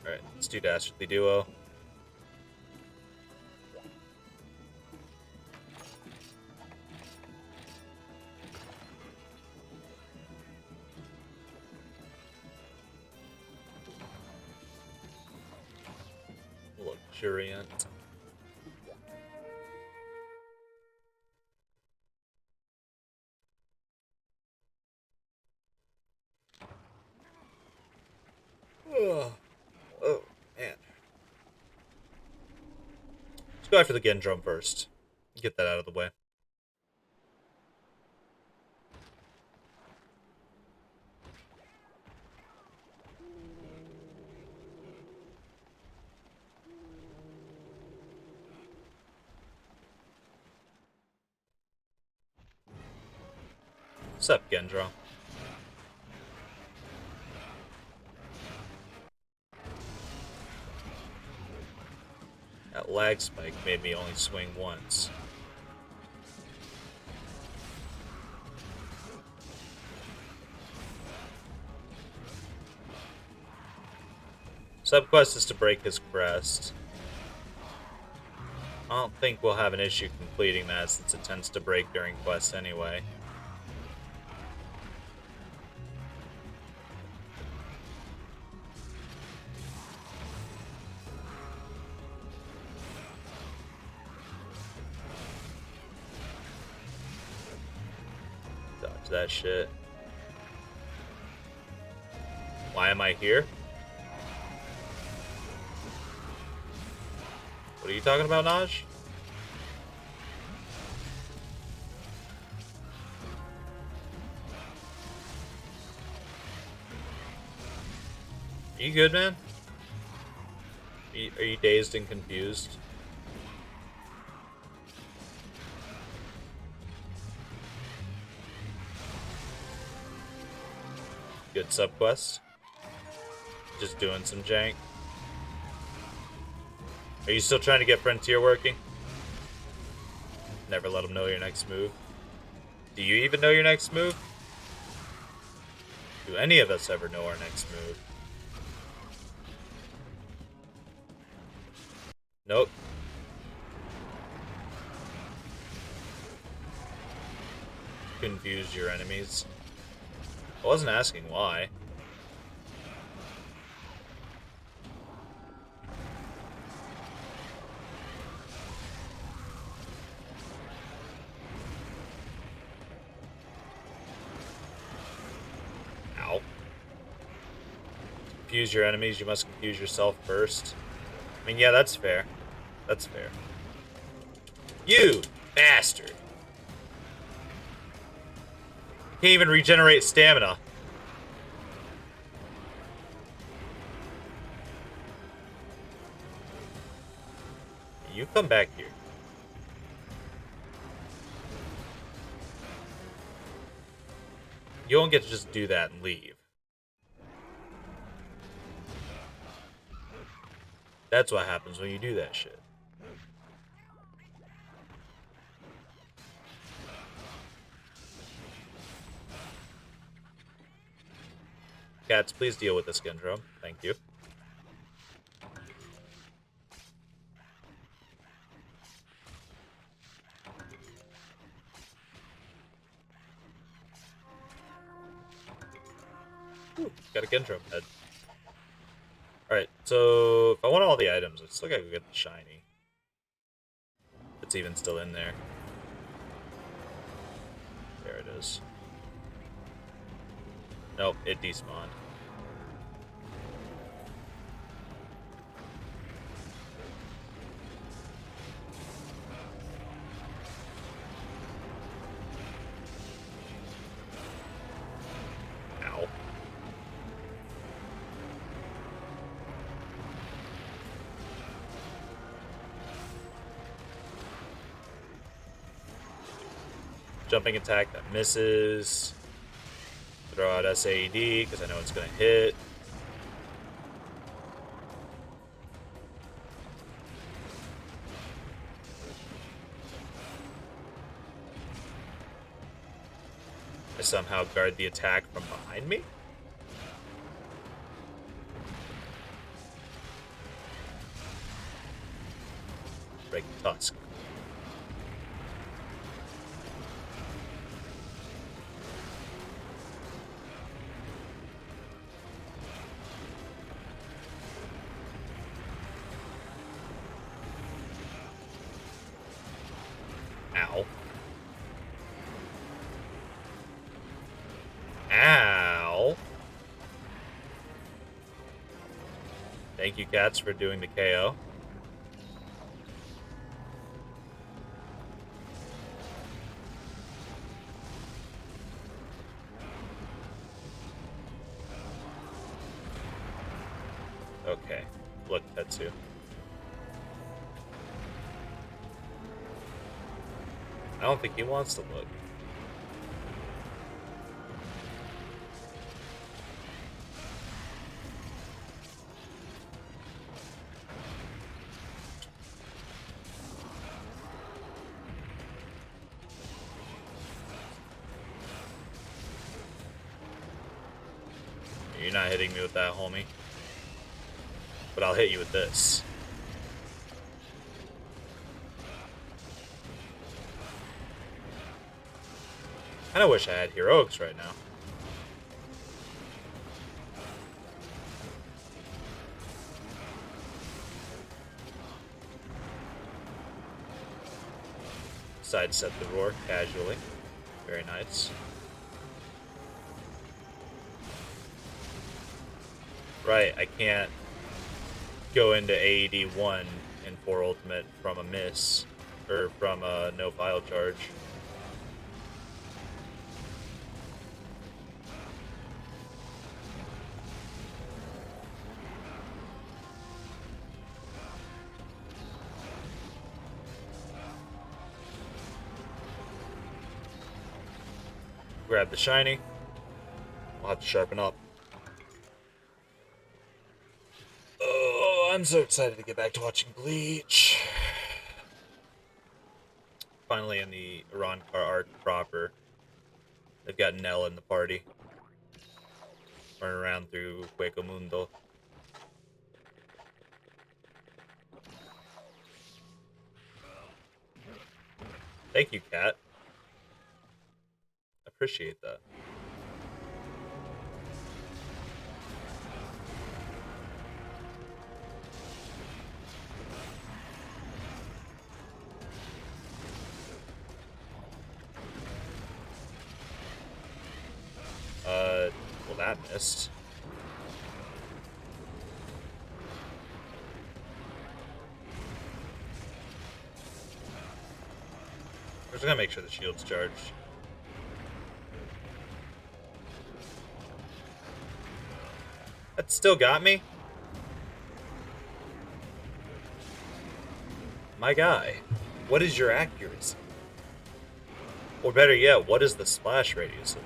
Alright, let's do Dastardly Duo. Luxuriant. Oh, man. Let's go after the Gendrum first. Get that out of the way. What's up, Gendrum? That lag spike made me only swing once. Subquest is to break his crest. I don't think we'll have an issue completing that since it tends to break during quests anyway. Dodge that shit. Why am I here? What are you talking about, Naj? Are you good, man? Are you dazed and confused? Good subquest. Just doing some jank. Are you still trying to get Frontier working? Never let them know your next move. Do you even know your next move? Do any of us ever know our next move? Nope. Confuse your enemies. I wasn't asking why. Ow. Confuse your enemies, you must confuse yourself first. I mean, yeah, that's fair. That's fair. You bastard! Can't even regenerate stamina. you come back here. You won't get to just do that and leave. That's what happens when you do that shit. Cats, please deal with this Gendro. Thank you. Ooh, got a Gendro head. Alright, so if I want all the items, I still gotta go get the shiny. It's even still in there. There it is. Nope, it despawned. Ow. Jumping attack that misses. Throw out SAED because I know it's going to hit. I somehow guard the attack from behind me. Break Tusk. Ow. Ow. Thank you, cats, for doing the KO. Okay. Look, Tetsu. I don't think he wants to look. You're not hitting me with that, homie. But I'll hit you with this. I kinda wish I had heroics right now. Sidestep the roar casually. Very nice. Right, I can't go into AED 1 in 4 ultimate from a miss, or from a no file charge. Grab the shiny. I'll have to sharpen up. Oh, I'm so excited to get back to watching Bleach. Finally in the Iran Car arc proper. They've got Nell in the party. Running around through Hueco Mundo. Thank you, Cat. Appreciate that. Well, that missed. We're just gonna make sure the shield's charged. That still got me? Am My guy, what is your accuracy? Or better yet, what is the splash radius of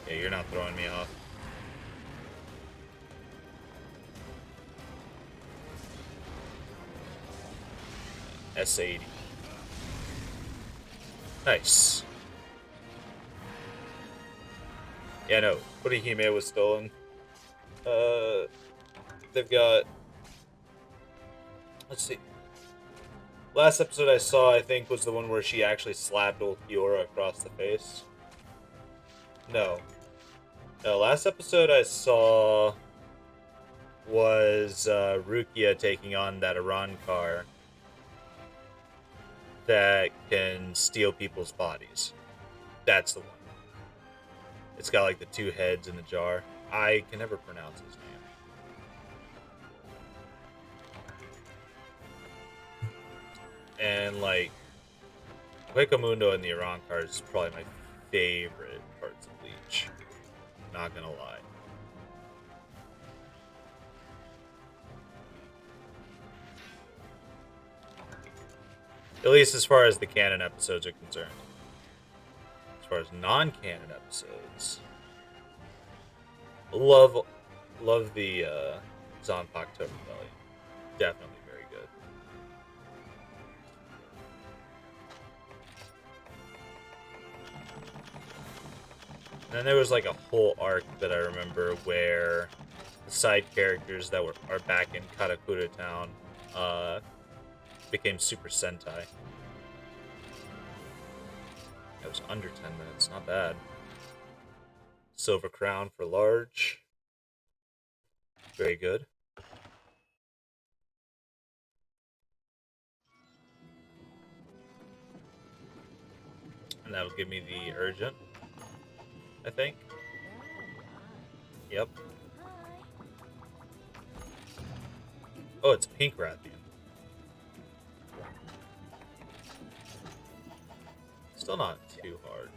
that? Yeah, you're not throwing me off. S80. Nice. Yeah, no. Kurihime was stolen. They've got... Let's see. Last episode I saw, I think, was the one where she actually slapped old Kiora across the face. No. No, last episode I saw was Rukia taking on that Iran car that can steal people's bodies. That's the one. It's got like the two heads in the jar. I can never pronounce his name. And like Hueco and the Iran cars is probably my favorite parts of Bleach. Not gonna lie. At least as far as the canon episodes are concerned. As far as non-canon episodes, love the Zanpakuto Rebellion. Definitely very good. And then there was like a whole arc that I remember where the side characters that are back in Karakura Town became Super Sentai. It was under 10 minutes, not bad. Silver Crown for large. Very good. And that'll give me the urgent, I think. Yep. Oh, it's Pink Rathian. Still not too hard.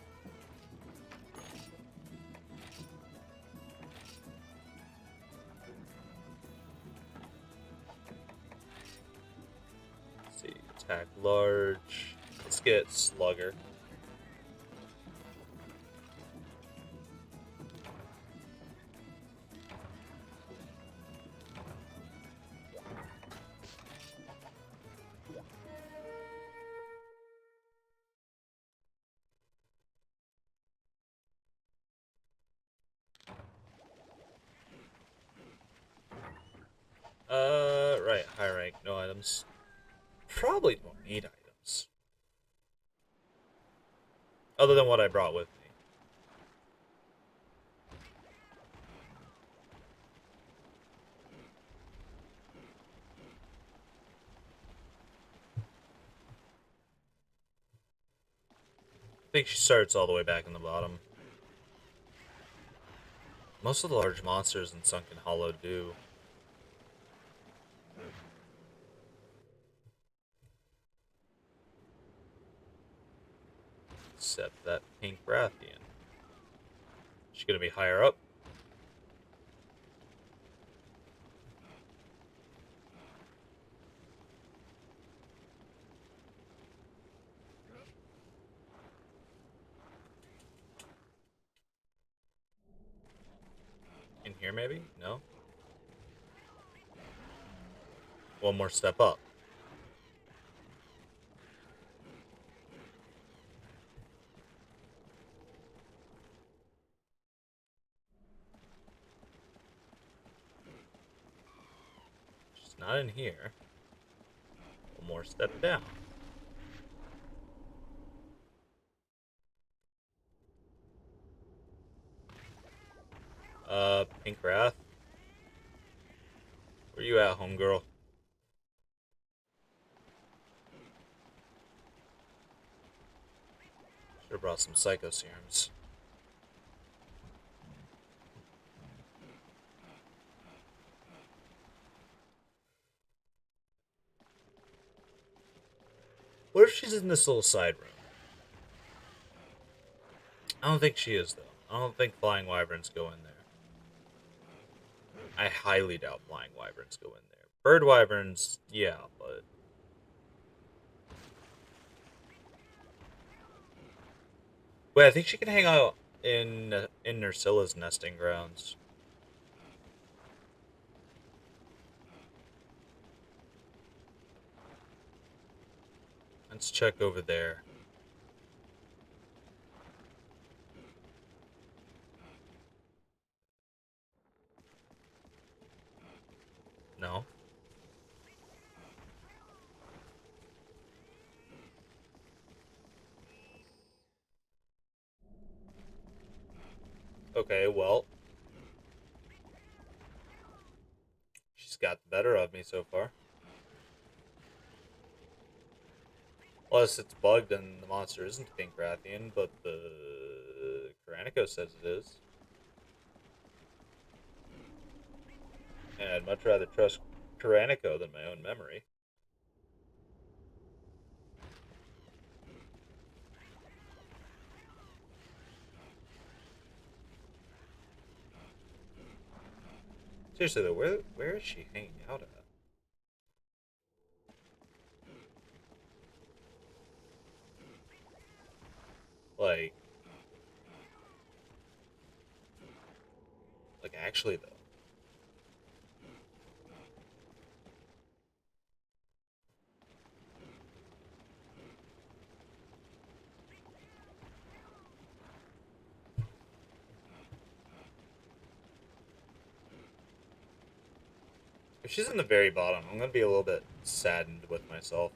Let's see, attack large. Let's get Slugger. Right, high rank, no items. Probably don't need items. Other than what I brought with me. I think she starts all the way back in the bottom. Most of the large monsters in Sunken Hollow do. Except that Pink Rathian. She's gonna be higher up. In here, maybe? No? One more step up. She's not in here. One more step down. Pink Wrath. Where you at, homegirl? Should have brought some Psycho Serums. What if she's in this little side room? I don't think she is, though. I don't think flying wyverns go in there. I highly doubt flying wyverns go in there. Bird wyverns, yeah, but... Wait, I think she can hang out in Nersilla's nesting grounds. Let's check over there. No. Okay, well. She's got the better of me so far. Unless it's bugged and the monster isn't pink Rathian, but the Karanico says it is. And I'd much rather trust Karanico than my own memory. Seriously though, where is she hanging out at? Like actually though. If she's in the very bottom, I'm gonna be a little bit saddened with myself.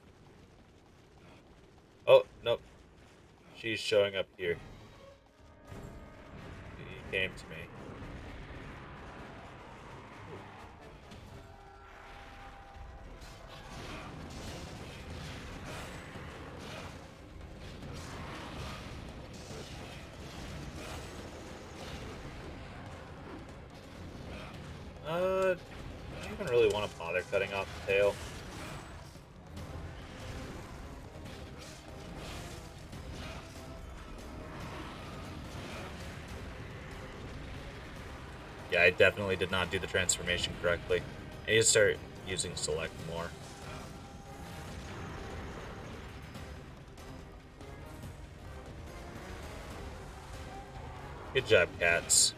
Oh, nope. She's showing up here. He came to me. Do you even really want to bother cutting off the tail? Yeah, I definitely did not do the transformation correctly. I need to start using select more. Good job, cats.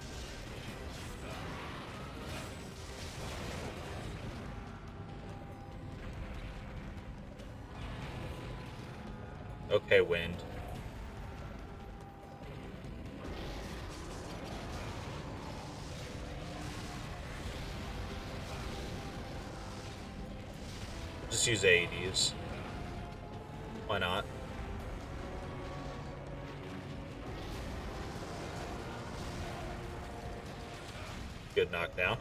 Okay, wind. Just use AEDs. Why not? Good knockdown.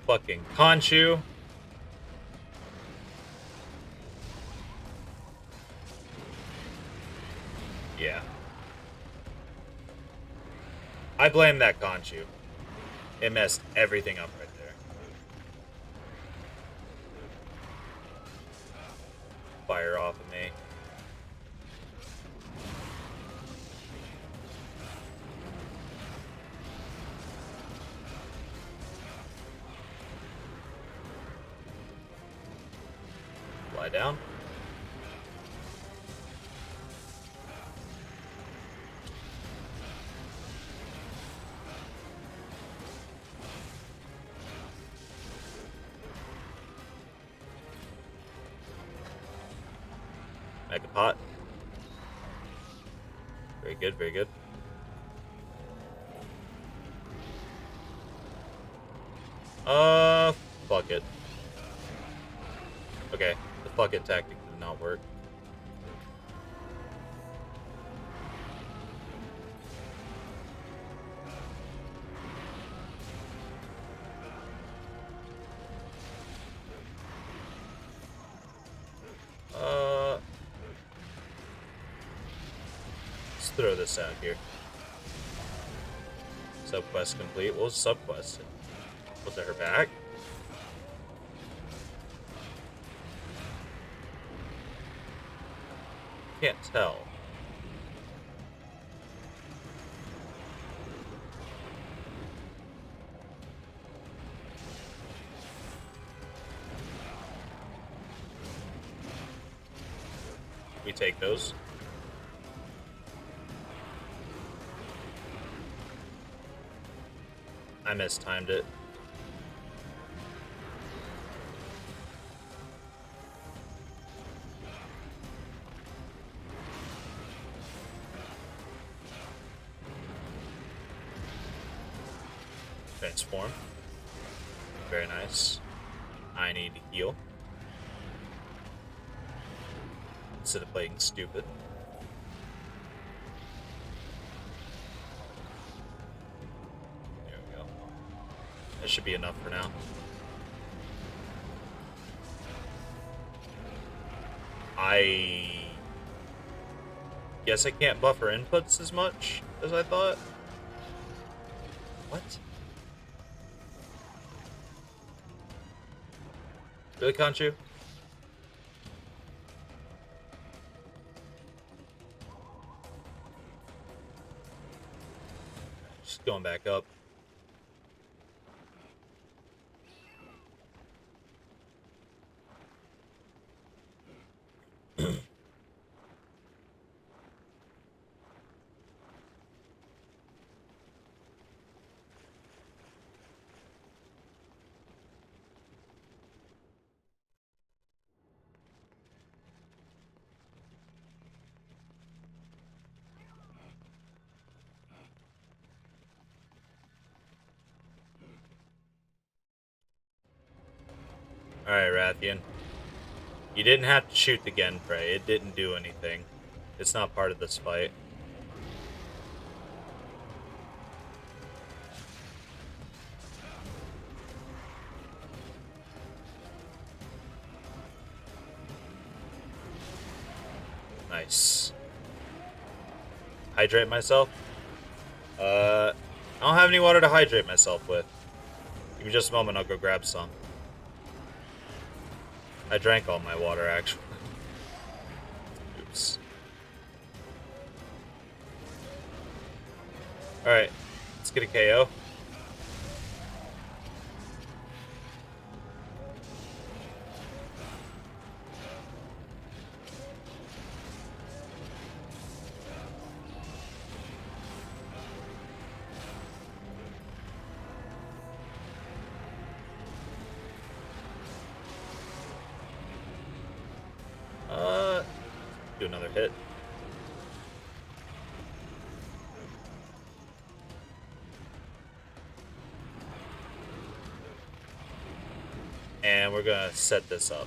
Fucking Conchu. Yeah. I blame that Conchu. It messed everything up right there. Fire off of me. Lie down. Mega pot. Very good, very good. Fuck it. Okay, the fuck it tactic did not work. Let's throw this out here. Subquest complete. What was subquest? Was it her back? Can't tell. We take those. I mistimed it. Transform. Very nice. I need to heal. Instead of playing stupid. There we go. That should be enough for now. I guess I can't buffer inputs as much as I thought. What? Really, Conchu? Just going back up. Alright, Rathian. You didn't have to shoot the Genprey. It didn't do anything. It's not part of this fight. Nice. Hydrate myself? I don't have any water to hydrate myself with. Give me just a moment, I'll go grab some. I drank all my water, actually. Oops. Alright, let's get a KO. Do another hit. And we're gonna set this up.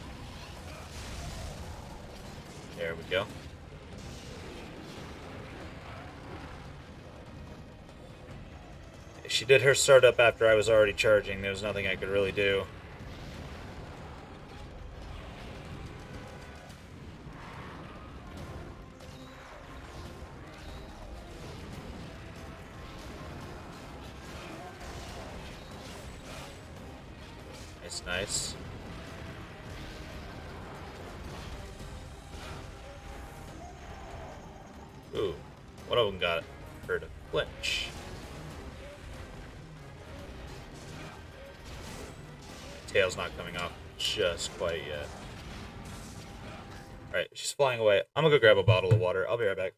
There we go. She did her startup after I was already charging. There was nothing I could really do. Nice. Ooh, one of them got her to flinch. Tail's not coming off just quite yet. Alright, she's flying away. I'm gonna go grab a bottle of water. I'll be right back.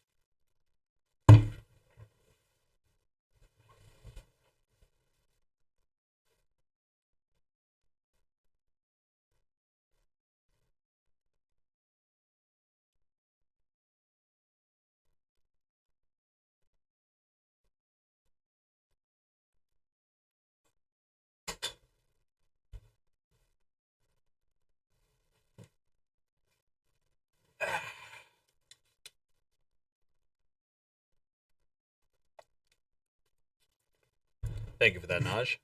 Thank you for that, Naj.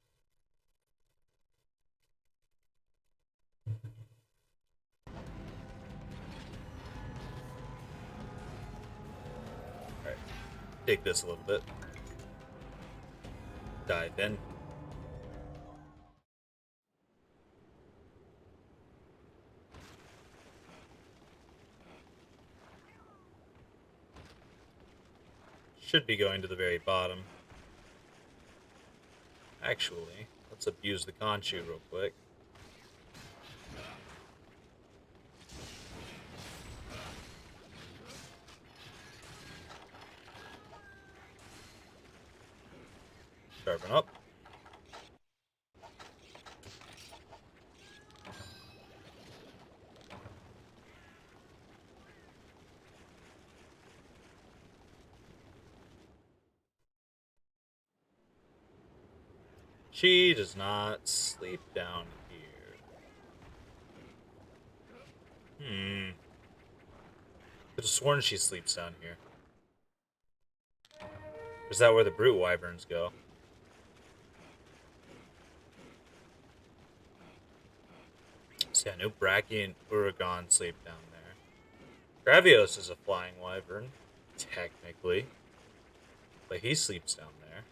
Alright, take this a little bit. Dive in. Should be going to the very bottom. Actually, let's abuse the Conchu real quick. Sharpen up. She does not sleep down here. Could have sworn she sleeps down here. Or is that where the brute wyverns go? So yeah, no Bracky and Uragon sleep down there. Gravios is a flying wyvern, technically. But he sleeps down there.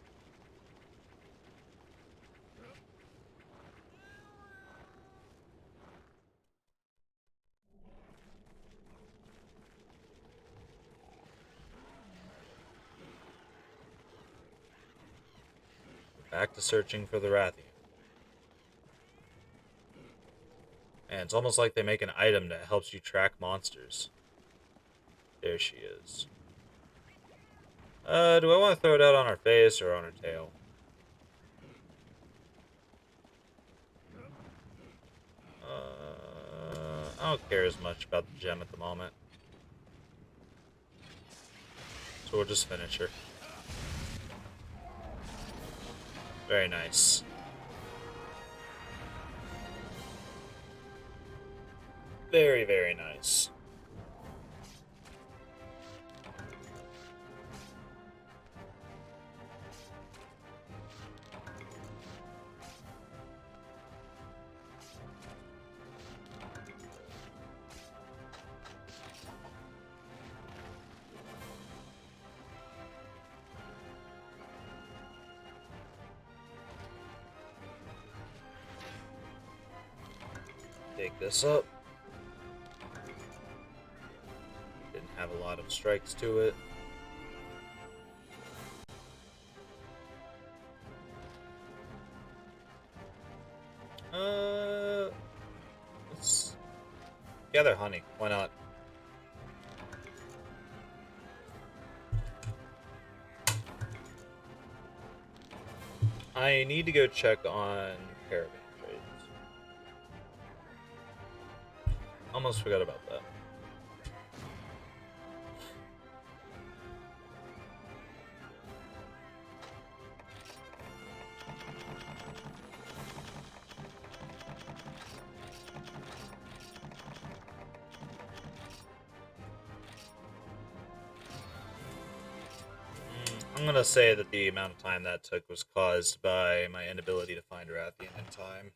Back to searching for the Rathian. And it's almost like they make an item that helps you track monsters. There she is. Do I want to throw it out on her face or on her tail? I don't care as much about the gem at the moment. So we'll just finish her. Very nice. Very, very nice. Take this up. Didn't have a lot of strikes to it. Let's gather honey. Why not? I need to go check on caravan trades. Almost forgot about that. I'm gonna say that the amount of time that took was caused by my inability to find Rathian in time.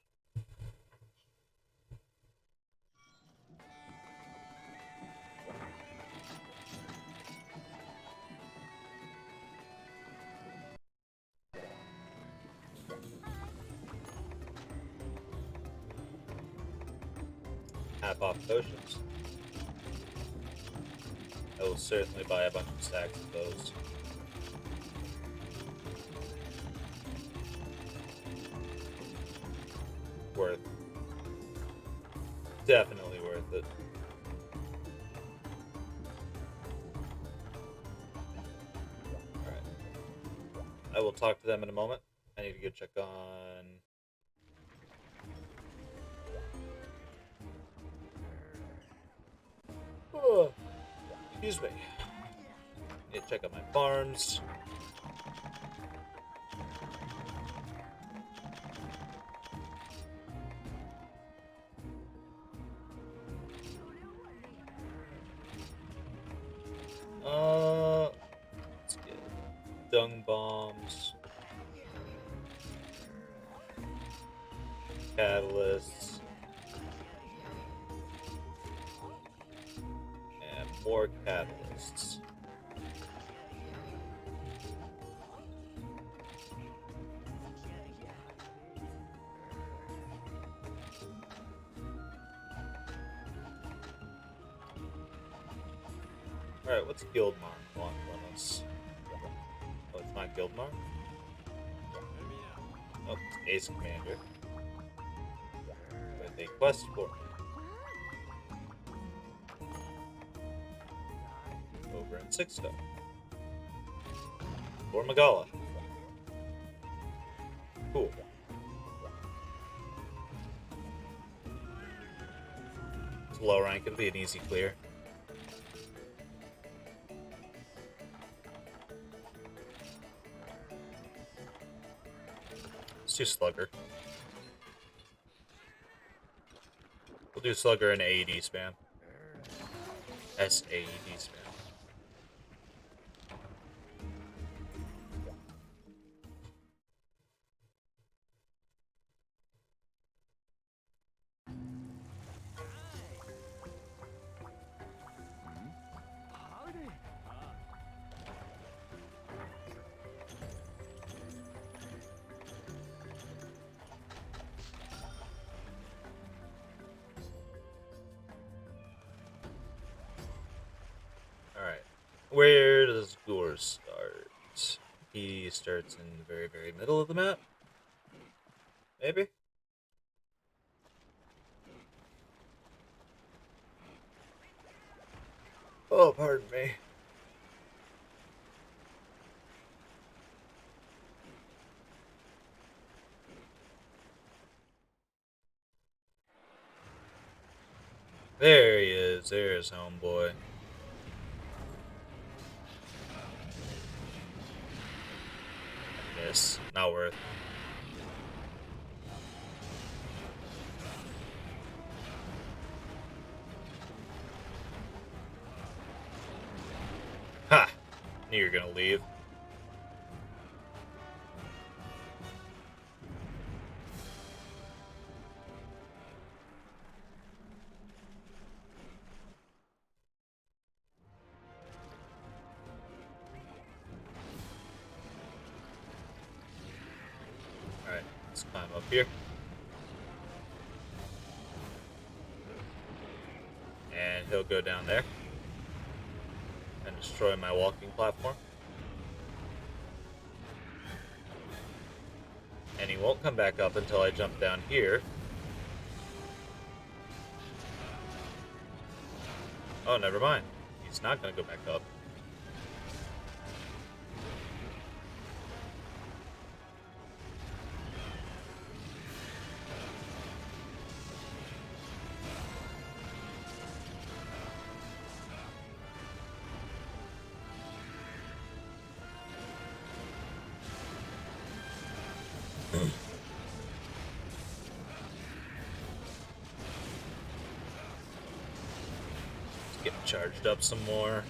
Half off potions. I will certainly buy a bunch of stacks of those. Worth. Definitely worth it. Alright. I will talk to them in a moment. I need to go check on... Oh, excuse me. Need to check out my farms. Let's get dung bombs, catalysts, and more catalysts. Alright, what's Guildmar want from us? Oh, it's not Guildmar? Oh, it's Ace Commander. With a quest for me. Over in Sixto. For Magala. Cool. It's low rank, it'll be an easy clear. Let's do Slugger. We'll do Slugger and AED spam. SAED spam. Alright. Where does Gore start? He starts in the very, very middle of the map? Maybe? Oh, pardon me. There he is. There's homeboy. Miss. Not worth. Ha! Knew you were gonna leave. Alright, let's climb up here. And he'll go down there and destroy my walking platform. And he won't come back up until I jump down here. Oh, never mind. He's not going to go back up. Get charged up some more.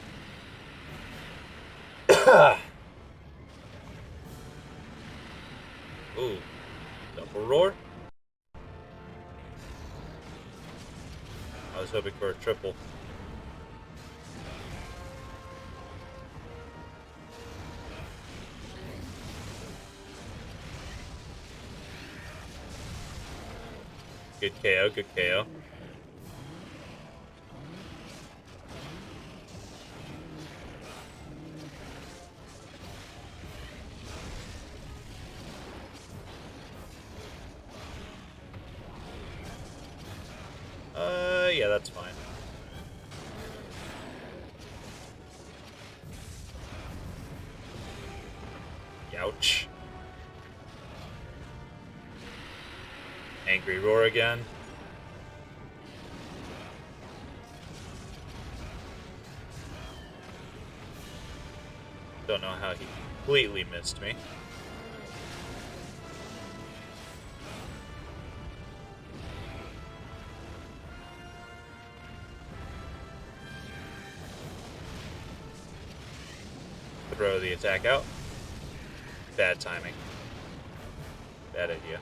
Ooh, double roar. I was hoping for a triple. Good KO, good KO. Yeah, that's fine. Ouch. Angry roar again. Don't know how he completely missed me. Throw the attack out. Bad timing. Bad idea.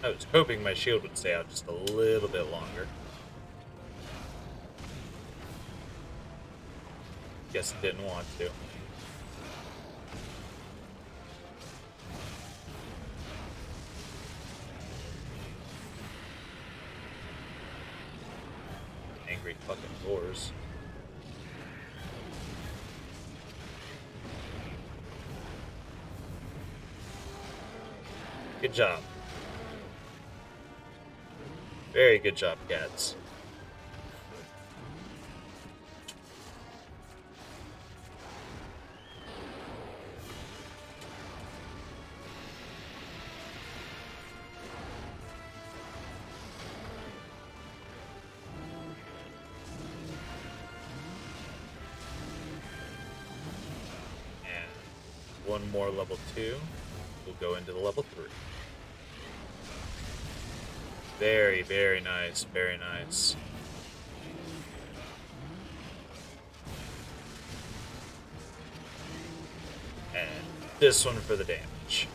I was hoping my shield would stay out just a little bit longer. Guess it didn't want to. Angry fucking doors. Good job. Very good job, cats. One more level 2. We'll go into the level 3. Very, very nice. Very nice. And this one for the damage.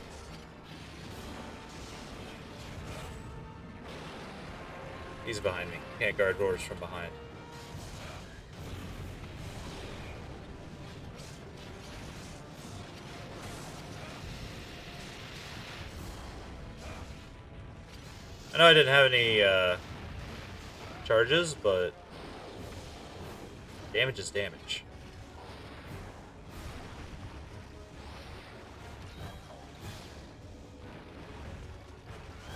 He's behind me. Can't guard doors from behind. I know I didn't have any charges, but damage is damage.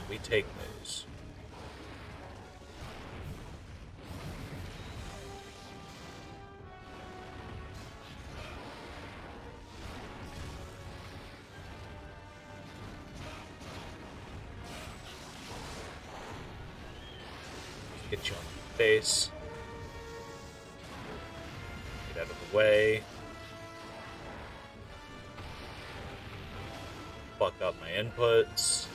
We take those. Get you on the face. Get out of the way. Fuck up my inputs.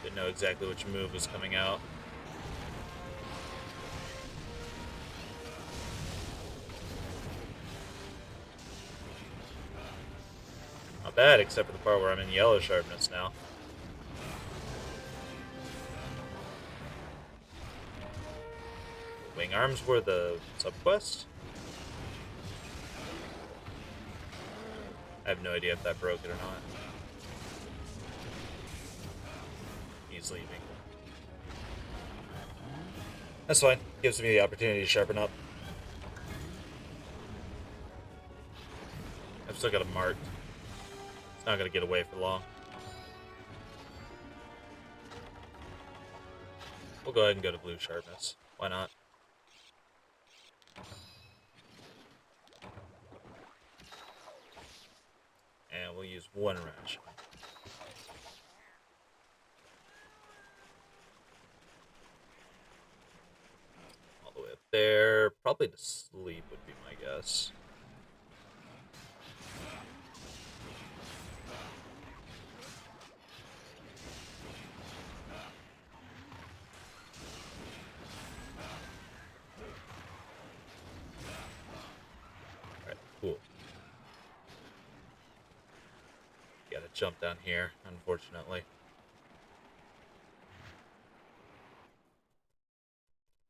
Didn't know exactly which move was coming out. Not bad, except for the part where I'm in yellow sharpness now. Wing arms were the subquest? I have no idea if that broke it or not. He's leaving. That's fine. Gives me the opportunity to sharpen up. I've still got a mark. It's not going to get away for long. We'll go ahead and go to blue sharpness. Why not? And we'll use one ration. All the way up there. Probably to sleep would be my guess. Alright, cool. Gotta jump down here, unfortunately.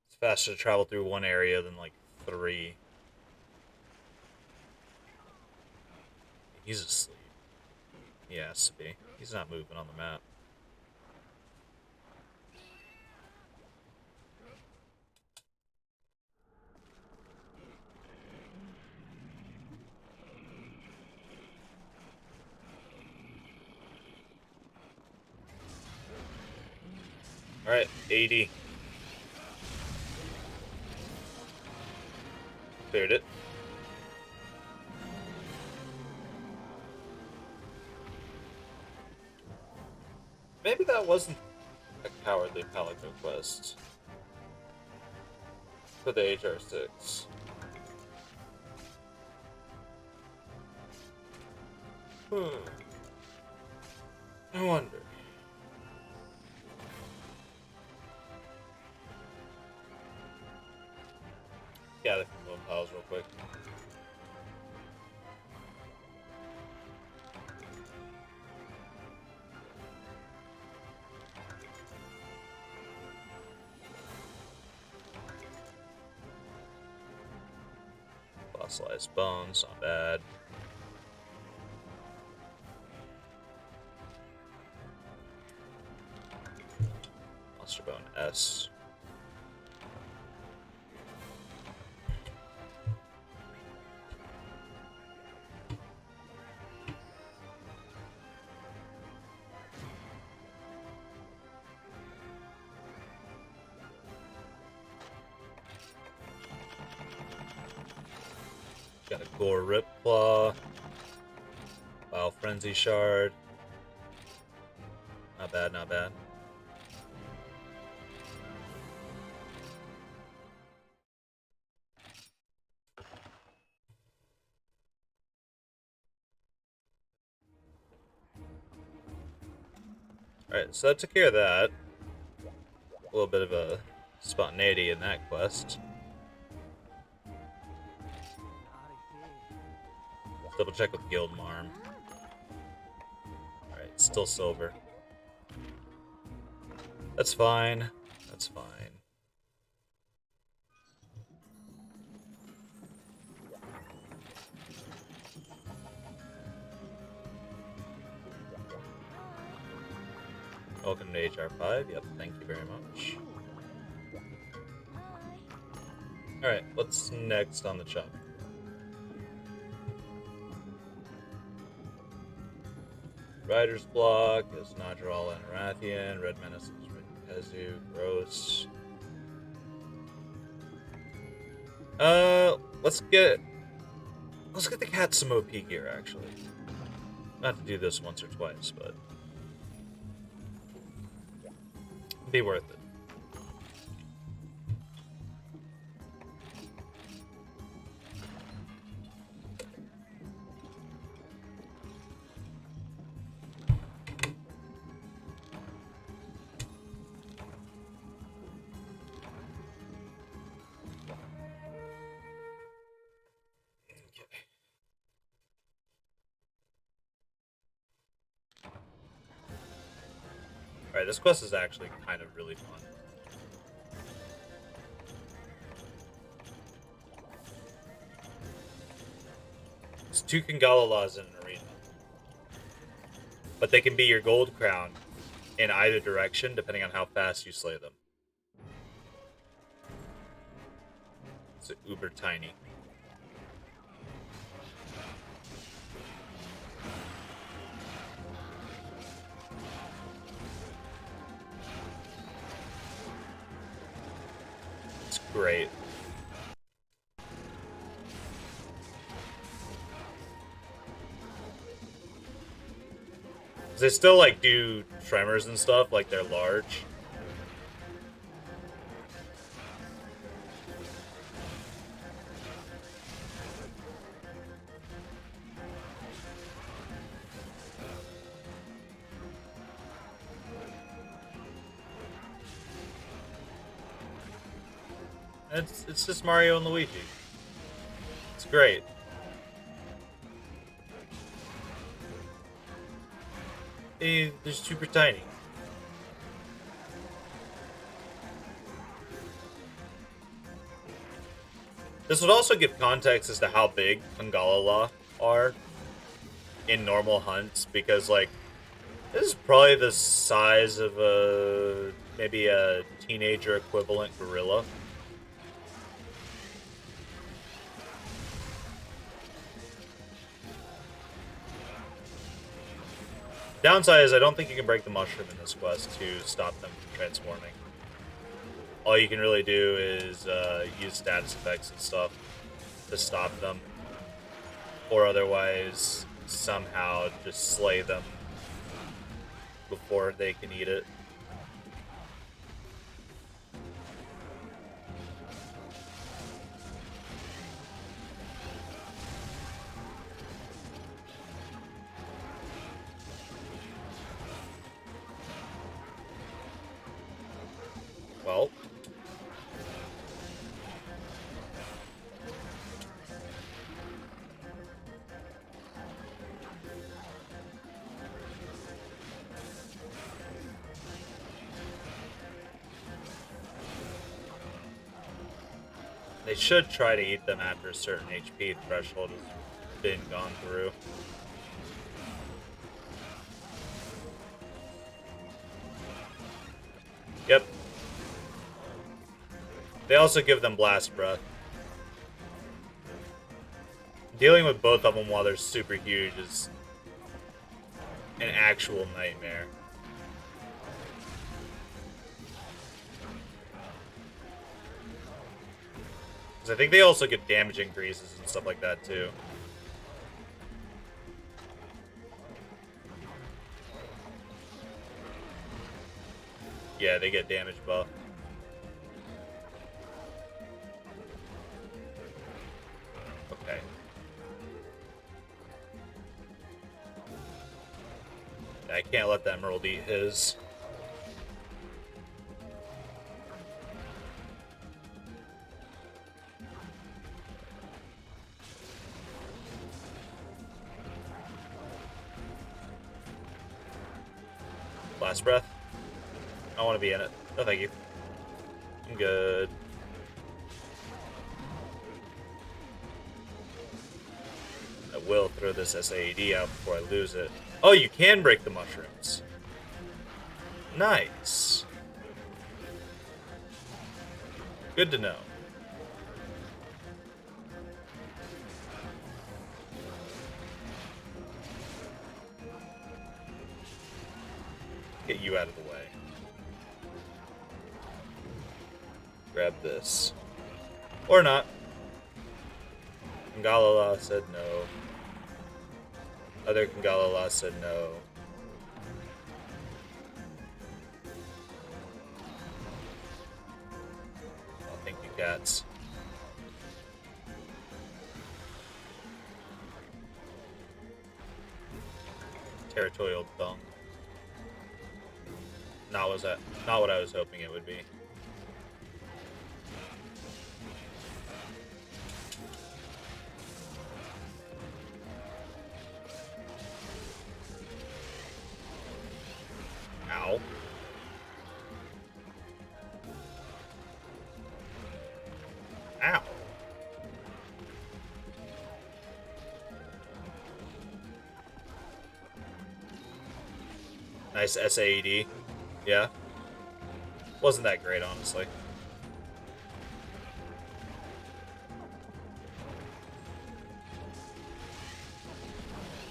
It's faster to travel through one area than like 3. He's asleep. He has to be. He's not moving on the map. Alright, 80. Cleared it. Maybe that wasn't a cowardly Pelican quest for the HR6. I wonder. Gather from bone piles real quick. Fossilized bones, not bad. Monster bone S. Got a Gore Rip Claw. Vile Frenzy Shard. Not bad, not bad. Alright, so that took care of that. A little bit of a spontaneity in that quest. Double check with Guild Marm. Alright, still silver. That's fine. That's fine. Welcome to HR5. Yep, thank you very much. Alright, what's next on the chop? Rider's Block is Nadral and Arathian. Red Menace is Red Kazu. Gross. Let's get the cat some OP gear, actually. Not to do this once or twice, but be worth it. Alright, this quest is actually kind of really fun. It's 2 Kangalalas in an arena. But they can be your gold crown in either direction, depending on how fast you slay them. It's uber tiny. It's great. They still like do tremors and stuff, like they're large. It's just Mario and Luigi. It's great. They're super tiny. This would also give context as to how big Pangalala are in normal hunts, because like this is probably the size of maybe a teenager equivalent gorilla. Downside is I don't think you can break the mushroom in this quest to stop them from transforming. All you can really do is use status effects and stuff to stop them. Or otherwise, somehow just slay them before they can eat it. Well, They should try to eat them after a certain HP threshold has been gone through. Yep. They also give them Blast Breath. Dealing with both of them while they're super huge is an actual nightmare. Because I think they also get damage increases and stuff like that too. Yeah, they get damage buff. Okay. I can't let the Emerald eat his. Last breath. I want to be in it. No, thank you. I'm good. I will throw this SAED out before I lose it. Oh, you can break the mushrooms. Nice. Good to know. Get you out of the way. Grab this. Or not. Kangalala said no. Other Kangalala said no. Oh, thank you, cats. Territorial dung. Not what I was hoping it would be. Ow. Ow. Nice SAED. Yeah. Wasn't that great, honestly.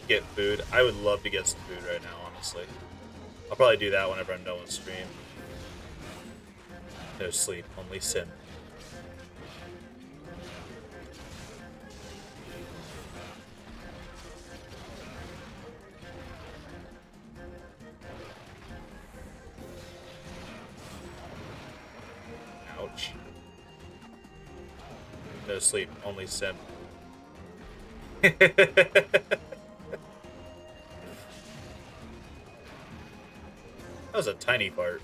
Get food. I would love to get some food right now, honestly. I'll probably do that whenever I'm done with stream. No sleep, only sim. Ouch. No sleep, only sim. That was a tiny fart.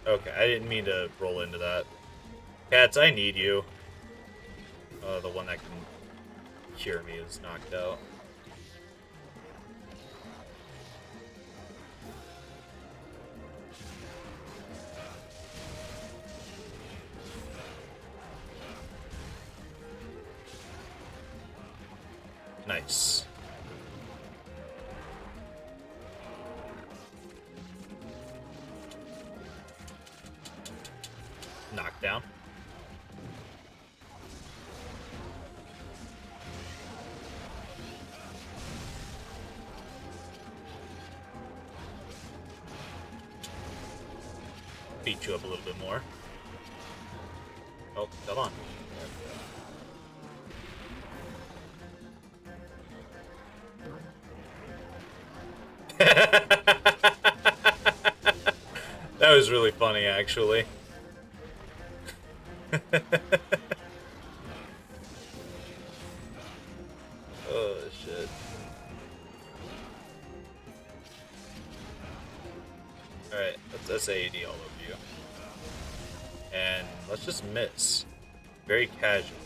Okay, I didn't mean to roll into that. Cats, I need you. The one that can cure me is knocked out. Nice. Knockdown. Beat you up a little bit more. Oh, come on. That was really funny, actually. Oh, shit. Alright, let's SAED all over you. And let's just miss. Very casual.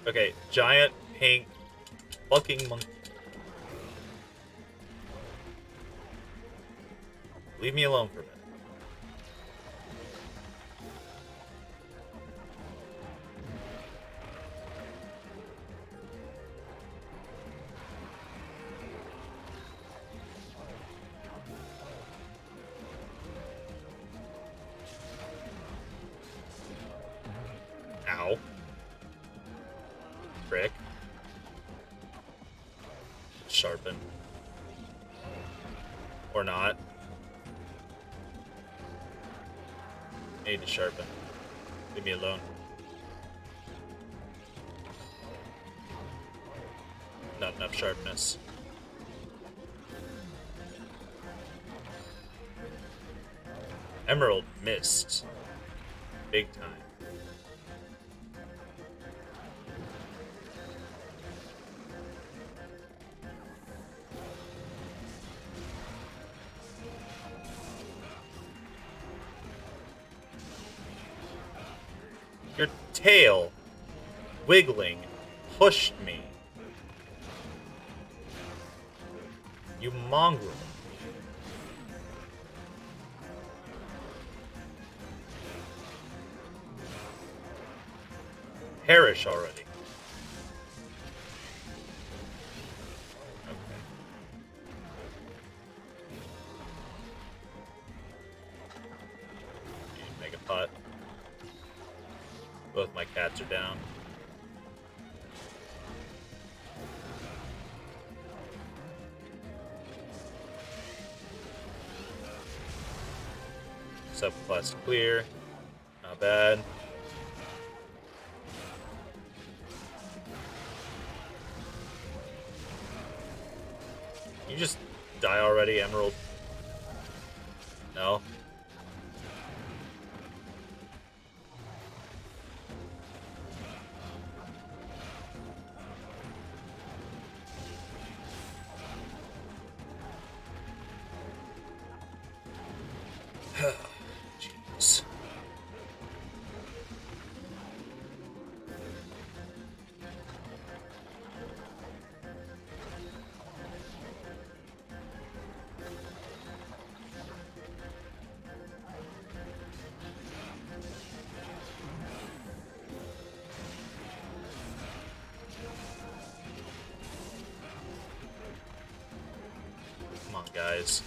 Okay, giant pink fucking monkey. Leave me alone for a minute. Ow. Frick. Sharpen. Or not. I need to sharpen. Leave me alone. Not enough sharpness. Emerald missed. Big time. Your tail, wiggling, pushed me. You mongrel. Perish already. Okay. Make a pot. Both my cats are down. Subclass clear. Not bad. You just die already, Emerald? No? Jeez. Come on, guys.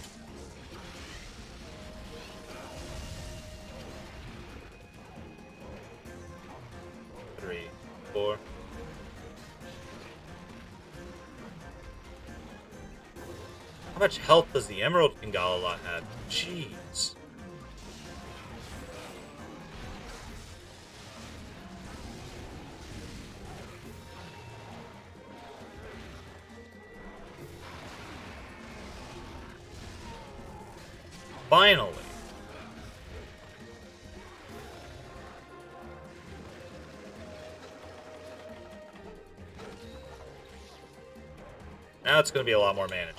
Three, four. How much health does the Emerald Kingala have? Jeez. Finally. Now it's going to be a lot more manageable.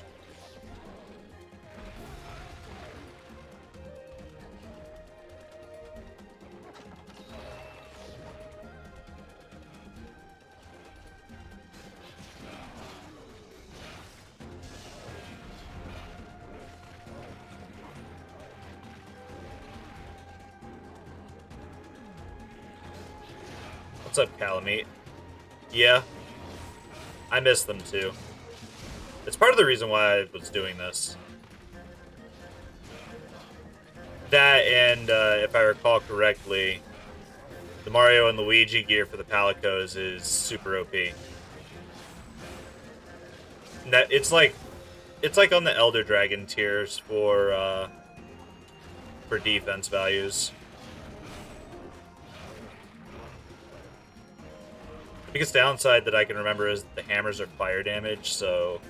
What's up, Calamite? Yeah. I miss them too. It's part of the reason why I was doing this. That and, if I recall correctly, the Mario and Luigi gear for the Palicos is super OP. It's like on the Elder Dragon tiers for defense values. The biggest downside that I can remember is the hammers are fire damage, so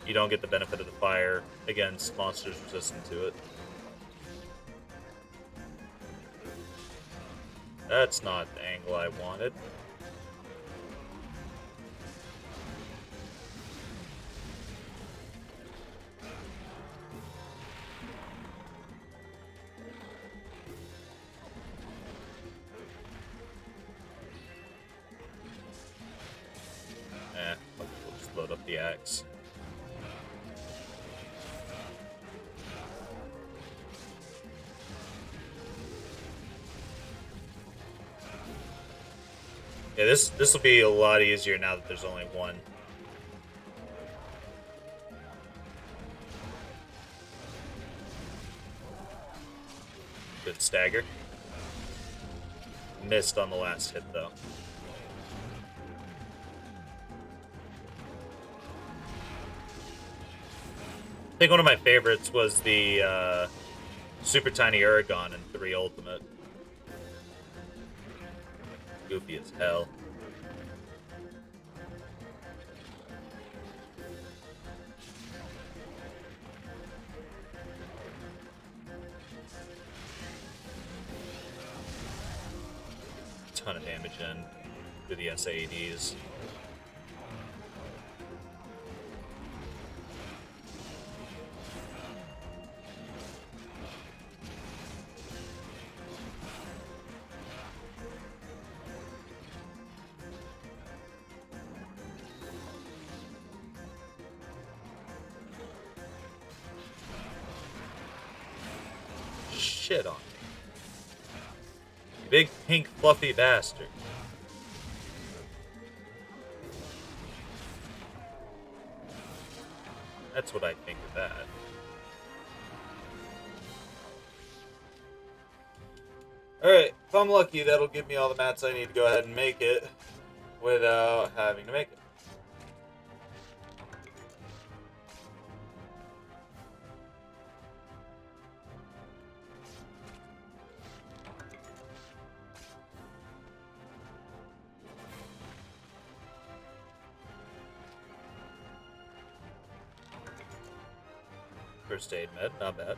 you don't get the benefit of the fire against monsters resistant to it. That's not the angle I wanted. attacks. Yeah, this will be a lot easier now that there's only one. Good stagger. Missed on the last hit, though. I think one of my favorites was the Super Tiny Uragon in 3 Ultimate. Goofy as hell. Ton of damage in through the SAEDs. Shit on me. Big pink fluffy bastard. That's what I think of that. Alright, if I'm lucky, that'll give me all the mats I need to go ahead and make it without having to make it. First aid med, not bad.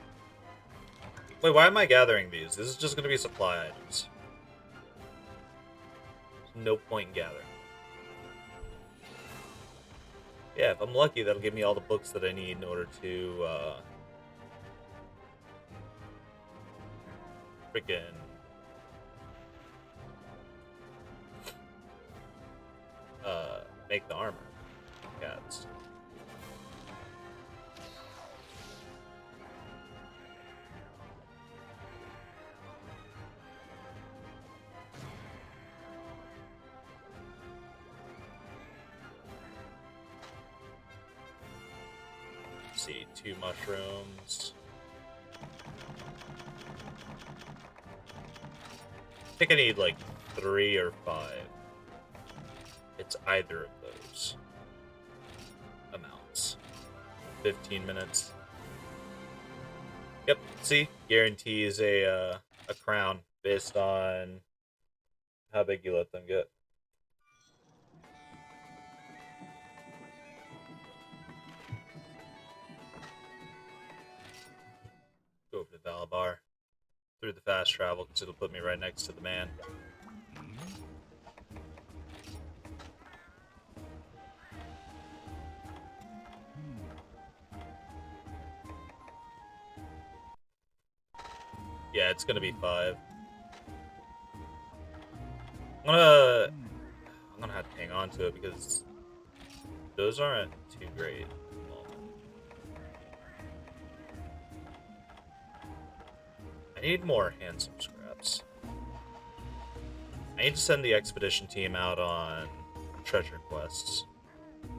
Wait, why am I gathering these? This is just going to be supply items. There's no point in gathering. Yeah, if I'm lucky, that'll give me all the books that I need in order to, freaking... make the armor. Cats. See, 2 mushrooms. I think I need like 3 or 5. It's either of those amounts. 15 minutes. Yep, see? Guarantees a crown based on how big you let them get. Go over to Valabar through the fast travel because it'll put me right next to the man. Yeah, it's gonna be 5. I'm gonna have to hang on to it because those aren't too great. I need more handsome scraps. I need to send the expedition team out on treasure quests.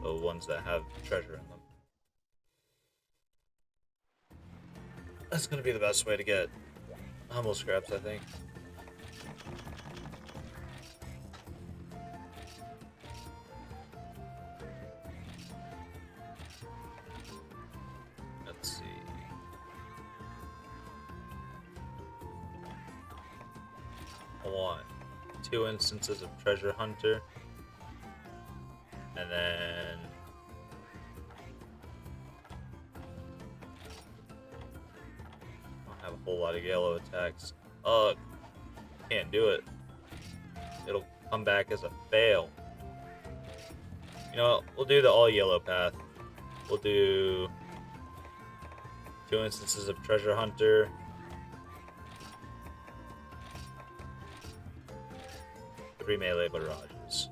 The ones that have treasure in them. That's gonna be the best way to get humble scraps, I think. Let's see. I want 2 instances of treasure hunter. And then have a whole lot of yellow attacks. Ugh. Can't do it. It'll come back as a fail. You know what? We'll do the all yellow path. We'll do 2 instances of treasure hunter. Three melee barrages.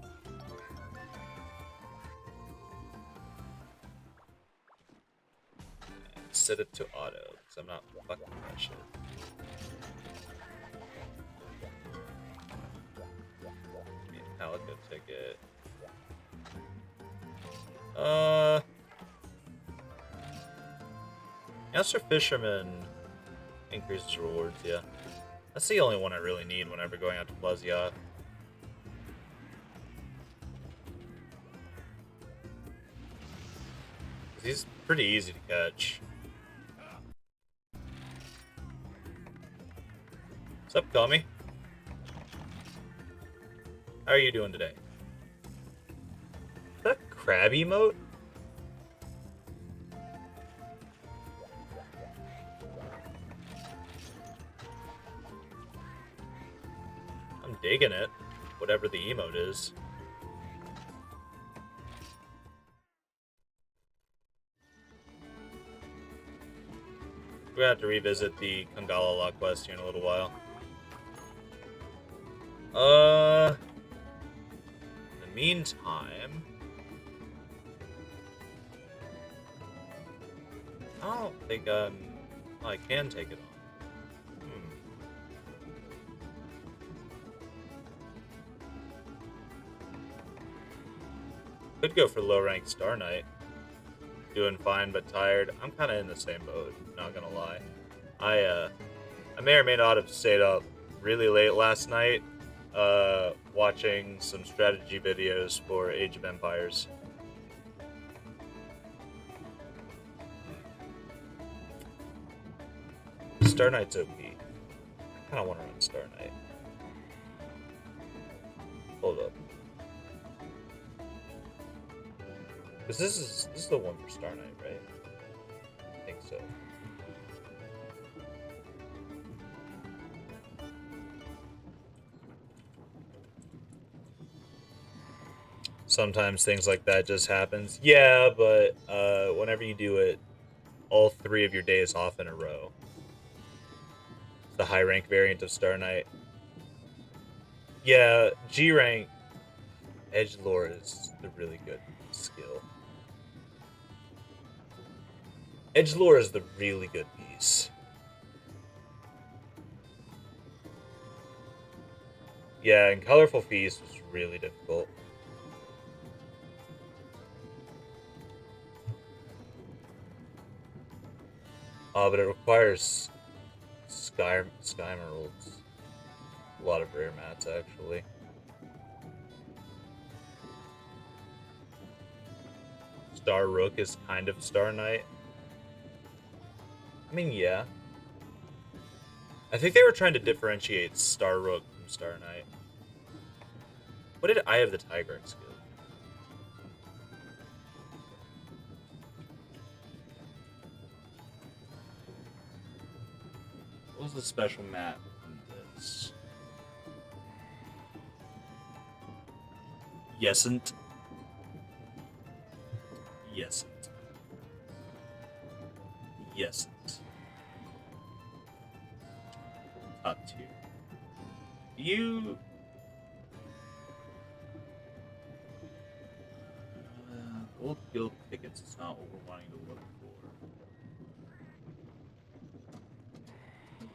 set it to auto, because I'm not fucking that shit. Calico ticket. Master Fisherman increases rewards, yeah. That's the only one I really need whenever going out to Plezia. He's pretty easy to catch. What's up, Kami? How are you doing today? Is that a crab emote? I'm digging it, whatever the emote is. We're gonna have to revisit the Kangala Law quest here in a little while. In the meantime, I don't think I can take it on. Could go for low rank Star Knight. Doing fine but tired. I'm kind of in the same boat, not gonna lie. I may or may not have stayed up really late last night watching some strategy videos for Age of Empires. Star Knight's OP. I kind of want to run Star Knight. Hold up. Because this is the one for Star Knight, right? I think so. Sometimes things like that just happens. Yeah, but whenever you do it, all 3 of your days off in a row. It's the high rank variant of Star Knight. Yeah, G rank edgelord is the really good skill. Edgelord is the really good piece. Yeah, and Colorful Feast was really difficult. But it requires Sky Emeralds. A lot of rare mats, actually. Star Rook is kind of Star Knight. I mean, yeah. I think they were trying to differentiate Star Rook from Star Knight. What did Eye of the Tigrex give? What was the special mat from this? Yesent. Yesent. Yesent. Top tier. You... Gold guild tickets is not what we're wanting to look for.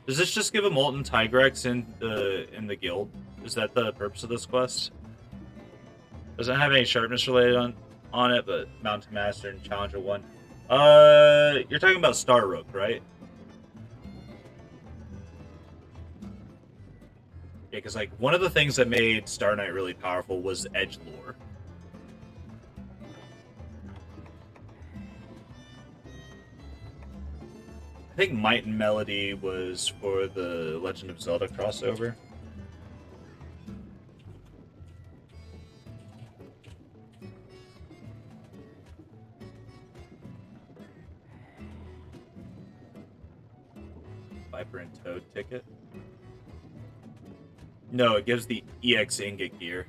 Does this just give a Molten Tigrex in the guild? Is that the purpose of this quest? Doesn't have any sharpness related on it, but Mountain Master and Challenger 1. You're talking about Star Rook, right? Yeah, because like one of the things that made Star Knight really powerful was edge lore. I think Might and Melody was for the Legend of Zelda crossover. Viper and Toad ticket. No, it gives the EX ingot gear.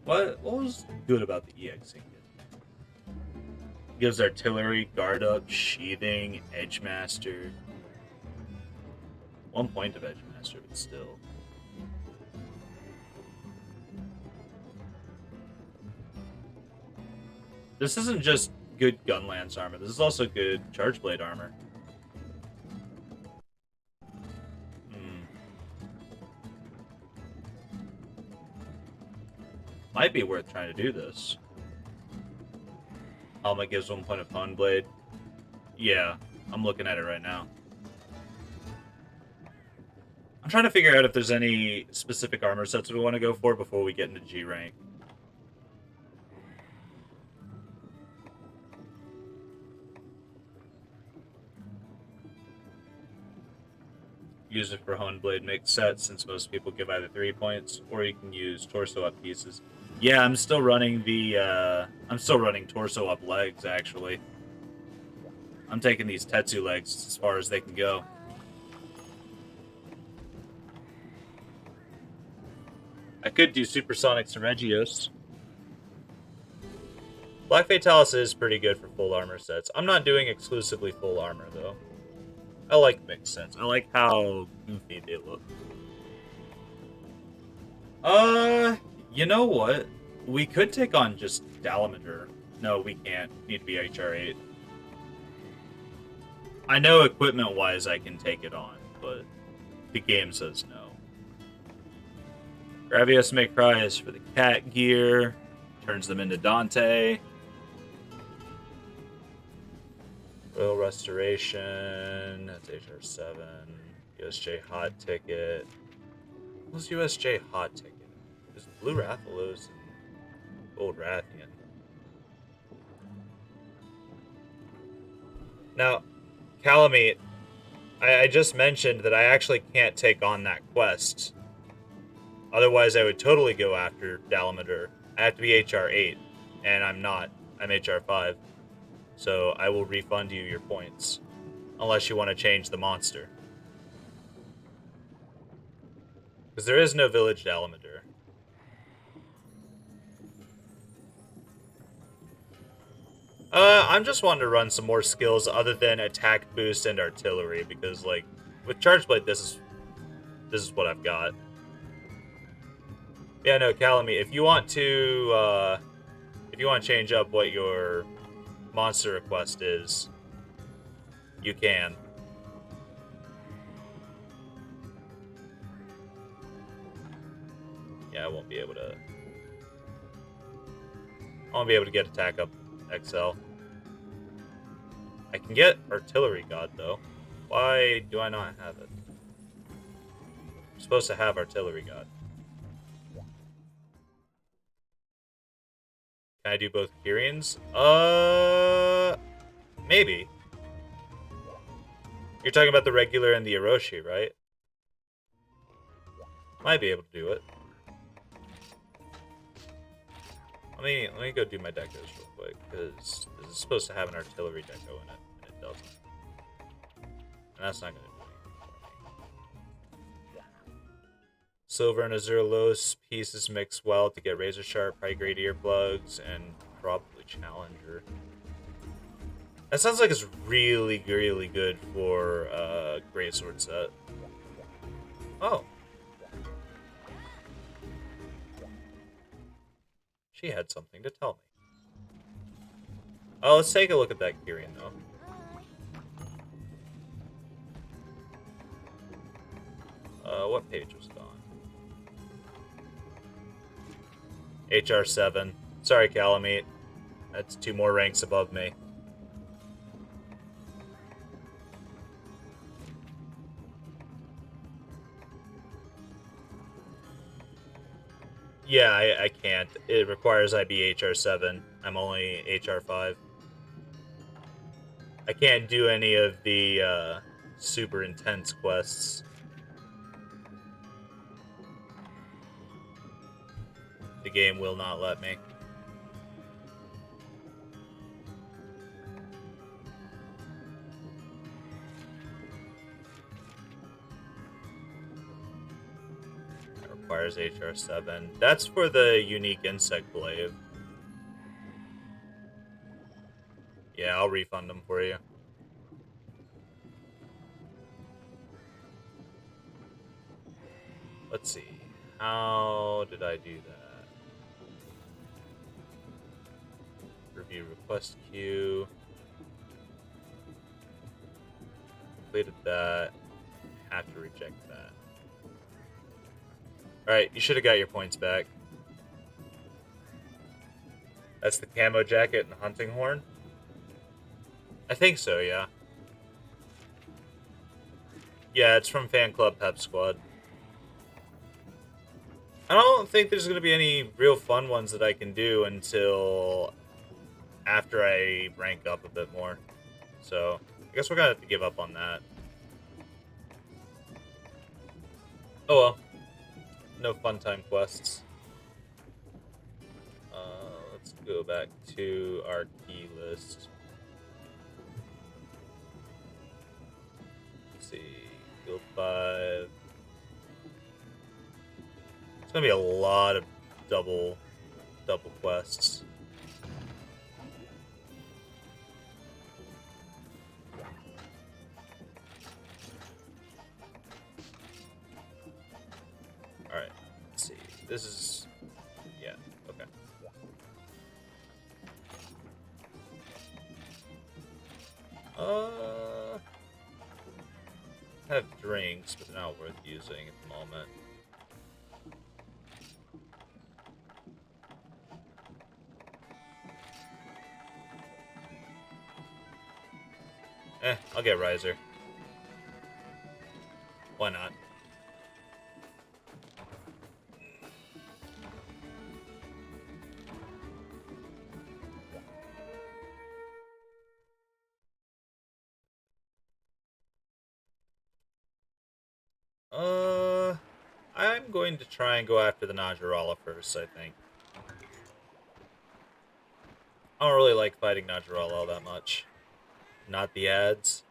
What was good about the EX ingot? It gives artillery, guard up, sheathing, edge master. 1 point of edge master, but still. This isn't just good gun lance armor. This is also good charge blade armor. Might be worth trying to do this. Helmet gives 1 point of Pwn Blade. Yeah, I'm looking at it right now. I'm trying to figure out if there's any specific armor sets we want to go for before we get into G rank. Use it for Honed Blade mix sets, since most people give either 3 points, or you can use torso up pieces. Yeah, I'm still running torso up legs, actually. I'm taking these Tetsu legs as far as they can go. I could do Supersonic Regios. Black Fatalis is pretty good for full armor sets. I'm not doing exclusively full armor, though. I like mixed sets. I like how goofy they look. You know what? We could take on just Dalamadur. No, we can't. Need to be HR8. I know equipment-wise I can take it on, but the game says no. Gravius May Cry is for the cat gear. Turns them into Dante. Royal Restoration. That's HR7. USJ Hot Ticket. What's USJ Hot Ticket? There's Blue Rathalos and Gold Rathian. Now, Calamite, I just mentioned that I actually can't take on that quest. Otherwise, I would totally go after Dalamadur. I have to be HR8, and I'm not. I'm HR5. So I will refund you your points. Unless you want to change the monster. Because there is no Village Dalamadur. I'm just wanting to run some more skills other than attack boost and artillery, because like with Charge Blade, this is what I've got. Yeah, no, Calamite, if you want to change up what your monster request is, you can. Yeah, I won't be able to get attack up XL. I can get Artillery God, though. Why do I not have it? I'm supposed to have Artillery God. Can I do both Kyrians? Maybe. You're talking about the regular and the Orochi, right? Might be able to do it. Let me go do my decos real quick, because this is supposed to have an artillery deco in it, and it doesn't. And that's not going to do anything. Silver and Azurelos pieces mix well to get Razor Sharp, High Grade Earplugs, and probably Challenger. That sounds like it's really, really good for a Greatsword set. Oh. She had something to tell me. Oh, let's take a look at that Kyrian, though. What page was it on? HR7. Sorry, Calamite. That's 2 more ranks above me. Yeah, I can't. It requires I be HR7. I'm only HR5. I can't do any of the super intense quests. The game will not let me. Requires HR7. That's for the unique insect glaive. Yeah, I'll refund them for you. Let's see. How did I do that? Review request queue. Completed that. Have to reject that. Alright, you should have got your points back. That's the camo jacket and hunting horn? I think so, yeah. Yeah, it's from Fan Club Pep Squad. I don't think there's going to be any real fun ones that I can do until after I rank up a bit more. So, I guess we're going to have to give up on that. Oh well. No fun time quests. Let's go back to our key list. Let's see. Guild 5. It's gonna be a lot of double quests. Alright, let's see. This is... yeah, okay. I have drinks, but they're not worth using at the moment. I'll get Riser. Why not? I'm going to try and go after the Najarala first, I think. I don't really like fighting Najarala all that much. Not the ads.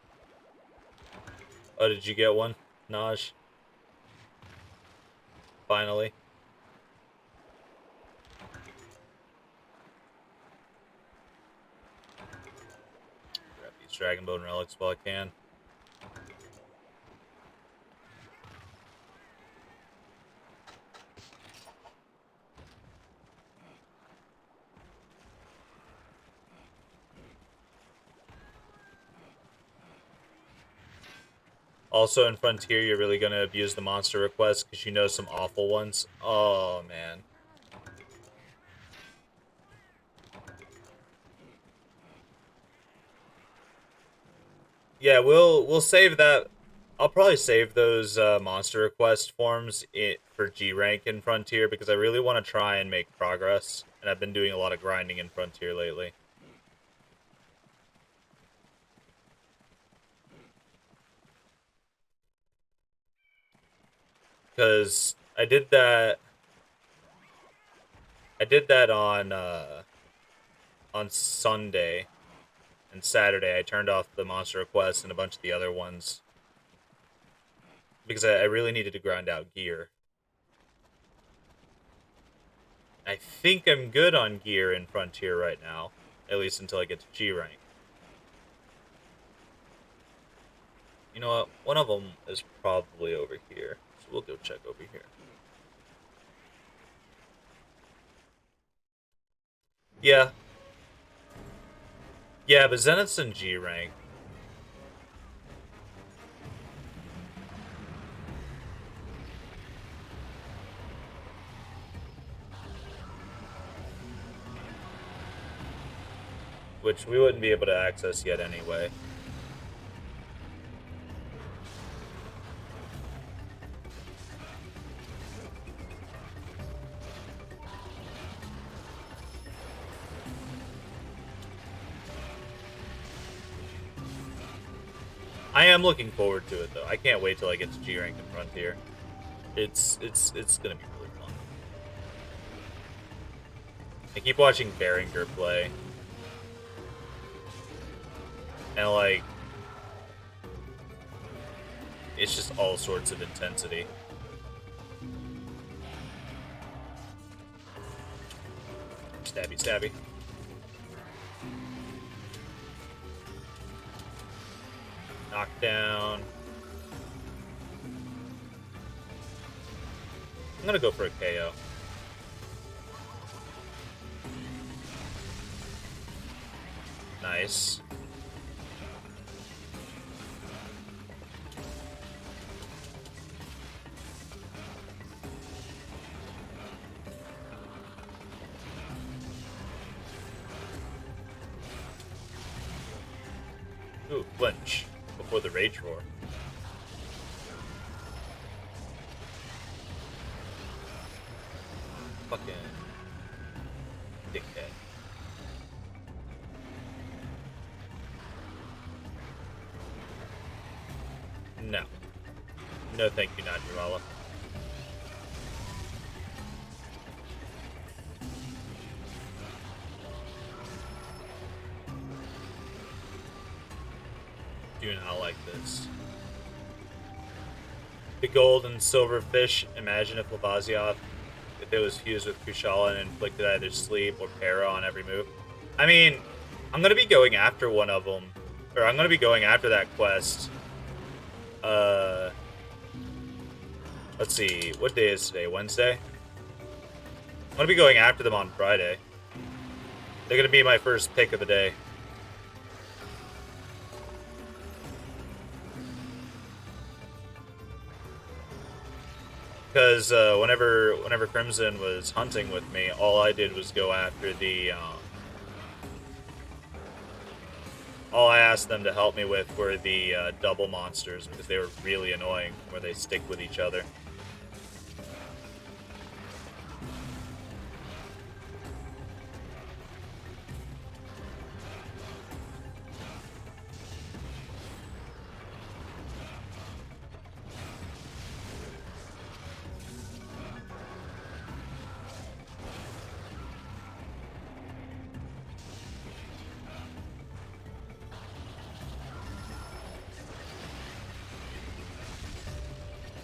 Oh, did you get one, Naj? Finally. Grab these Dragon Bone relics while I can. Also, in Frontier, you're really going to abuse the monster requests because you know some awful ones. Oh, man. Yeah, we'll save that. I'll probably save those monster request forms for G rank in Frontier because I really want to try and make progress. And I've been doing a lot of grinding in Frontier lately. Because I did that on Sunday and Saturday. I turned off the monster requests and a bunch of the other ones because I really needed to grind out gear. I think I'm good on gear in Frontier right now, at least until I get to G rank. You know what? One of them is probably over here, so we'll go check over here. Yeah. Yeah, but Zenith's in G rank. Which we wouldn't be able to access yet anyway. I am looking forward to it though. I can't wait till I get to G rank in Frontier. It's gonna be really fun. I keep watching Behringer play. And like it's just all sorts of intensity. Stabby stabby. Knockdown. I'm gonna go for a KO. Nice. Ooh, flinch before the rage roar. Fucking dickhead. No. No thank you, Najimala. Do not like this. The gold and silver fish. Imagine if Lavasioth, if it was fused with Kushala and inflicted either sleep or para on every move. I mean, I'm gonna be going after one of them, or I'm gonna be going after that quest. Let's see, what day is today? Wednesday? I'm gonna be going after them on Friday. They're gonna be my first pick of the day. Because whenever Crimson was hunting with me, all I did was go after the all I asked them to help me with were the double monsters, because they were really annoying where they stick with each other.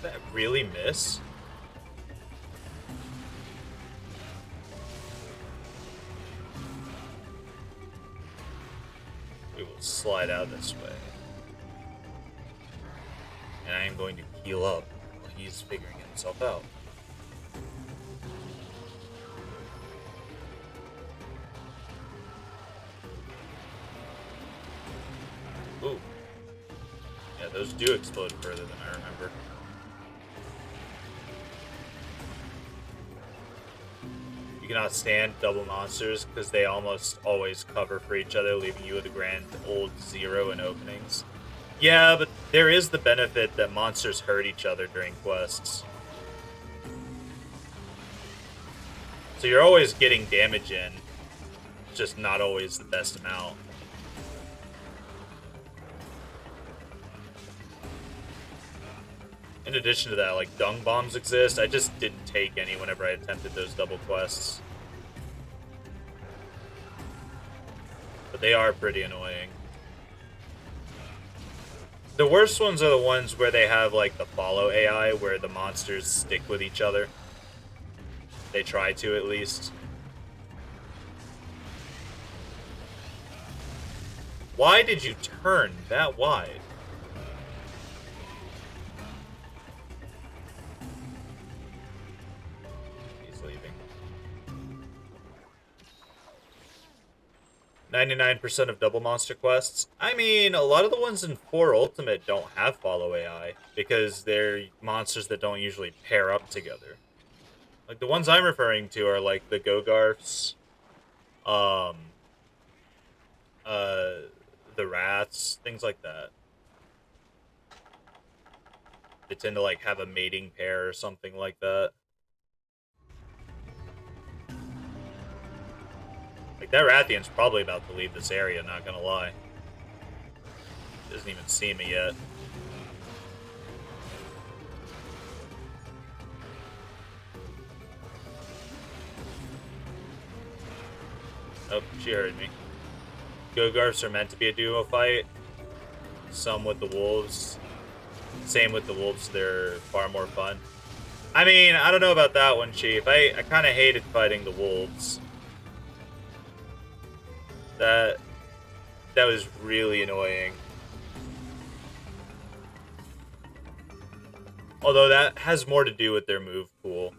Did that really miss? We will slide out this way. And I am going to heal up while he's figuring himself out. Ooh. Yeah, those do explode further than I remember. You cannot stand double monsters because they almost always cover for each other, leaving you with a grand old 0 in openings. Yeah, but there is the benefit that monsters hurt each other during quests. So you're always getting damage in, just not always the best amount. In addition to that, like, dung bombs exist. I just didn't take any whenever I attempted those double quests. But they are pretty annoying. The worst ones are the ones where they have, like, the follow AI, where the monsters stick with each other. They try to, at least. Why did you turn that wide? He's leaving. 99% of double monster quests. I mean, a lot of the ones in 4 Ultimate don't have follow AI, because they're monsters that don't usually pair up together. Like, the ones I'm referring to are, like, the Gogarths, the Rats, things like that. They tend to, like, have a mating pair or something like that. Like, that Rathian's probably about to leave this area, not gonna lie. He doesn't even see me yet. Oh, she heard me. Gogarths are meant to be a duo fight. Some with the wolves. Same with the wolves, they're far more fun. I mean, I don't know about that one, Chief. I kind of hated fighting the wolves. That was really annoying. Although that has more to do with their move pool.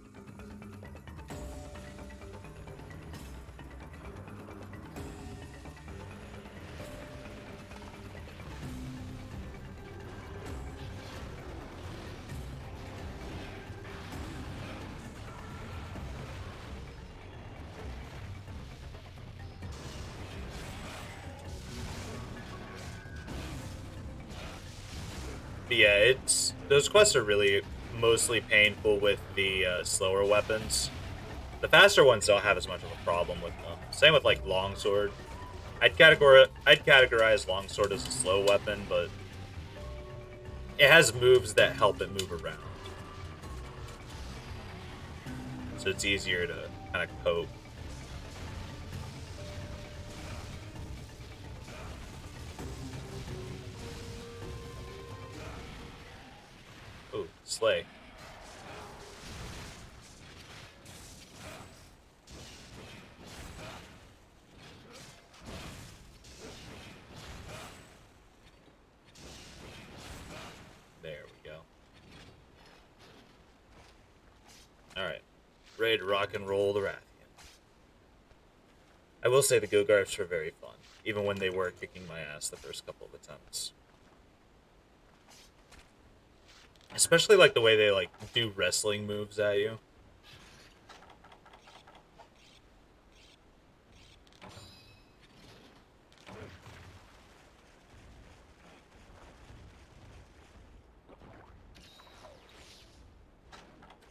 But yeah, those quests are really mostly painful with the slower weapons. The faster ones don't have as much of a problem with them. Same with like longsword. I'd categorize longsword as a slow weapon, but it has moves that help it move around, so it's easier to kind of cope. Ooh, slay. There we go. Alright. Ready to rock and roll the Rathian. I will say the Go-Garfs are very fun, even when they were kicking my ass the first couple of attempts. Especially like the way they like do wrestling moves at you.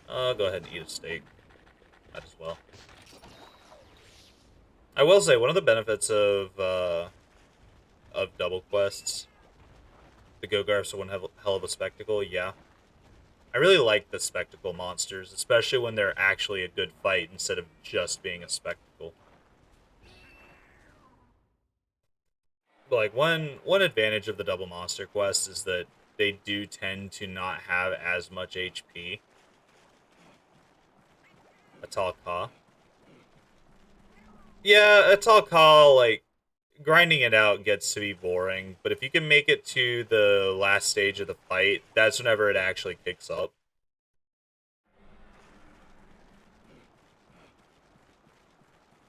I'll go ahead and eat a steak. Might as well. I will say one of the benefits of double quests, the Go-Garfs are one hell of a spectacle. Yeah, I really like the spectacle monsters, especially when they're actually a good fight instead of just being a spectacle. But like one advantage of the double monster quest is that they do tend to not have as much HP. A tall Ka. Yeah, a tall Ka, like, grinding it out gets to be boring, but if you can make it to the last stage of the fight, that's whenever it actually kicks up.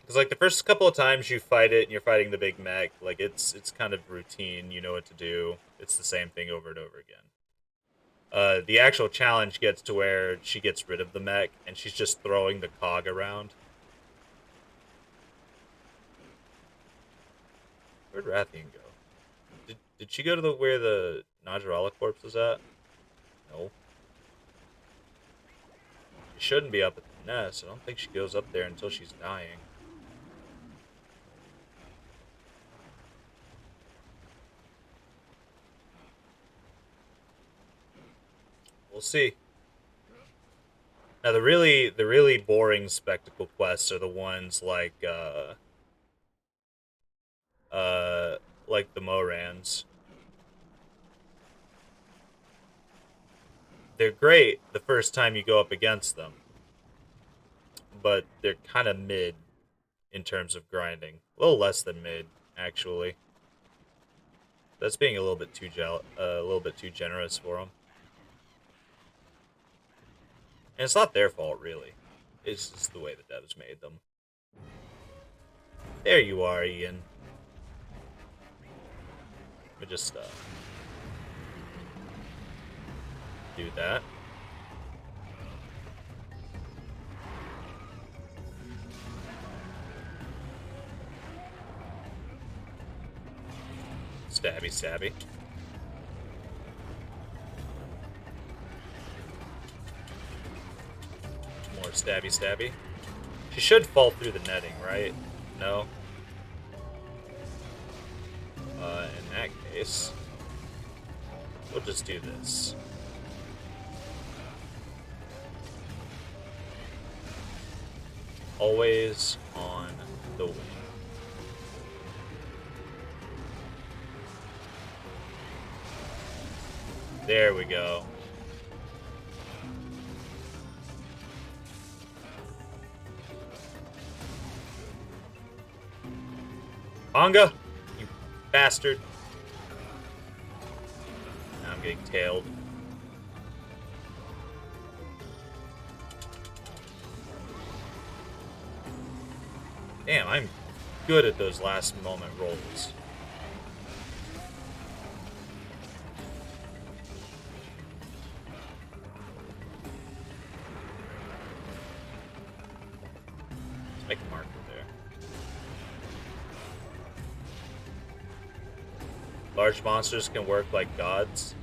Because, like, the first couple of times you fight it and you're fighting the big mech, like, it's kind of routine, you know what to do. It's the same thing over and over again. The actual challenge gets to where she gets rid of the mech, and she's just throwing the cog around. Where'd Rathian go? Did she go to where the Najarala corpse is at? No. She shouldn't be up at the nest. I don't think she goes up there until she's dying. We'll see. Now the really boring spectacle quests are the ones like the Morans. They're great the first time you go up against them, but they're kind of mid in terms of grinding. A little less than mid, actually. That's being a little bit too generous for them. And it's not their fault, really. It's just the way the devs made them. There you are, Ian. Let me just do that. Stabby, stabby. More stabby, stabby. She should fall through the netting, right? No? In that case, we'll just do this. Always on the wing. There we go. Anga, you bastard. Now I'm getting tailed. Damn, I'm good at those last moment rolls. Let's make a marker there. Large monsters can work like gods.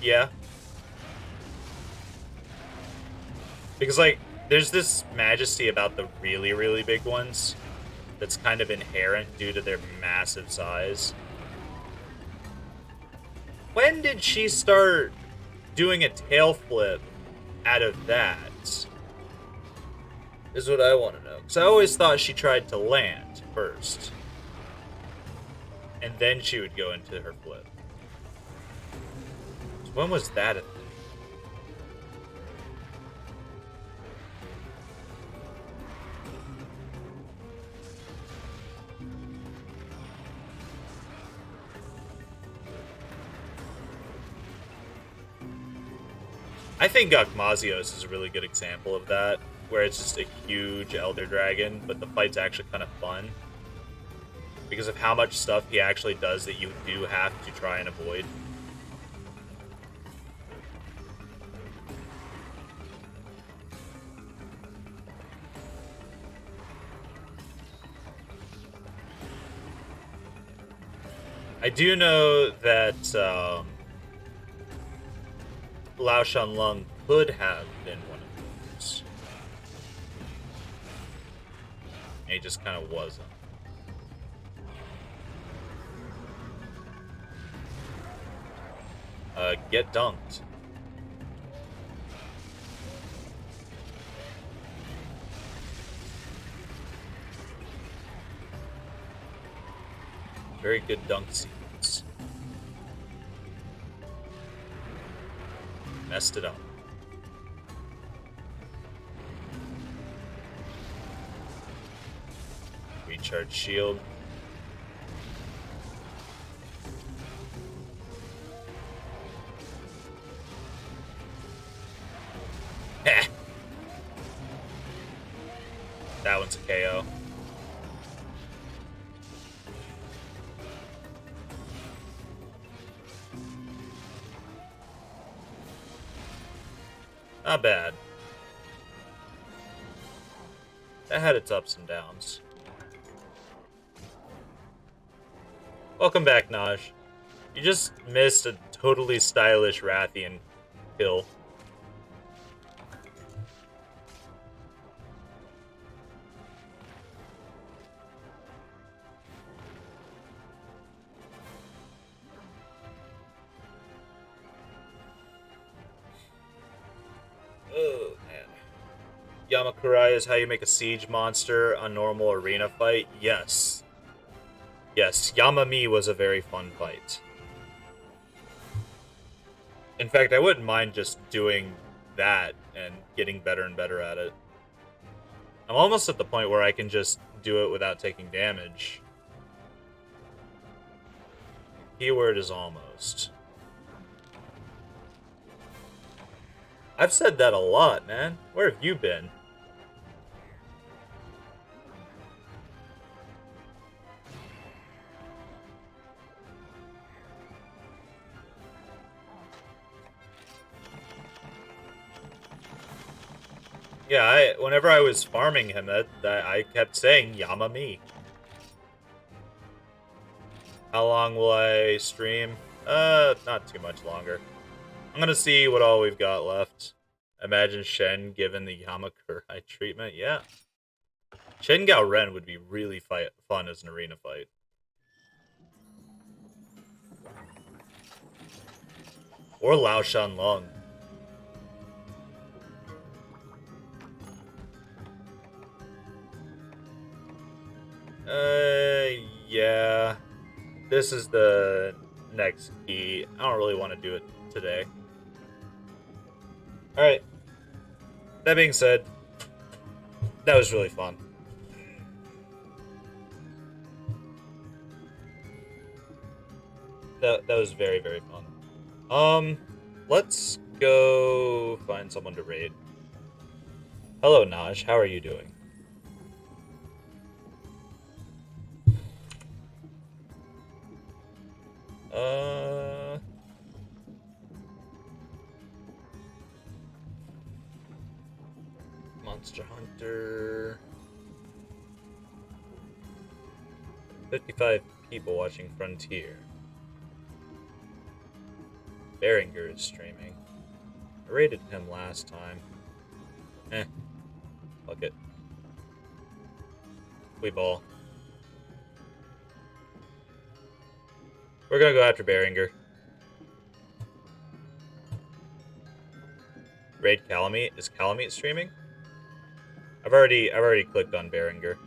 Yeah. Because, like, there's this majesty about the really, really big ones that's kind of inherent due to their massive size. When did she start doing a tail flip out of that? Is what I want to know. Because I always thought she tried to land first. And then she would go into her flip. So when was that a thing? I think Gakmazios is a really good example of that, where it's just a huge Elder Dragon, but the fight's actually kind of fun because of how much stuff he actually does that you do have to try and avoid. I do know that Lao Shanlong could have been one of those. And he just kind of wasn't. Get dunked. Very good dunk sequence. Messed it up. Recharge shield. Heh. That one's a KO. Not bad. That had its ups and downs. Welcome back, Naj. You just missed a totally stylish Rathian kill. Oh, man. Yamakurai is how you make a siege monster a normal arena fight? Yes. Yes, Yamami was a very fun fight. In fact, I wouldn't mind just doing that and getting better and better at it. I'm almost at the point where I can just do it without taking damage. Keyword is almost. I've said that a lot, man. Where have you been? Yeah, whenever I was farming him, that I kept saying Yamami. How long will I stream? Not too much longer. I'm gonna see what all we've got left. Imagine Shen given the Yamakurai treatment. Yeah. Shen Gao Ren would be really fun as an arena fight. Or Lao Shanlong. Yeah. This is the next key. I don't really want to do it today. Alright. That being said, that was really fun. That was very, very fun. Let's go find someone to raid. Hello, Naj. How are you doing? Monster Hunter. 55 people watching Frontier. Beringer is streaming. I rated him last time. Fuck it. We ball. We're gonna go after Beringer. Raid Calamite. Is Calamite streaming? I've already clicked on Beringer.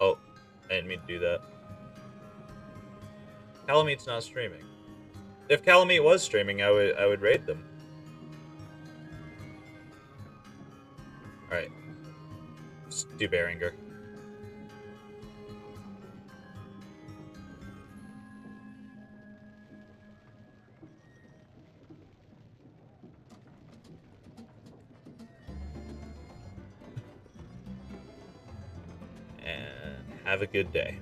Oh, I didn't mean to do that. Calamite's not streaming. If Calamite was streaming, I would raid them. Alright. Let's do Beringer. And have a good day.